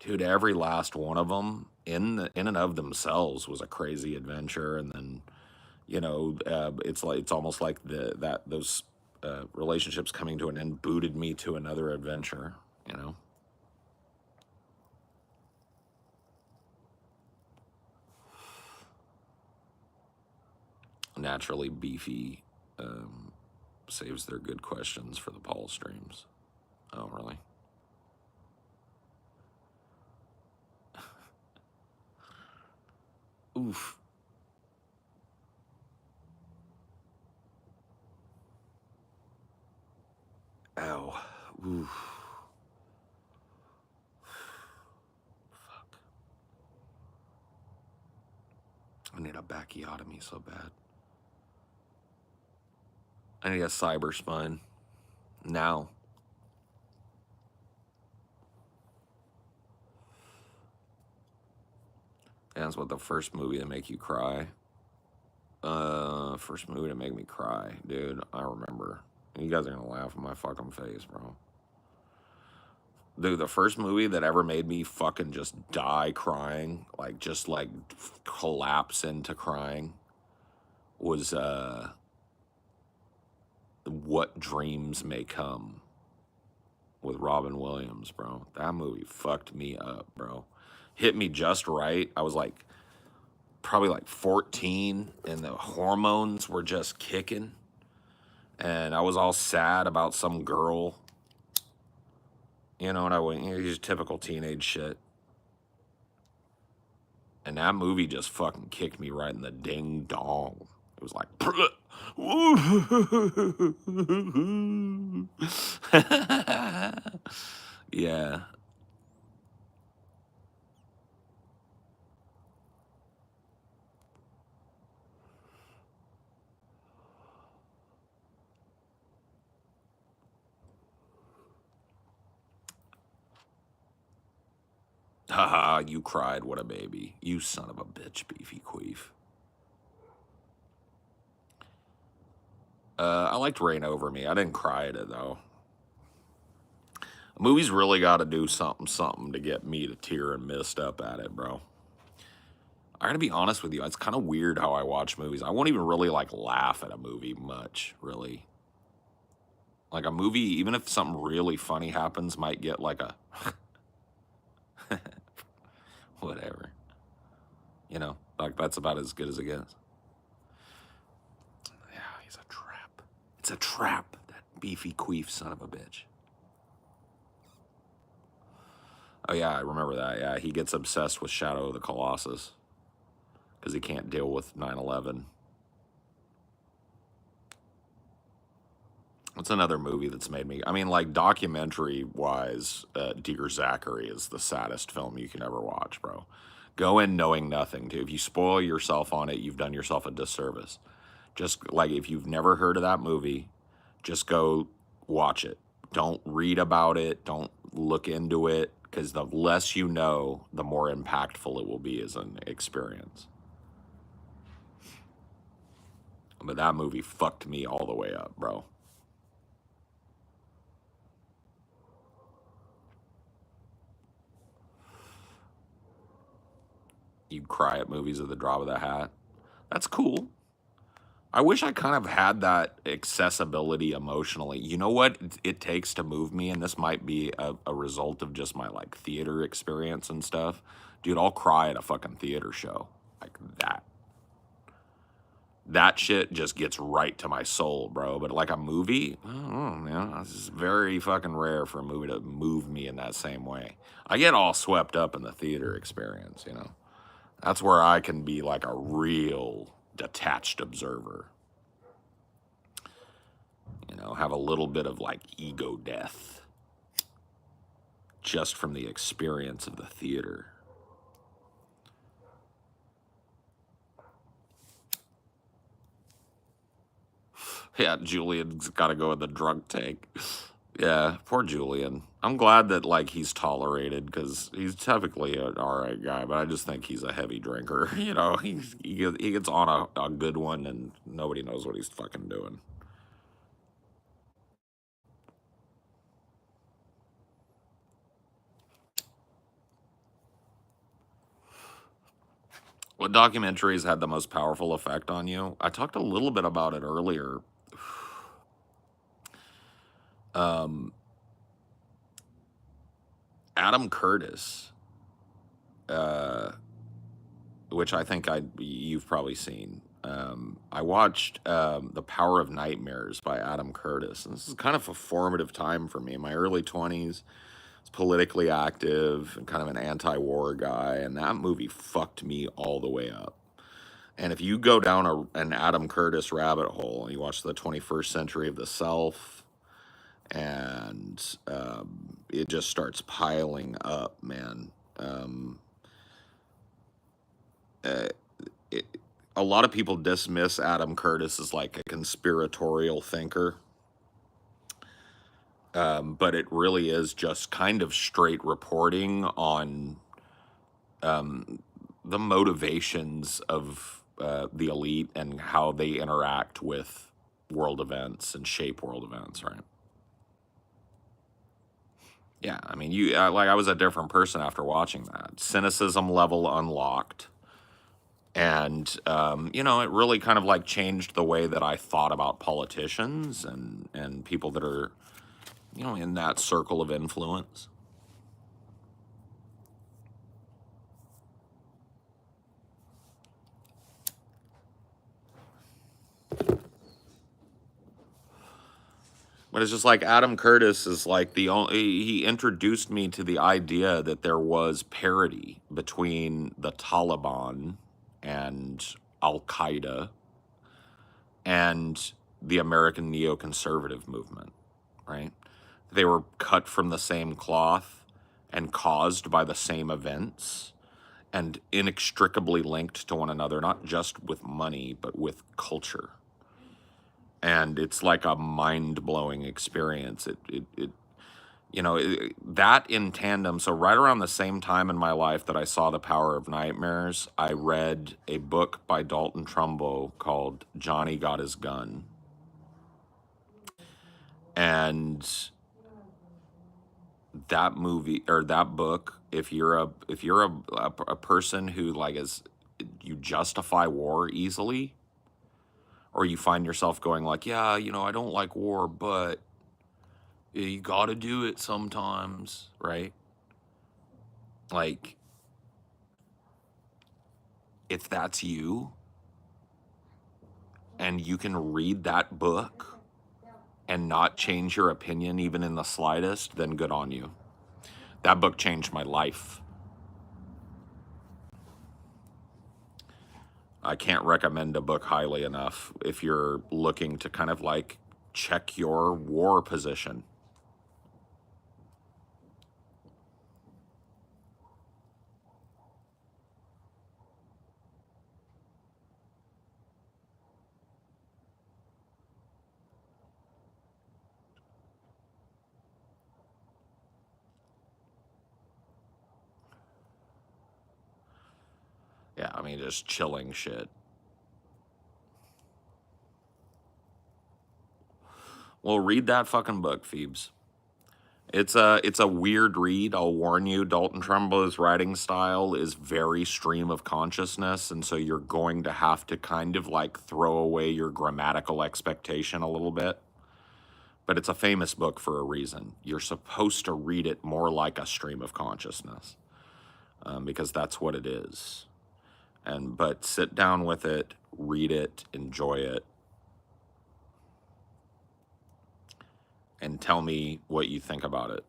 dude, every last one of them in and of themselves was a crazy adventure. And then, you know, it's almost like those relationships coming to an end booted me to another adventure. You know. Naturally beefy saves their good questions for the Paul streams. Oh, really? Oof. Ow. Oof. Fuck. I need a bacchiotomy so bad. I need a cyber spine. Now. That's what the first movie to make you cry. First movie to make me cry, dude. I remember. You guys are gonna laugh in my fucking face, bro. Dude, the first movie that ever made me fucking just die crying, like just like collapse into crying, was What Dreams May Come with Robin Williams, bro. That movie fucked me up, bro. Hit me just right. I was like probably like 14 and the hormones were just kicking. And I was all sad about some girl. You know what I went, just typical teenage shit. And that movie just fucking kicked me right in the ding dong. It was like, yeah. Haha, you cried, what a baby. You son of a bitch, Beefy Queef. I liked Rain Over Me. I didn't cry at it, though. A movie's really got to do something to get me to tear and mist up at it, bro. I gotta be honest with you. It's kind of weird how I watch movies. I won't even really, like, laugh at a movie much, really. Like, a movie, even if something really funny happens, might get, like, a... whatever. You know, like that's about as good as it gets. Yeah, he's a trap. It's a trap. That beefy queef son of a bitch. Oh yeah, I remember that. Yeah, he gets obsessed with Shadow of the Colossus because he can't deal with 9/11. What's another movie that's made me? I mean, like documentary wise, Dear Zachary is the saddest film you can ever watch, bro. Go in knowing nothing, too. If you spoil yourself on it, you've done yourself a disservice. Just like if you've never heard of that movie, just go watch it. Don't read about it. Don't look into it because the less you know, the more impactful it will be as an experience. But that movie fucked me all the way up, bro. You cry at movies at the drop of the hat. That's cool. I wish I kind of had that accessibility emotionally. You know what it takes to move me, and this might be a result of just my like theater experience and stuff. Dude, I'll cry at a fucking theater show like that. That shit just gets right to my soul, bro. But like a movie, I don't know, man. This is very fucking rare for a movie to move me in that same way. I get all swept up in the theater experience, you know. That's where I can be like a real detached observer. You know, have a little bit of like ego death just from the experience of the theater. Yeah, Julian's got to go in the drunk tank. Yeah, poor Julian. I'm glad that like he's tolerated because he's typically an alright guy, but I just think he's a heavy drinker. You know, he gets on a good one and nobody knows what he's fucking doing. What documentaries had the most powerful effect on you? I talked a little bit about it earlier. Um, Adam Curtis, uh, which I think you've probably seen. I watched The Power of Nightmares by Adam Curtis. And this is kind of a formative time for me in my early 20s. I was politically active and kind of an anti-war guy, and that movie fucked me all the way up. And if you go down an Adam Curtis rabbit hole and you watch the 21st Century of the Self, and it just starts piling up, man. Uh, it, a lot of people dismiss Adam Curtis as like a conspiratorial thinker, but it really is just kind of straight reporting on the motivations of the elite and how they interact with world events and shape world events, right? Yeah, I mean, like I was a different person after watching that. Cynicism level unlocked. And you know, it really kind of like changed the way that I thought about politicians and people that are, you know, in that circle of influence. But it's just like Adam Curtis is like the only, he introduced me to the idea that there was parity between the Taliban and Al Qaeda and the American neoconservative movement, right? They were cut from the same cloth and caused by the same events and inextricably linked to one another, not just with money, but with culture. And it's like a mind-blowing experience. You know, that in tandem. So right around the same time in my life that I saw The Power of Nightmares, I read a book by Dalton Trumbo called Johnny Got His Gun. And that movie or that book, if you're a person who like is, you justify war easily, or you find yourself going like, yeah, you know, I don't like war, but you got to do it sometimes, right? Like if that's you and you can read that book and not change your opinion even in the slightest, then good on you. That book changed my life. I can't recommend a book highly enough if you're looking to kind of like check your war position. Yeah, I mean, just chilling shit. Well, read that fucking book, Phoebes. It's a weird read. I'll warn you. Dalton Trumbo's writing style is very stream of consciousness, and so you're going to have to kind of like throw away your grammatical expectation a little bit. But it's a famous book for a reason. You're supposed to read it more like a stream of consciousness, because that's what it is. But sit down with it, read it, enjoy it, and tell me what you think about it.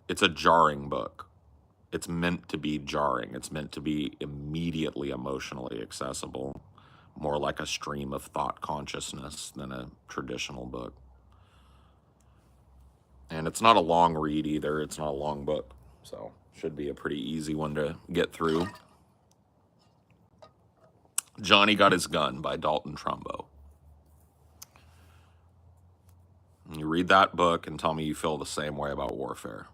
It's a jarring book. It's meant to be jarring. It's meant to be immediately emotionally accessible, more like a stream of thought consciousness than a traditional book. And it's not a long read either. It's not a long book. So should be a pretty easy one to get through. Johnny Got His Gun by Dalton Trumbo. You read that book and tell me you feel the same way about warfare.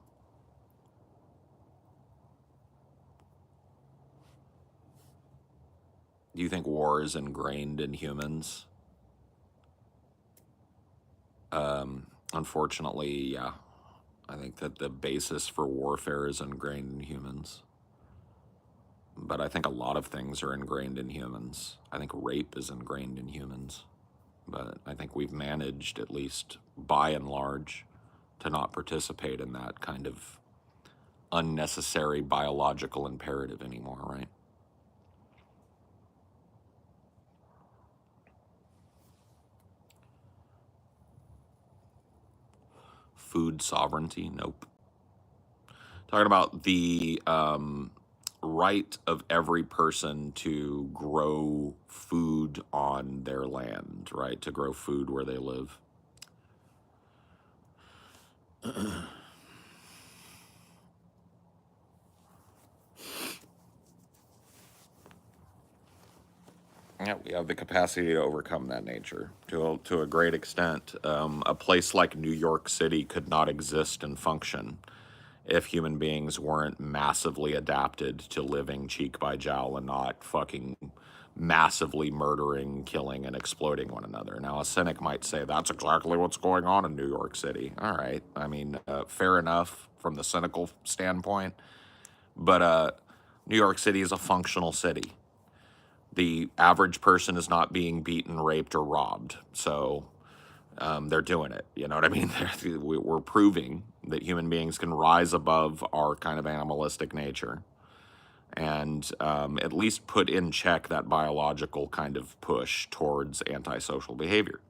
Do you think war is ingrained in humans? Unfortunately, yeah. I think that the basis for warfare is ingrained in humans. But I think a lot of things are ingrained in humans. I think rape is ingrained in humans. But I think we've managed, at least by and large, to not participate in that kind of unnecessary biological imperative anymore, right? Food sovereignty? Nope. Talking about the right of every person to grow food on their land, right? To grow food where they live. Yeah, we have the capacity to overcome that nature to a great extent. A place like New York City could not exist and function if human beings weren't massively adapted to living cheek by jowl and not fucking massively murdering, killing, and exploiting one another. Now, a cynic might say that's exactly what's going on in New York City. All right, I mean, fair enough from the cynical standpoint, but New York City is a functional city. The average person is not being beaten, raped, or robbed. So they're doing it. You know what I mean? We're proving that human beings can rise above our kind of animalistic nature and at least put in check that biological kind of push towards antisocial behavior.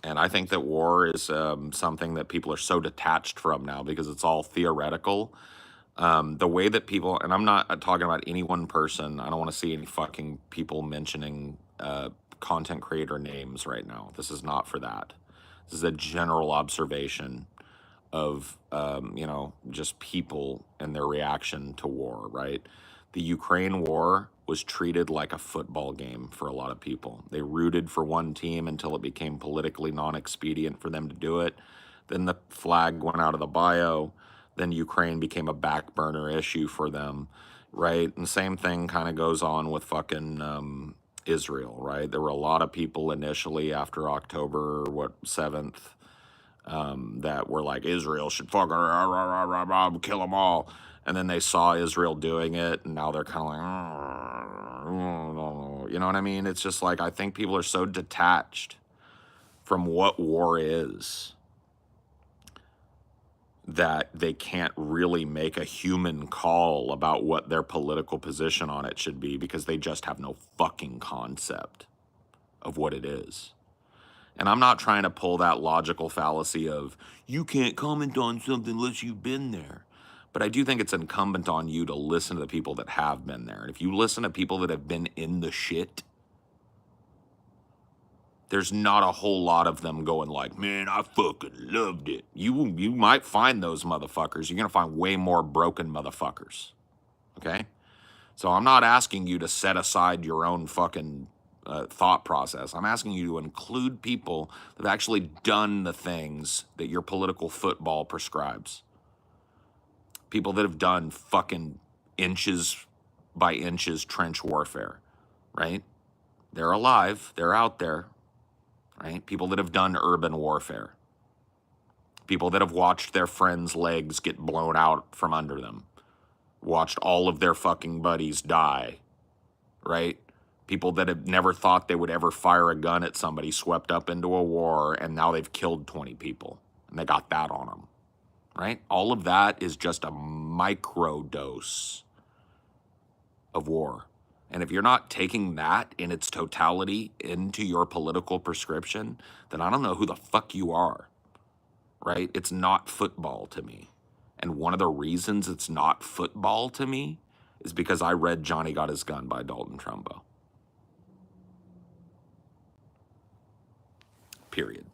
And I think that war is something that people are so detached from now because it's all theoretical. The way that people, and I'm not talking about any one person, I don't want to see any fucking people mentioning content creator names right now. This is not for that. This is a general observation of, just people and their reaction to war, right? The Ukraine war was treated like a football game for a lot of people. They rooted for one team until it became politically non-expedient for them to do it. Then the flag went out of the bio. Then Ukraine became a back burner issue for them, right? And the same thing kind of goes on with fucking Israel, right? There were a lot of people initially after October 7th that were like, Israel should fucking kill them all. And then they saw Israel doing it, and now they're kind of like, you know what I mean? It's just like, I think people are so detached from what war is that they can't really make a human call about what their political position on it should be because they just have no fucking concept of what it is. And I'm not trying to pull that logical fallacy of you can't comment on something unless you've been there. But I do think it's incumbent on you to listen to the people that have been there. And if you listen to people that have been in the shit, there's not a whole lot of them going like, man, I fucking loved it. You might find those motherfuckers. You're going to find way more broken motherfuckers. Okay? So I'm not asking you to set aside your own fucking thought process. I'm asking you to include people that have actually done the things that your political football prescribes. People that have done fucking inches by inches trench warfare, right? They're alive. They're out there, right? People that have done urban warfare. People that have watched their friends' legs get blown out from under them. Watched all of their fucking buddies die, right? People that have never thought they would ever fire a gun at somebody swept up into a war and now they've killed 20 people and they got that on them, right? All of that is just a micro dose of war. And if you're not taking that in its totality into your political prescription, then I don't know who the fuck you are, right? It's not football to me. And one of the reasons it's not football to me is because I read Johnny Got His Gun by Dalton Trumbo. Period.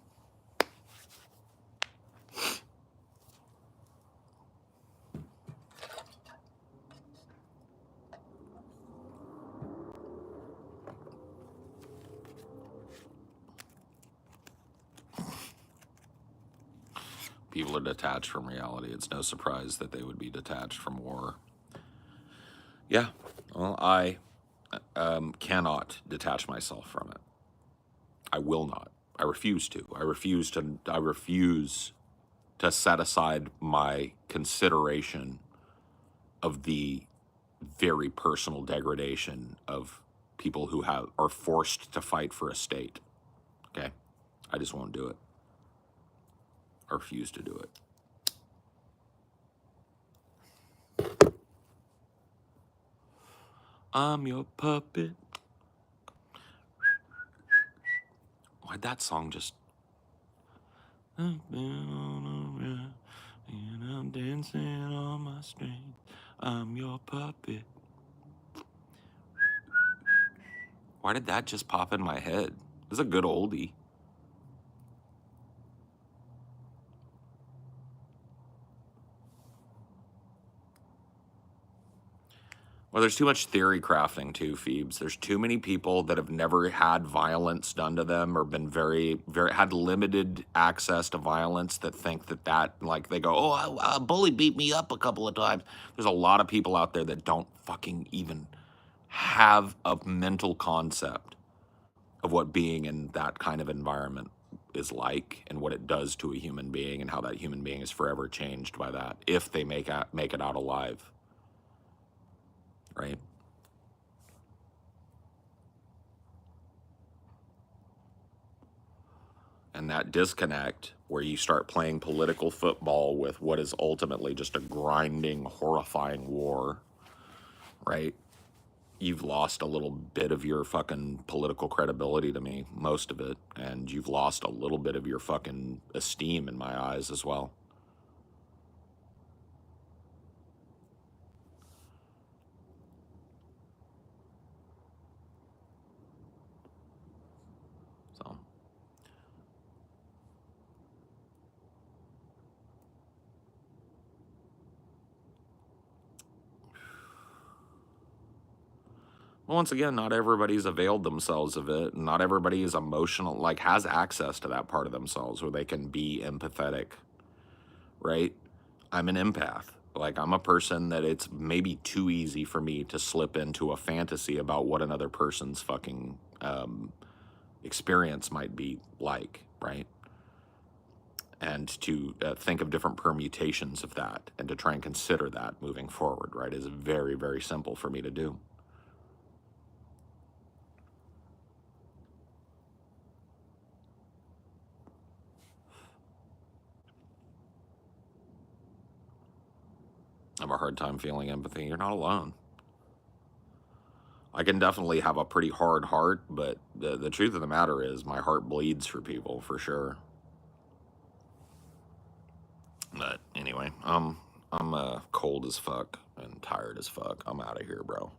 People are detached from reality. It's no surprise that they would be detached from war. Yeah, well, I cannot detach myself from it. I will not. I refuse to. I refuse to set aside my consideration of the very personal degradation of people who are forced to fight for a state. Okay? I just won't do it. I refuse to do it. I'm your puppet. Why'd that song just... I've been on a run, and I'm dancing on my strings. I'm your puppet. Why did that just pop in my head? This is a good oldie. Well, there's too much theory crafting too, Phoebes. There's too many people that have never had violence done to them or been had limited access to violence that think that like they go, oh, a bully beat me up a couple of times. There's a lot of people out there that don't fucking even have a mental concept of what being in that kind of environment is like and what it does to a human being and how that human being is forever changed by that if they make it out alive. Right? And that disconnect where you start playing political football with what is ultimately just a grinding, horrifying war, right? You've lost a little bit of your fucking political credibility to me, most of it, and you've lost a little bit of your fucking esteem in my eyes as well. So... once again, not everybody's availed themselves of it. Not everybody is emotional, like has access to that part of themselves where they can be empathetic, right? I'm an empath. Like, I'm a person that it's maybe too easy for me to slip into a fantasy about what another person's fucking experience might be like, right? And to think of different permutations of that and to try and consider that moving forward, right, is very, very simple for me to do. have a hard time feeling empathy. You're not alone. I can definitely have a pretty hard heart, but the truth of the matter is my heart bleeds for people, for sure. But anyway, I'm cold as fuck and tired as fuck. I'm out of here, bro.